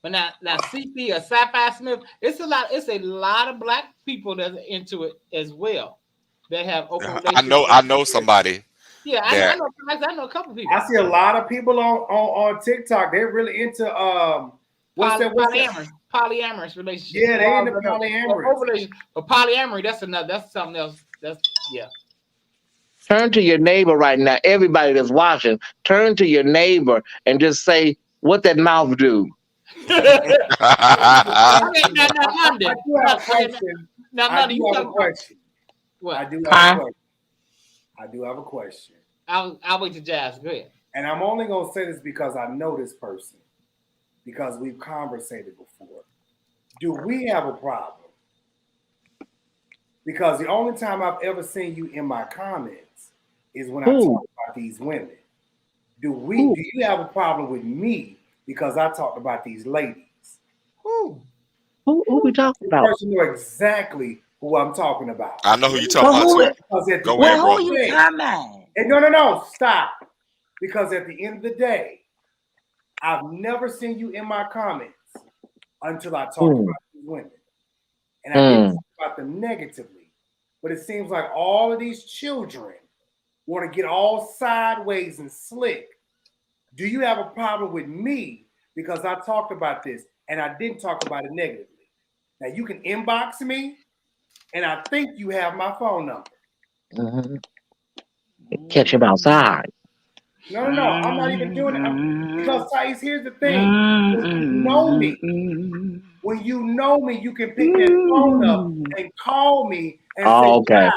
But now CP or Sci-Fi Smith, it's a lot of black people that are into it as well. That have open relationships. I know somebody. Yeah, I know a couple people. I see a lot of people on TikTok. They're really into What's that? Polyamorous relationship. Yeah, they in the polyamorous. But polyamory, that's something else. That's yeah. Turn to your neighbor right now. Everybody that's watching, turn to your neighbor and just say, "What that mouth do?" I do have a question. I do have a question. What? I do have a question. I'll wait to Jazz. Go ahead. And I'm only gonna say this because I know this person, because we've conversated before. Do we have a problem? Because the only time I've ever seen you in my comments is when I talk about these women. Do you have a problem with me because I talked about these ladies? Who we talking about? The person know exactly who I'm talking about. I know who you talking about. Go ahead, bro. Who you talking about? No, stop. Because at the end of the day, I've never seen you in my comments until I talked about these women. And I didn't talk about them negatively. But it seems like all of these children want to get all sideways and slick. Do you have a problem with me because I talked about this and I didn't talk about it negatively? Now you can inbox me, and I think you have my phone number. Catch him outside. No, I'm not even doing it. Because Thais, here's the thing. When you know me, you can pick that phone up and call me and say, okay.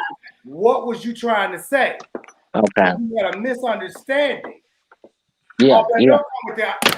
What was you trying to say? Okay. You had a misunderstanding. Yeah.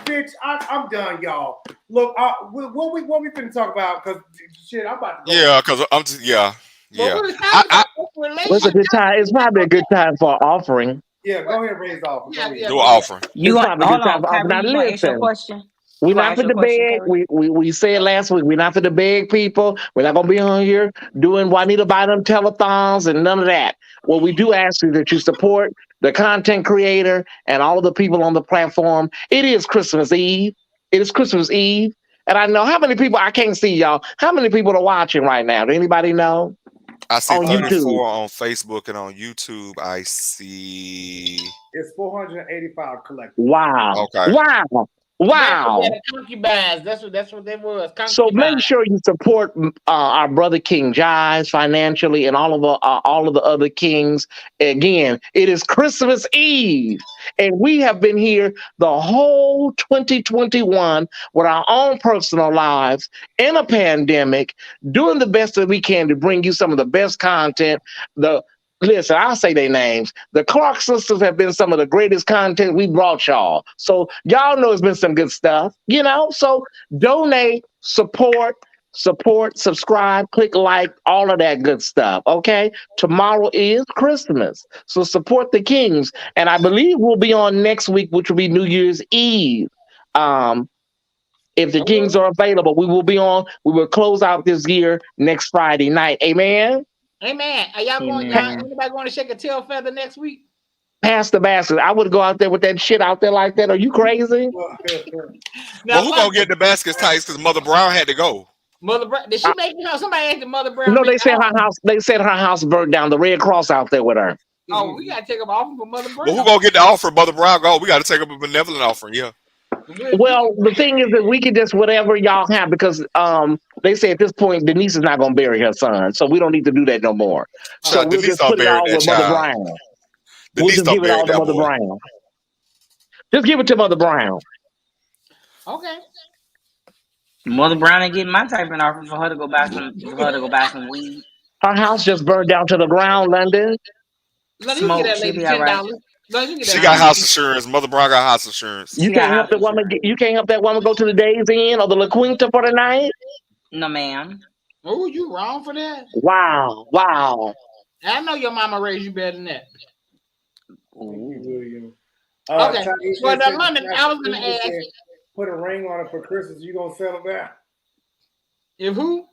Bitch, I'm done, y'all. Look, what we finna talk about? Because shit, I'm about to go. Yeah, because I'm just yeah. It's a good time. It's probably a good time for an offering. Yeah, go ahead, raise off. Do an offering. You hold on, Kyrie, you want to ask your question? We're not for the beg. We said last week, we're not for the beg people. We're not going to be on here doing Juanita buy them telethons and none of that. Well, we do ask you that you support the content creator and all of the people on the platform. It is Christmas Eve. It is Christmas Eve. And I know how many people, I can't see y'all. How many people are watching right now? Do anybody know? I see on 34 YouTube. On Facebook, and on YouTube, I see it's 485 collected. Wow. Okay. Wow. Concubines. That's what they was. So make sure you support our brother King Jives financially, and all of the other kings. Again, it is Christmas Eve, and we have been here the whole 2021 with our own personal lives in a pandemic, doing the best that we can to bring you some of the best content. Listen, I'll say their names. The Clark sisters have been some of the greatest content we brought y'all. So y'all know it's been some good stuff, So donate, support, subscribe, click like, all of that good stuff, okay? Tomorrow is Christmas, so support the Kings. And I believe we'll be on next week, which will be New Year's Eve. If the Kings are available, we will be on. We will close out this year next Friday night. Amen? Amen. Are y'all going? Anybody going to shake a tail feather next week? Pass the basket. I would go out there with that shit out there like that. Are you crazy? Well, who gonna get the baskets tight? Because Mother Brown had to go. Mother Brown, did she make it out? Somebody asked Mother Brown. No, they said her house. They said her house burned down. The Red Cross out there with her. Oh, we gotta take up offering for Mother Brown. Well, who gonna get the offer? Mother Brown go. We gotta take up a benevolent offering. Yeah. Well, the thing is that we can just whatever y'all have, because they say at this point Denise is not gonna bury her son, so we don't need to do that no more. So we'll just put it all with Mother Brown. We'll just give it all to Mother Brown. Just give it to Mother Brown. Okay. Mother Brown ain't getting my type of offer for her to go buy some weed. Her house just burned down to the ground, London. Smoke, she'll be all right. She got house insurance. Mother Brown got house insurance. You can't help that woman. You can't help that woman go to the Days Inn or the La Quinta for the night. No, ma'am. Oh, you wrong for that? Wow. I know your mama raised you better than that. Okay. Well, the London, I was gonna ask. Put a ring on it for Christmas. You gonna settle down? If who?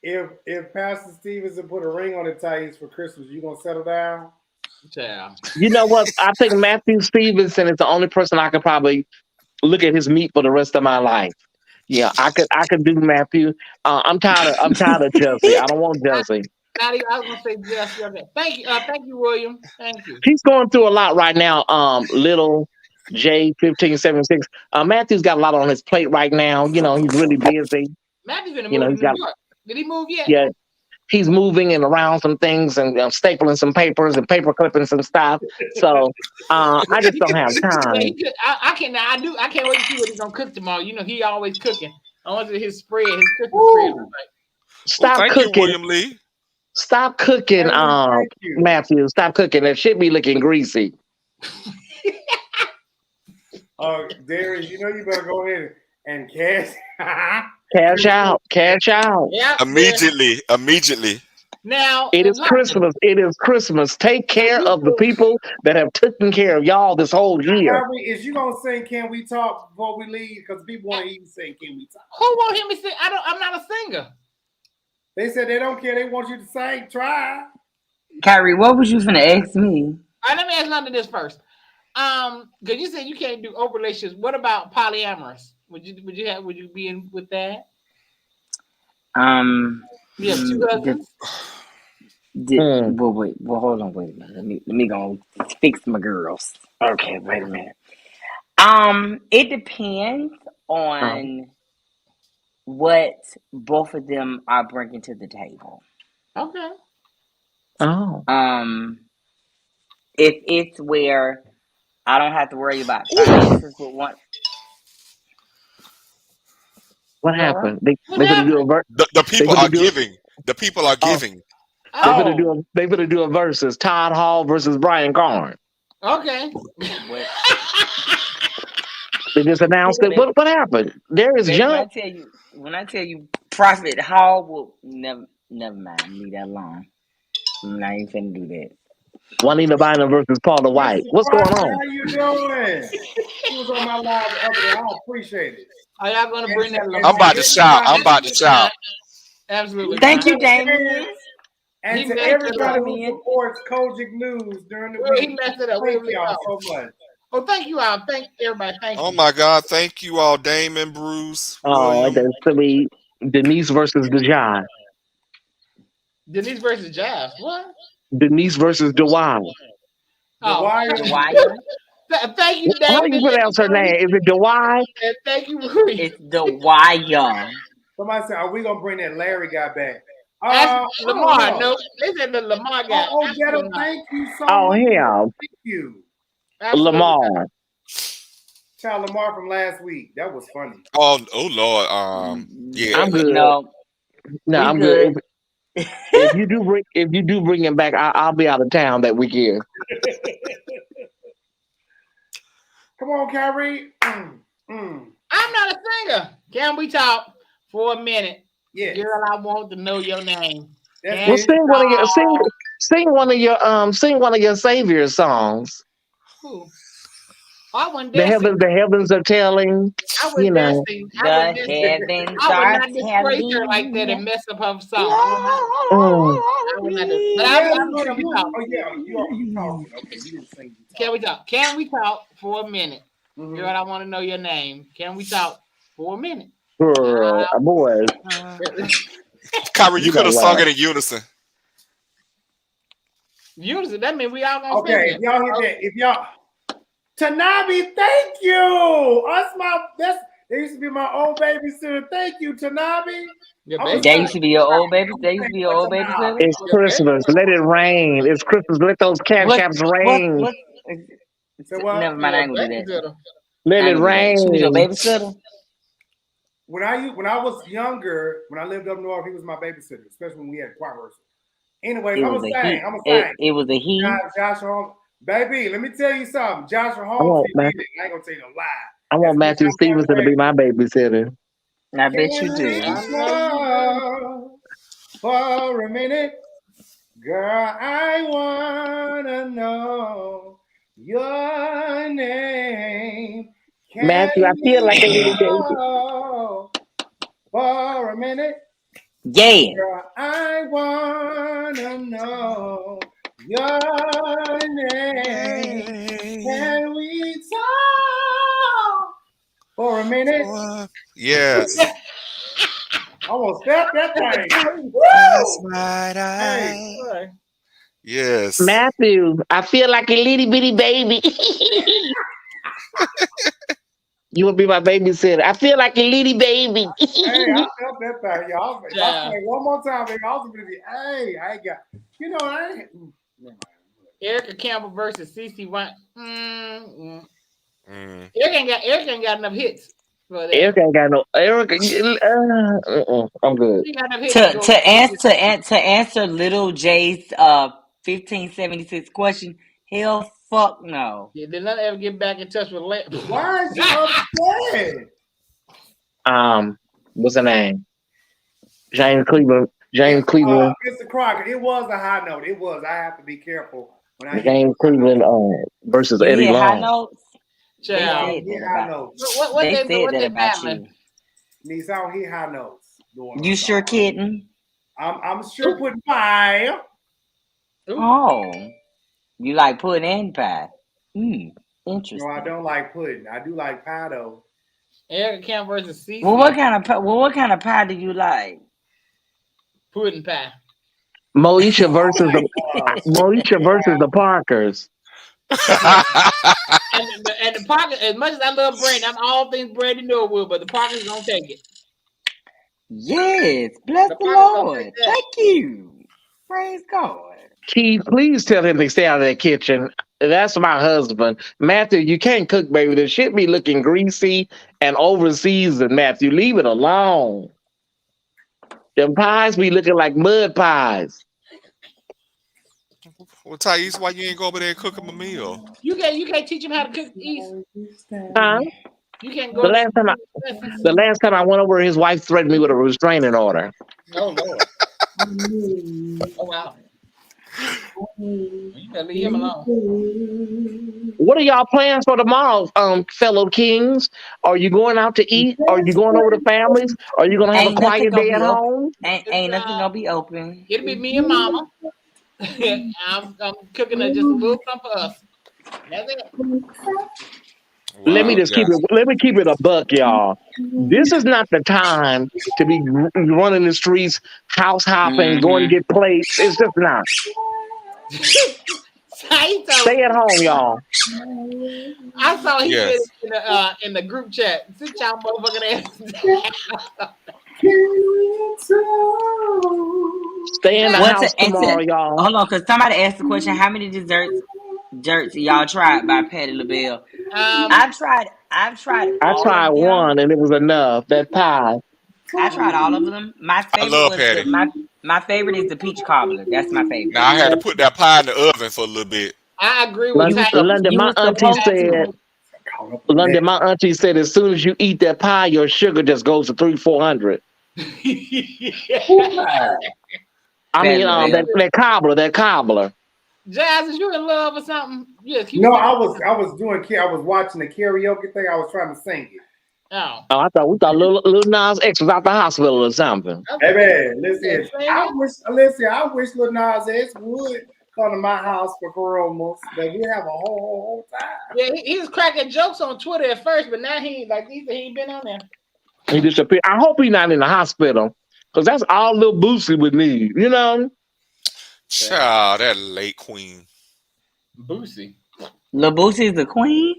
If Pastor Stevenson put a ring on it, Thais, for Christmas, you gonna settle down? Yeah. You know what? I think Matthew Stevenson is the only person I could probably look at his meat for the rest of my life. Yeah, I could do Matthew. I'm tired of Jesse. I don't want Jesse. I was gonna say Jesse. Thank you, William. Thank you. He's going through a lot right now. Little, J1576. Matthew's got a lot on his plate right now. You know, he's really busy. Matthew's gonna You move know, to he's New got York. Did he move yet? yeah. He's moving and around some things and stapling some papers and paper clipping some stuff. So I just don't have Yeah, time. I can't wait to see what he's gonna cook tomorrow. You know, he always cooking. I want to see his spread, his cooking spread. Stop thank cooking. you, William Lee. Stop cooking, Thank you. Matthew. Stop cooking. It should be looking greasy. Darius, you know you better go ahead and cash. Cash out. Cash out. Yeah. Immediately. Now It is Christmas. It is Christmas. Take care of the people that have taken care of y'all this whole year. Is you gonna sing "Can We Talk" before we leave? Because people want to hear you sing "Can We Talk." Who want him to sing? I'm not a singer. They said they don't care. They want you to sing. Try. Kyrie, what was you finna ask me? All right, let me ask London this first. Because you said you can't do open relationships. What about polyamorous? Would you be in with that? You have two husbands. Well, hold on, wait a minute. Let me go fix my girls. Okay, wait a minute. It depends on what both of them are bringing to the table. Okay. Oh. If it's where I don't have to worry about finances with one. What happened? They happened? do a verse. The people are giving. The people are giving. They better do a versus Todd Hall versus Brian Garn. Okay. They just announced it. What happened? There is jump. When I tell you, Prophet Hall will never mind. Leave that alone. I'm not even finna do that. Juanita Bynum versus Paula White. What's going on? How you doing? He was on my live the other day. I appreciate it. Are y'all gonna bring that? I'm about to shout. Absolutely. Thank you, Damien. And to everybody who supports Kojic News during the week, he messed it up. Thank y'all so much. Oh, thank you all. Thank everybody. Thank you. Oh my God! Thank you all, Damon, Bruce, William. That's to be Denise versus DeJon. Denise versus Jives. What? Denise versus DeWine. DeWine. Thank you, Damon. How do you pronounce her name? Is it DeWine? Thank you. It's DeWine. Somebody said, "Are we gonna bring that Larry guy back?" Lamar. No, they said the Lamar guy. Ghetto, thank you so much. Him. Thank you. Absolutely. Lamar. Child Lamar from last week. That was funny. Oh Lord. Yeah. I'm good. No, I'm good. If you do bring him back, I'll be out of town that weekend. Come on, Kyrie. I'm not a singer. Can we talk for a minute? Yeah. Girl, I want to know your name. Well, sing one of your Savior songs. Who? I wouldn't the heavens are telling. I would know. The heavens are telling her like that and mess up her song. Oh. I would not do. But I'm going to talk. Oh yeah, you talking? Okay, you didn't sing. Can we talk? Can we talk for a minute? Girl, I want to know your name. Can we talk for a minute? Boy. Kyrie, you could have sung it in unison. Unison? That means we all gonna sing it. If y'all hit that, if y'all Tanabe, thank you. That used to be my old babysitter. Thank you, Tanabe. That used to be your old baby. That used to be your old babysitter. It's Christmas. Let it rain. It's Christmas. Let those cash apps rain. Never mind. I ain't gonna do that. Let it rain. She was your babysitter. When I was younger, when I lived up north, he was my babysitter, especially when we had choir rehearsal. Anyways, I'm gonna say it was a he. Josh Holmes. Baby, let me tell you something. Joshua Holmes, I ain't gonna tell you no lie. I want Matthew Stevenson to be my babysitter. I bet you do. For a minute, girl, I wanna know your name. Matthew, I feel like a little baby. For a minute, yeah. Girl, I wanna know your name. Can we talk for a minute? Yes. Almost stepped that thing. That's right. Yes. Matthew, I feel like a little bitty baby. You will be my babysitter. I feel like a little baby. Hey, I felt that thing, y'all. If I say one more time, baby, I was gonna be, hey, I ain't got, you know, I ain't. Erica Campbell versus CC White. Eric ain't got enough hits for that. Eric ain't got no. Eric, I'm good. To answer Little J's 1576 question, hell, fuck no. Yeah, did not ever get back in touch with. Why is you upset? What's her name? James Cleveland. Mr. Crocker. It was a high note. It was. I have to be careful when I James Cleveland versus Eddie Long. High notes? They said high notes. What they said that about you. Means I don't hear high notes. You sure kidding? I'm sure putting pie. Oh, you like pudding and pie? Interesting. No, I don't like pudding. I do like pie though. Eric Campbell versus CC. Well, what kind of pie do you like? Pudding pie. Moesha versus the Parkers. and the Parkers, as much as I love Brandon, I'm all things Brandon Norwood, but the Parkers don't take it. Yes, bless the Lord. Thank you. Praise God. Keith, please tell him to stay out of that kitchen. That's my husband. Matthew, you can't cook, baby. The shit be looking greasy and overseasoned, Matthew. Leave it alone. Them pies be looking like mud pies. Well, Thais, why you ain't go over there and cook him a meal? You can't teach him how to cook East. Huh? You can't go. The last time I went over, his wife threatened me with a restraining order. Oh Lord. Oh wow. You better leave him alone. What are y'all plans for tomorrow, fellow kings? Are you going out to eat? Are you going over to families? Are you gonna have a quiet day at home? Ain't nothing gonna be open. It'll be me and Mama. I'm cooking just a little something for us. That's it. Wow, Let me keep it a buck, y'all. This is not the time to be running the streets, house hopping, going to get plates. It's just not. Stay at home, y'all. I saw he did it in the group chat. Sit y'all motherfucking ass. Stay in the house tomorrow, y'all. Hold on, because somebody asked the question: how many desserts y'all tried by Patti LaBelle? I've tried one, and it was enough. That pie. I tried all of them. My favorite my favorite is the peach cobbler. That's my favorite. Now I had to put that pie in the oven for a little bit. I agree with London, my auntie said as soon as you eat that pie, your sugar just goes to 300-400. I mean, that cobbler. Jazz, is you in love or something? Yes. No, I was watching the karaoke thing. I was trying to sing it. Oh, I thought little Nas X was out the hospital or something. Hey man, listen. I wish Lil Nas X would come to my house for Coromas. That we have a whole time. Yeah, he was cracking jokes on Twitter at first, but now he ain't been on there. He disappeared. I hope he's not in the hospital, because that's all Lil Boosie would need, you know? Child, that late queen. Boosie. Lil Boosie is the queen?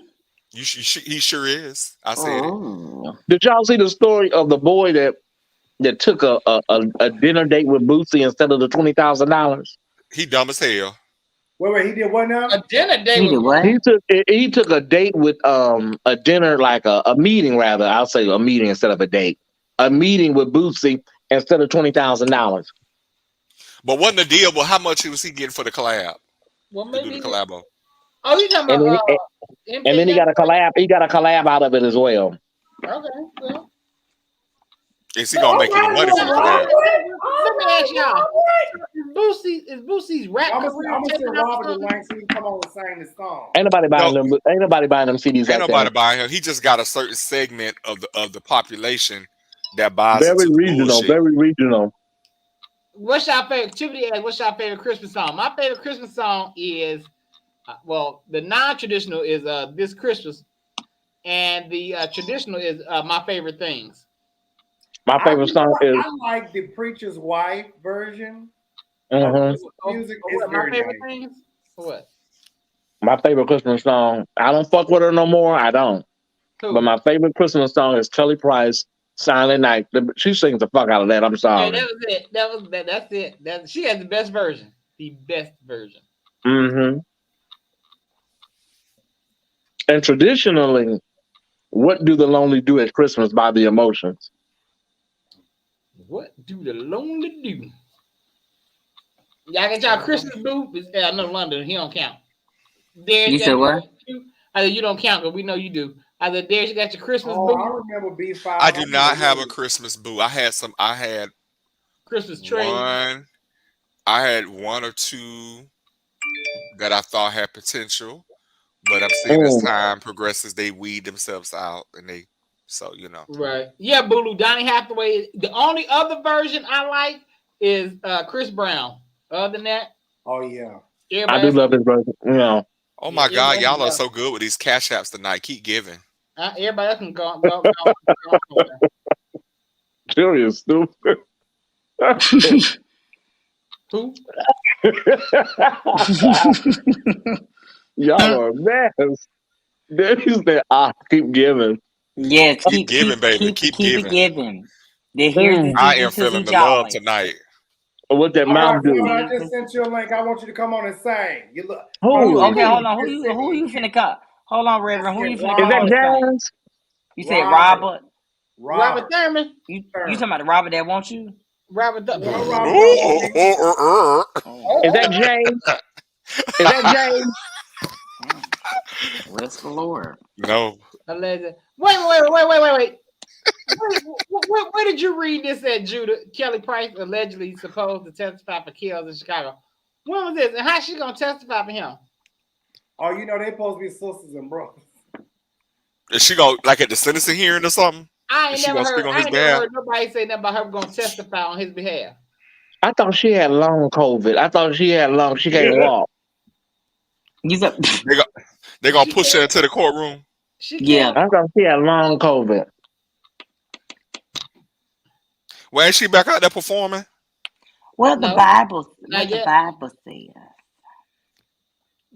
He sure is. I said it. Did y'all see the story of the boy that took a dinner date with Boosie instead of the $20,000? He dumb as hell. Wait, he did what now? A dinner date with what? He took a date with a dinner, like a meeting rather. I'll say a meeting instead of a date. A meeting with Boosie instead of $20,000. But wasn't the deal? Well, how much was he getting for the collab? Well, maybe the collabo. Oh, you talking about? And then he got a collab. He got a collab out of it as well. Okay. Well. Is he gonna make any money from the collab? Let me ask y'all. Is Boosie's rap I'm career gonna taking say off? Robert Lang so he can come on and sing this song. Ain't nobody buying them. Ain't nobody buying them CDs. Ain't nobody buying him. He just got a certain segment of the population that buys very into regional. Bullshit. Very regional. What's your favorite? Tiffany asked, what's your favorite Christmas song? My favorite Christmas song is, the non-traditional is This Christmas, and the traditional is My Favorite Things. My favorite song is. I like the Preacher's Wife version. Music is my favorite things. What? My favorite Christmas song. I don't fuck with her no more. I don't. Who? But my favorite Christmas song is Kelly Price, Silent Night. She sings the fuck out of that. I'm sorry. Yeah, that was it. That's it. She has the best version. The best version. Mm-hmm. And traditionally, what do the lonely do at Christmas by the Emotions? What do the lonely do? Y'all get y'all Christmas boo? I know London, he don't count. Darius, You said what? I said you don't count, but we know you do. I said, Darius, you got your Christmas Oh, boo? I remember B5. I do not have a Christmas boo. I had Christmas tree. I had one or two that I thought had potential, but I'm seeing as time progresses, they weed themselves out, and Right. Yeah, Boo. Donnie Hathaway. The only other version I like is Chris Brown. Other than that, oh yeah, I do love his version. Yeah. Oh my God, y'all are so good with these cash apps tonight. Keep giving. Everybody else can go. Sure, you're stupid. Who? Y'all are a mess. Then he said, keep giving. Yes, keep giving, baby. Keep giving. Here's I am feeling the love tonight. What that mouth do? I just sent you a link. I want you to come on and sing. You look. Okay, hold on. Who you finna cut? Hold on, Reverend. Who you finna cut? Is that James? You said Robert. Robert Thurman. You talking about the Robert that wants you? Robert Thurman. Is that James? Is that James? Bless the Lord. No. Wait. Where did you read this at, Judah? Kelly Price allegedly supposed to testify for kills in Chicago. When was this? And how's she gonna testify for him? Oh, you know they supposed to be sisters and brothers. Is she go like at the sentencing hearing or something? I ain't never heard nobody say nothing about her going to testify on his behalf. I thought she had long COVID. I thought she can't walk. They're gonna push her into the courtroom. I thought she had long COVID. Well, ain't she back out there performing? Well, the Bible says.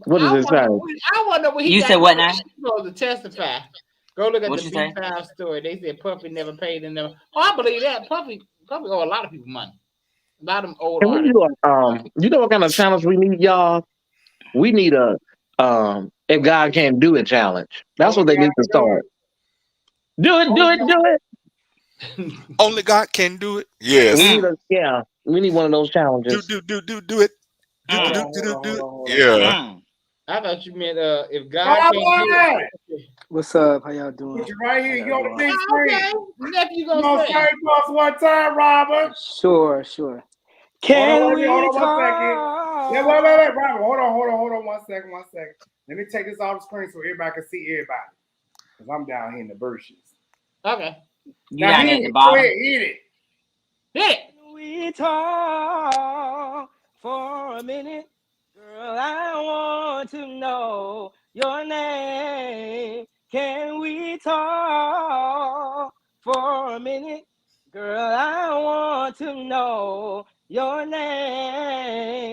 What does it say? I wonder what he You said what now? Supposed to testify. Go look at the B5 story. They said Puffy never paid them. Oh, I believe that. Puffy owe a lot of people money. A lot of them old artists. You know what kind of challenge we need, y'all? We need a if God can't do it challenge. That's what they need to start. Do it. Only God can do it. Yes. We need one of those challenges. Do it. Do it. Yeah. I thought you meant if God can't do it. What's up? How y'all doing? Put you right here. You on the big screen. Okay. Nephew You gonna say to us one time, Robert? Sure. Hold on 1 second. Yeah, wait, Robert. Hold on 1 second. Let me take this off the screen so everybody can see everybody. Because I'm down here in the bushes. Okay. You down at the bottom. Go ahead, hit it. We talk for a minute. Girl, I want to know your name. Can we talk for a minute? Girl, I want to know your name.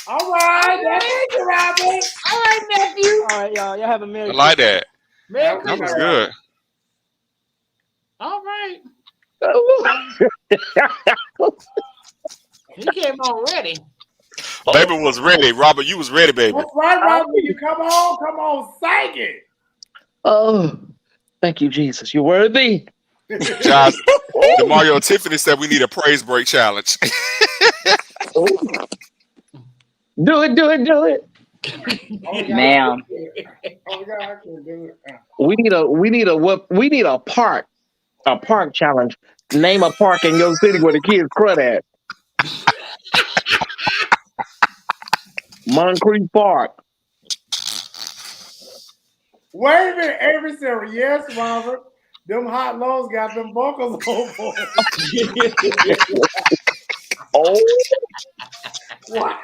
All right, thank you, Robert. All right, nephew. All right, y'all have a Merry I like that. Merry That was good. All right. He came on ready. Baby was ready. Robert, you was ready, baby. That's right, Robert. You come on, sing it. Oh, thank you, Jesus. You're worthy. Josh, DeMario and Tiffany said we need a praise break challenge. Do it. Ma'am. Oh God, I can't do it. We need a park challenge. Name a park in your city where the kids crud at. Moncrief Park. Wait a minute, Avery said, yes, Robert. Them hot lows got them vocals on. Oh. What?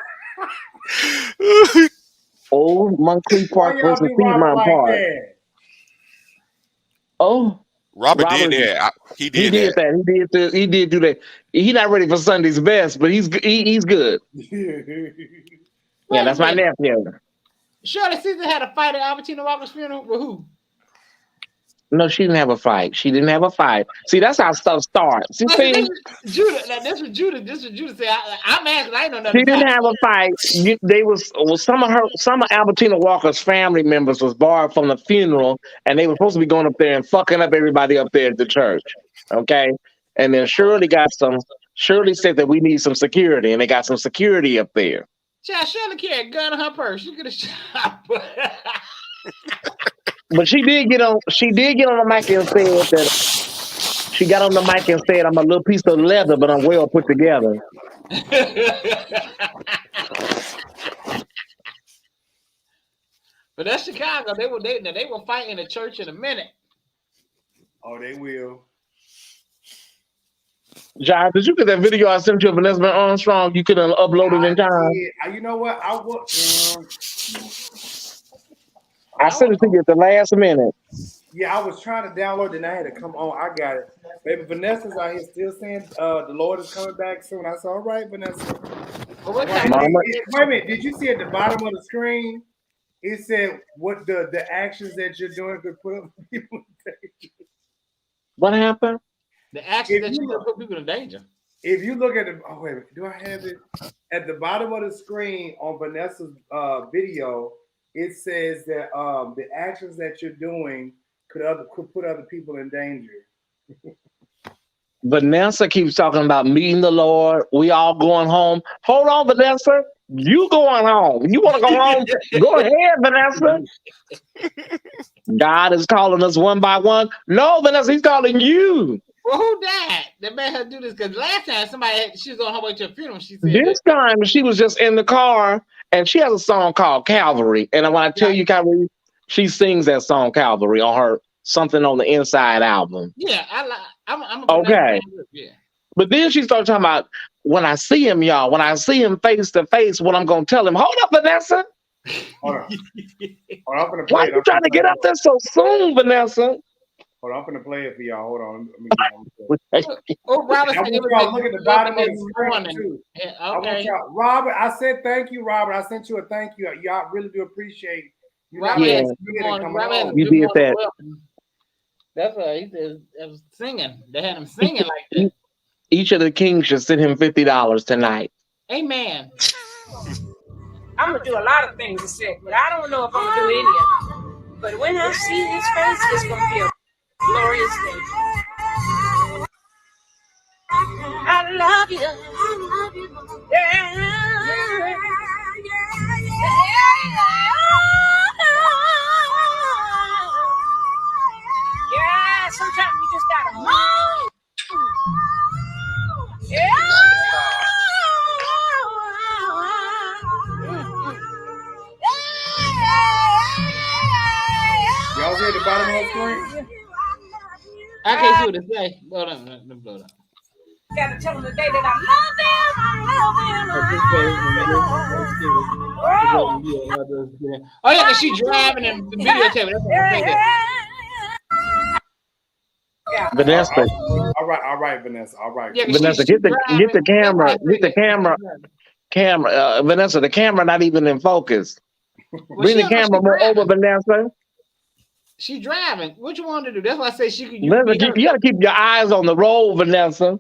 Old Moncrief Park versus Piedmont Park. That? Oh. Robert did that. He did that. He did do that. He's not ready for Sunday's best, but he's good. Yeah, that's my nephew. Shirley Caesar had a fight at Albertina Walker's funeral with who? No, she didn't have a fight. She didn't have a fight. See, that's how stuff starts. You see? Judah. Now, this was Judah said. I'm asking. I ain't know nothing. She didn't have a fight. Some of Albertina Walker's family members was barred from the funeral, and they were supposed to be going up there and fucking up everybody up there at the church. Okay, and then Shirley said that we need some security, and they got some security up there. Child, Shirley carried a gun in her purse. She could have shot. But she did get on the mic and said that she got on the mic and said, "I'm a little piece of leather, but I'm well put together." But that's Chicago. They will fight in the church in a minute. Oh, they will. John, did you get that video I sent you of Vanessa Armstrong? You could have uploaded it in time. You know what? I sent it to you at the last minute. Yeah, I was trying to download it and I had to come on. I got it. Baby, Vanessa's out here still saying the Lord is coming back soon. I said, all right, Vanessa. Wait a minute. Did you see at the bottom of the screen? It said what the actions that you're doing could put up people in danger. What happened? The actions that you put people in danger. If you look at wait a minute. Do I have it? At the bottom of the screen on Vanessa's video, it says that the actions that you're doing could put other people in danger. Vanessa keeps talking about meeting the Lord. We all going home. Hold on, Vanessa. You going home. You want to go home? Go ahead, Vanessa. God is calling us one by one. No, Vanessa, he's calling you. Well, who died that made her do this? Because last time she was on her way to a funeral. She said this time she was just in the car, and she has a song called Calvary. And when I tell you Calvary, she sings that song Calvary on her Something on the Inside album. Yeah, I'm okay. Yeah. But then she started talking about when I see him, y'all. When I see him face to face, what I'm gonna tell him. Hold up, Vanessa. Hold on. Why are you trying to get up there so soon, Vanessa? Hold on, I'm gonna play it for y'all. Hold on. Robert, I want y'all look at the bottom of the screen too. Yeah, okay. Robert, I said thank you, Robert. I sent you a thank you. Y'all really do appreciate you. Robert you did that. That's why he said it was singing. They had him singing like that. Each of the kings should send him $50 tonight. Amen. I'm gonna do a lot of things this second, but I don't know if I'm gonna do any of them. But when I see his face, it's gonna be a glorious day. I love you. Yeah. Yeah, sometimes you just gotta move. Yeah. Y'all see at the bottom of the screen? I can't see what it say. Hold on, let me blow it up. Gotta tell him the day that I love him. Oh yeah, cause she driving and videotaping. That's what I'm saying. Yeah. Vanessa. All right, Vanessa. All right. Yeah, Vanessa, get the camera. Vanessa, the camera not even in focus. Bring the camera more over, Vanessa. She driving. What you want to do? That's why I say she could. You gotta keep your eyes on the road, Vanessa.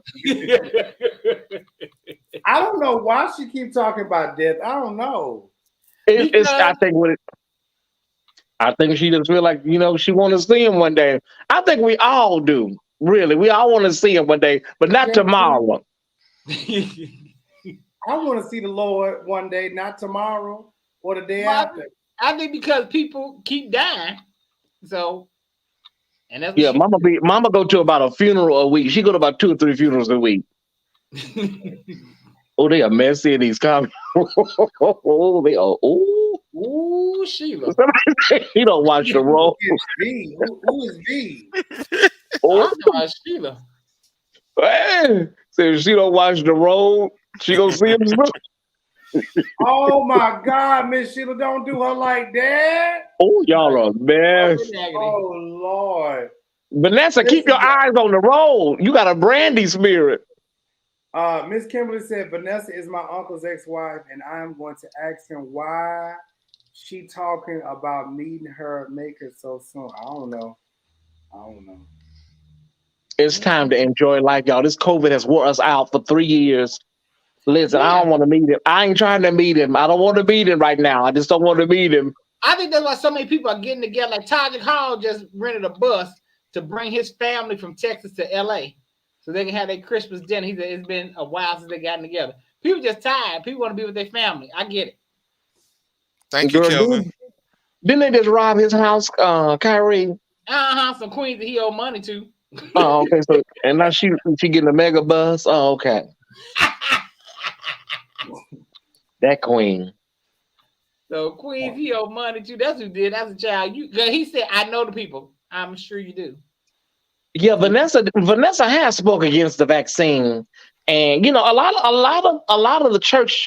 I don't know why she keep talking about death. I don't know. I think she just feel like, she want to see him one day. I think we all do. Really, we all want to see him one day, but not tomorrow. I want to see the Lord one day, not tomorrow or the day after. I think because people keep dying. So, and that's Mama go to about a funeral a week. She go to about 2 or 3 funerals a week. Oh, they are messy in these comments. Oh, they are. Ooh, Sheila. He don't watch the road. Who is V? Oh, Sheila. Hey, so she don't watch the road. She gonna see him. Oh my God, Miss Sheila, don't do her like that. Oh, y'all are mess. Oh Lord. Vanessa, keep your eyes on the road. You got a brandy spirit. Miss Kimberly said Vanessa is my uncle's ex-wife, and I am going to ask him why she talking about meeting her maker so soon? I don't know. It's time to enjoy life, y'all. This COVID has wore us out for 3 years. Listen, I don't want to meet him. I ain't trying to meet him. I don't want to meet him right now. I just don't want to meet him. I think that's why so many people are getting together. Like Tajik Hall just rented a bus to bring his family from Texas to LA so they can have their Christmas dinner. He said it's been a while since they gotten together. People just tired. People want to be with their family. I get it. Thank you, Kelvin. Didn't they just rob his house, Kyrie? Some queens that he owe money to. Oh, okay. So and now she getting a mega bus. Oh, okay. That queen. So queens he owe money to. That's who did. That's a child. He said, "I know the people." I'm sure you do. Yeah, Vanessa has spoken against the vaccine, and a lot of the church,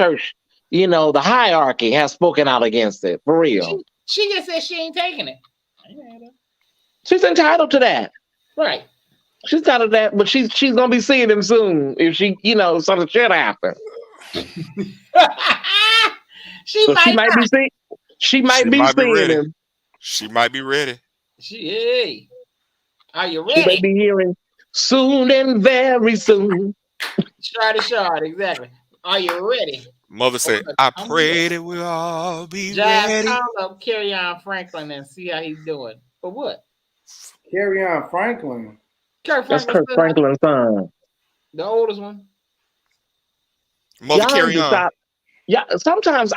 the hierarchy has spoken out against it for real. She just said she ain't taking it. She's entitled to that, right? She's entitled to that, but she's gonna be seeing him soon if she something should happen. She might be seeing him. She might be ready. Are you ready? She might be hearing soon and very soon. Shard, exactly. Are you ready? Mother said, I pray that we'll all be ready. Call up Kerryon Franklin and see how he's doing. For what? Kerryon Franklin. That's Kirk Franklin's son. The oldest one. Mother Kerryon. Yeah, sometimes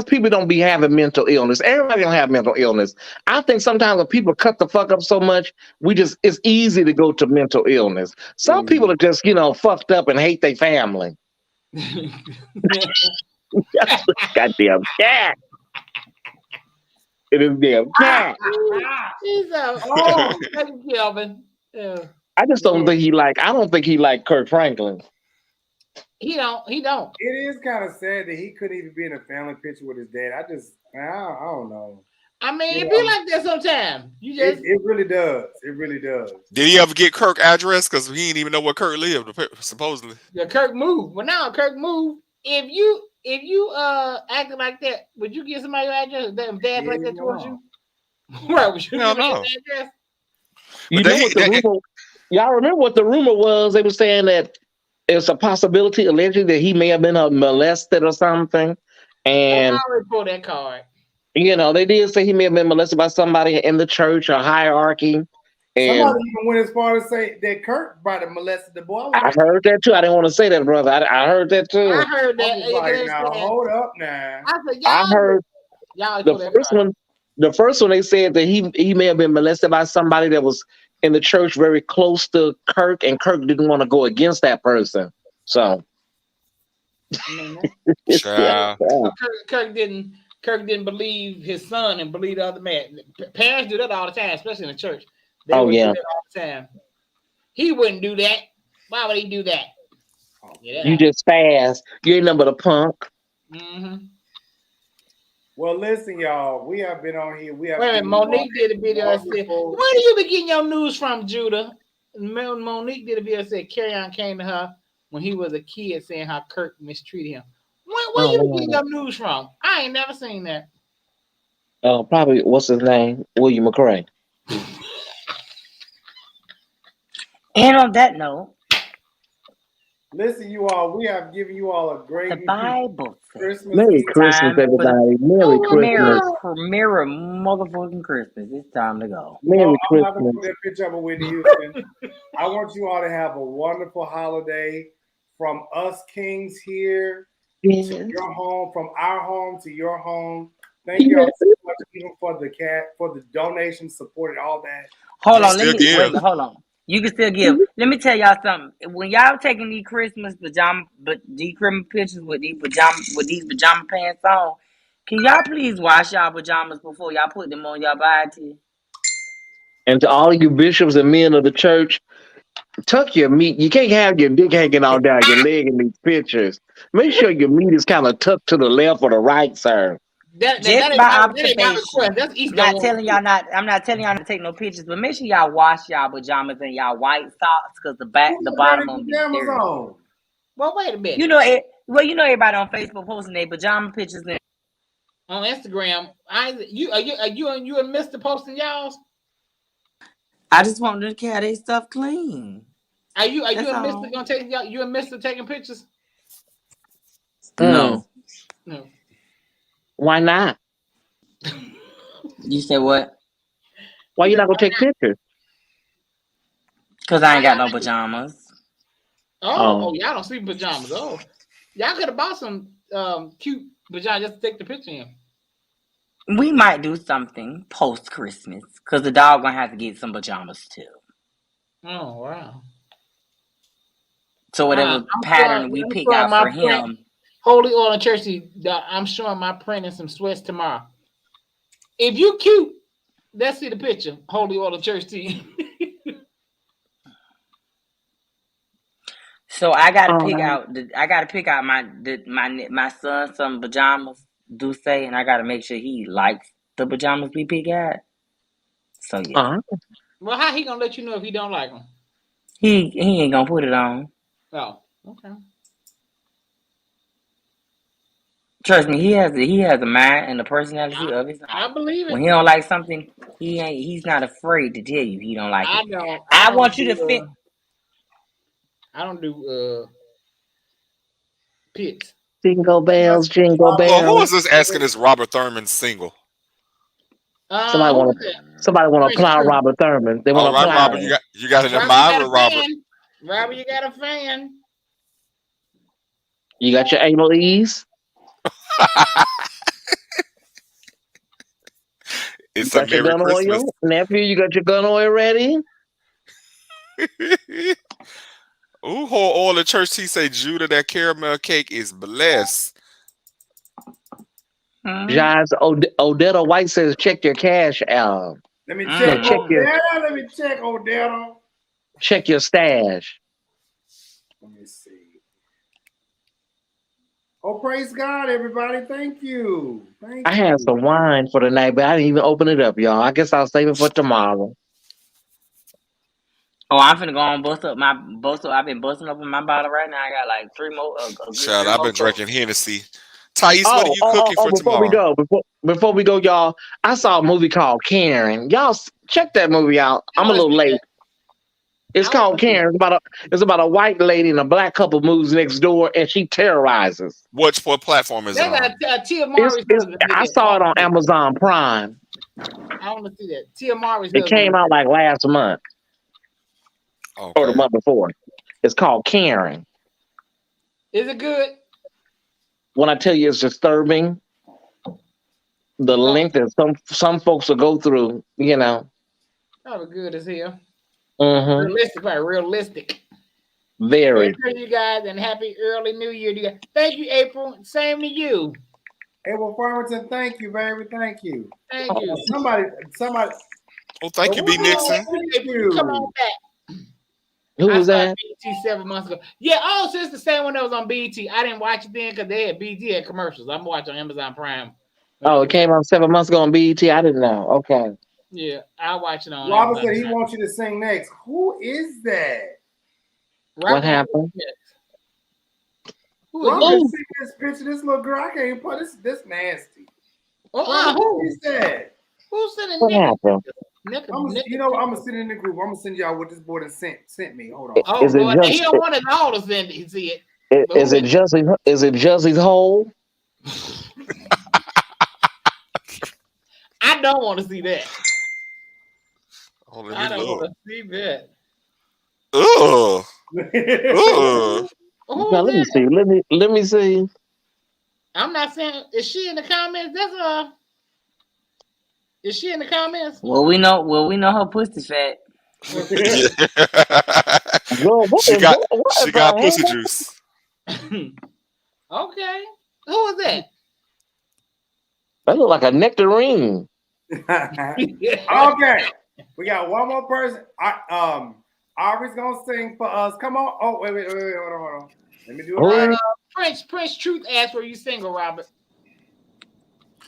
people don't be having mental illness. Everybody don't have mental illness. I think sometimes when people cut the fuck up so much, it's easy to go to mental illness. Some people are just, fucked up and hate their family. Goddamn cat. It is damn cat. Thank you, Kelvin. Yeah. I just don't think I don't think he like Kirk Franklin. He don't. It is kind of sad that he couldn't even be in a family picture with his dad. I don't know. I mean, it be like that sometimes. It really does. It really does. Did he ever get Kirk address? Because he didn't even know where Kirk lived, supposedly. Yeah, Kirk moved. Well, now Kirk moved. If you acting like that, would you give somebody your address? That dad like that towards you? Right? Would you give them address? Y'all remember what the rumor was? They were saying that it's a possibility, allegedly, that he may have been molested or something. And I already pulled that card. They did say he may have been molested by somebody in the church or hierarchy. And somebody even went as far as say that Kirk might have molested the boy. I heard that too. I didn't want to say that, brother. I heard that too. I heard that. Now, hold up now. I heard the first one they said that he may have been molested by somebody that was in the church very close to Kirk, and Kirk didn't want to go against that person. So Kirk didn't believe his son and believe the other man. Parents do that all the time, especially in the church. They do that all the time. He wouldn't do that. Why would he do that? You just fast. You ain't nothing but a punk. Mm-hmm. Well, listen, y'all. We have been on here. Wait a minute. Monique did a video and said, where do you be getting your news from, Judah? Monique did a video and said Kerryon came to her when he was a kid saying how Kirk mistreated him. Where you be getting your news from? I ain't never seen that. Probably, what's his name? William McCray. And on that note, listen, you all, we have given you all a great Bible Christmas. Merry Christmas, everybody. Merry Christmas. Merry motherfucking Christmas. It's time to go. Merry Christmas. I'm not going to put that picture up of Whitney Houston. I want you all to have a wonderful holiday from us kings here to your home, from our home to your home. Thank you all so much, even for the donation, support, and all that. Hold on. You can still give. Let me tell y'all something. When y'all taking these Christmas pictures with these pajama pants on, can y'all please wash y'all pajamas before y'all put them on y'all body? And to all you bishops and men of the church, tuck your meat. You can't have your dick hanging all down your leg in these pictures. Make sure your meat is kind of tucked to the left or the right, sir. Just by observation. I'm not telling y'all not to take no pictures, but make sure y'all wash y'all pajamas and y'all white socks because the bottom of them be dirty. Well, wait a minute. You know everybody on Facebook posting their pajama pictures and on Instagram. You and Mr. posting y'all's? I just want them to have their stuff clean. Are you and That's all. Mr. gonna take you and Mr. taking pictures? No. No. Why not? You said what? Why you not gonna take pictures? Because I ain't got no pajamas. Oh, y'all don't sleep in pajamas. Oh, y'all could have bought some cute pajamas just to take the picture in. We might do something post Christmas because the dog gonna have to get some pajamas too. Oh wow! So whatever pattern we pick out for him. Holy Oil and Churchy, I'm showing my print and some sweats tomorrow. If you cute, let's see the picture. Holy Oil and Churchy. So I gotta pick out. I gotta pick out my son some pajamas. Duce, and I gotta make sure he likes the pajamas we pick out. So yeah. Well, how he gonna let you know if he don't like them? He ain't gonna put it on. Oh, okay. Trust me, he has a mind and a personality of his own. I believe it. When he don't like something, he's not afraid to tell you he don't like it. I want you to fit. I don't do pits. Jingle bells, jingle bells. Well, who is this asking this Robert Thurman single? Somebody want to apply Robert Thurman. They want to apply. Robert, you got an admirer, Robert. Robert, you got a fan. You got your anal ease. It's you a got your Merry gun Christmas. oil, nephew. You got your gun oil ready. Ooh, whole oil of church. He say Judah, that caramel cake is blessed. Jives, Odetta White says, check your cash out. Let me check Odetta. Let me check Odetta. Check your stash. Let me see. Oh, praise God, everybody. Thank you. I had some wine for the night, but I didn't even open it up, y'all. I guess I'll save it for tomorrow. Oh, I'm finna go on bust up. I've been busting open my bottle right now. I got like 3 more. Child, I've been drinking Hennessy. Thais, what are you cooking for tomorrow? Before we go, y'all, I saw a movie called Karen. Y'all check that movie out. I'm a little late. It's called Karen. It's about a white lady and a black couple moves next door, and she terrorizes. What platform is it on? I saw it on Amazon Prime. I want to see that. Tia Mowry's It came out like last month. Okay. Or the month before. It's called Karen. Is it good? When I tell you it's disturbing, the length that some folks will go through, you know. Probably good as hell. Mm-hmm. Realistic. Very. Thank you guys and happy early New Year to you guys. Thank you, April. Same to you. April Farmington, thank you, baby. Thank you. Thank you. Somebody. Oh, thank you, B. Nixon. Come on back. Who was that? BET 7 months ago. Yeah, so it's the same one that was on BET. I didn't watch it then because they had BET had commercials. I'm watching on Amazon Prime. Oh, it came out 7 months ago on BET. I didn't know. Okay. Yeah, I'll watch it on. Robert said he wants you to sing next. Who is that? What happened? Robert sing this picture. This little girl, I can't put this nasty. Who is that? Who's sending what happened? I'm gonna send it in the group. I'm gonna send y'all what this boy sent me. Hold on. Oh, boy. He don't want us all to see it. Is it Jesse's hole? I don't want to see that. Oh, I don't want to see that. Ugh. Now, let me see. I'm not saying. Is she in the comments? Is she in the comments? Well, we know her pussy fat. Girl, she got pussy juice. Okay. Who is that? That look like a nectarine. Okay. We got one more person. Aubrey's gonna sing for us. Come on. Oh, wait, hold on. Let me do it right. Prince Truth asked, were you single, Robert?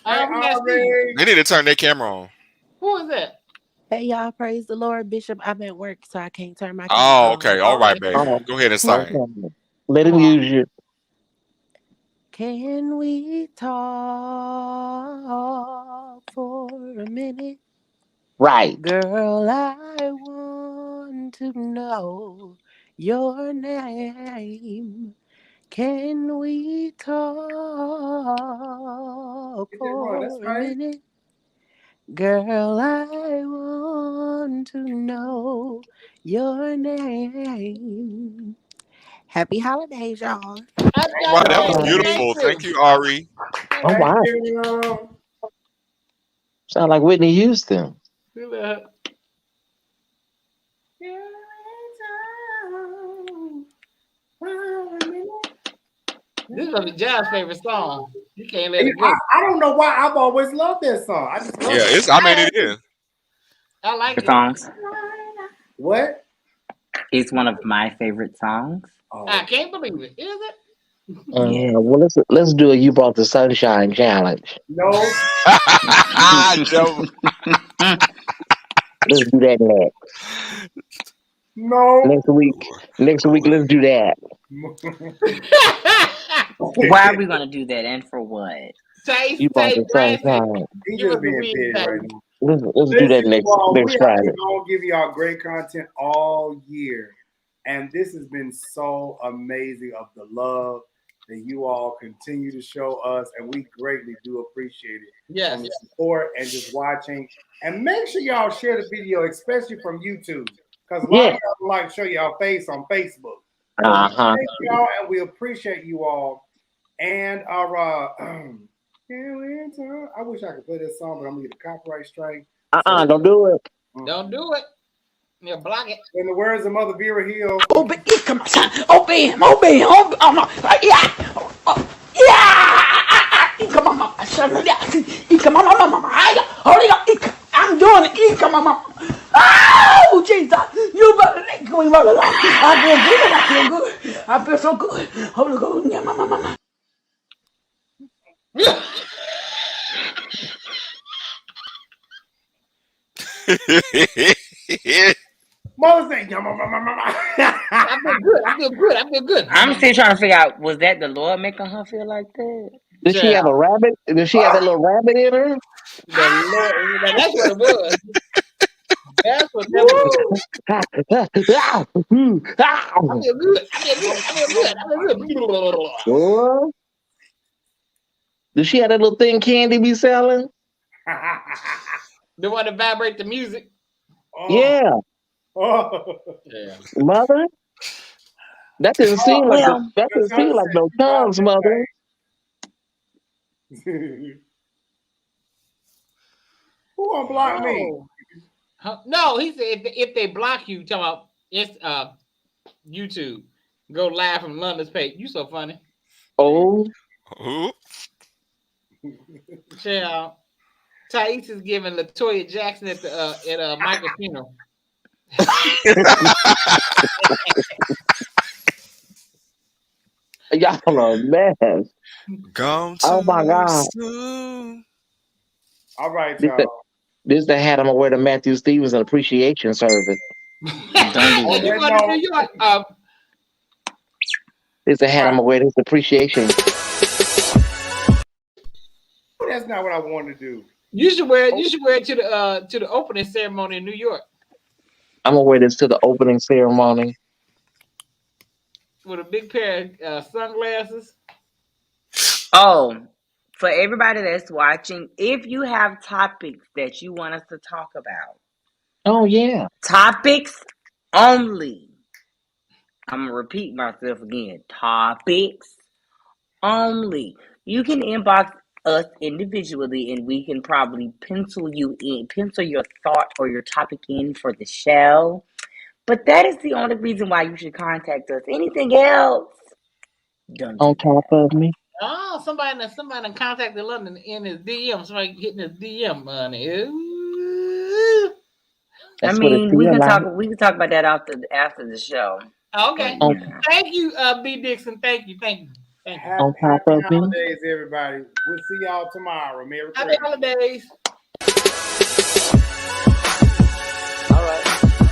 They need to turn their camera on. Who is that? Hey, y'all, praise the Lord, Bishop. I'm at work, so I can't turn my camera Oh, on. okay. All right, baby. Go ahead and sign. Let him use you. Can we talk for a minute? Right. Girl, I want to know your name. Can we talk for a minute? Girl, I want to know your name. Happy holidays, y'all. Wow, that was beautiful. Thank you, Ari. Oh, wow. Sound like Whitney Houston. This is a Jazz favorite song. You can't let it go. I don't know why I've always loved that song. I just love it. It is. I like it. Songs. What? It's one of my favorite songs. I can't believe it. Is it? Well, let's do a "You Brought the Sunshine" challenge. No. Joe. Let's do that next. No. Next week, let's do that. Why are we gonna do that, and for what? You brought the sunshine. He's just being petty right now. Let's do that next Friday. We're going to give y'all great content all year. And this has been so amazing of the love that you all continue to show us. And we greatly do appreciate it. Yes. The support and just watching. And make sure y'all share the video, especially from YouTube. Because a lot of y'all like to show y'all face on Facebook. Thank y'all, and we appreciate you all. And our I wish I could play this song, but I'm gonna get a copyright strike. Don't do it. Don't do it. Yeah, block it. In the words of Mother Vera Hill. Oh, but come on, son. Oh, no. Yeah. Come on, mama. Come on, mama. I'm doing it. Come on, mama. Oh, Jesus. You better let go. I feel good. I feel so good. Holy Ghost. Yeah, mama. Mother saying, I feel good. I'm still trying to figure out, was that the Lord making her feel like that? Did she have a rabbit? Did she have that little rabbit in her? That's what it was. That's what that was. Did she have that little thing Candy be selling? The one to vibrate the music. Yeah. Mother, that didn't seem like no tongues, Mother. Who gonna block me? No, he said if they block you, talking about it's YouTube. Go live from London's page. You so funny. Oh. Child. Thais is giving Latoya Jackson at Michael's funeral. Y'all are mess. Gone oh my God. Soon. All right, y'all. This the hat I'm gonna wear to Matthew Stevens an appreciation service. It's a hat I'm gonna wear this appreciation. That's not what I want to do. You should wear it to the opening ceremony in New York. I'm gonna wear this to the opening ceremony. With a big pair of sunglasses. Oh, for everybody that's watching, if you have topics that you want us to talk about. Oh, yeah. Topics only. I'm going to repeat myself again. Topics only. You can inbox us individually and we can probably pencil your thought or your topic in for the show. But that is the only reason why you should contact us. Anything else? Don't on top of me. Oh, somebody contacted London in his DM. Somebody getting his DM money. I mean, we can talk about that after the show. Okay. Thank you, B. Dixon. Thank you. Happy holidays, everybody. We'll see y'all tomorrow. Merry Christmas. Happy holidays.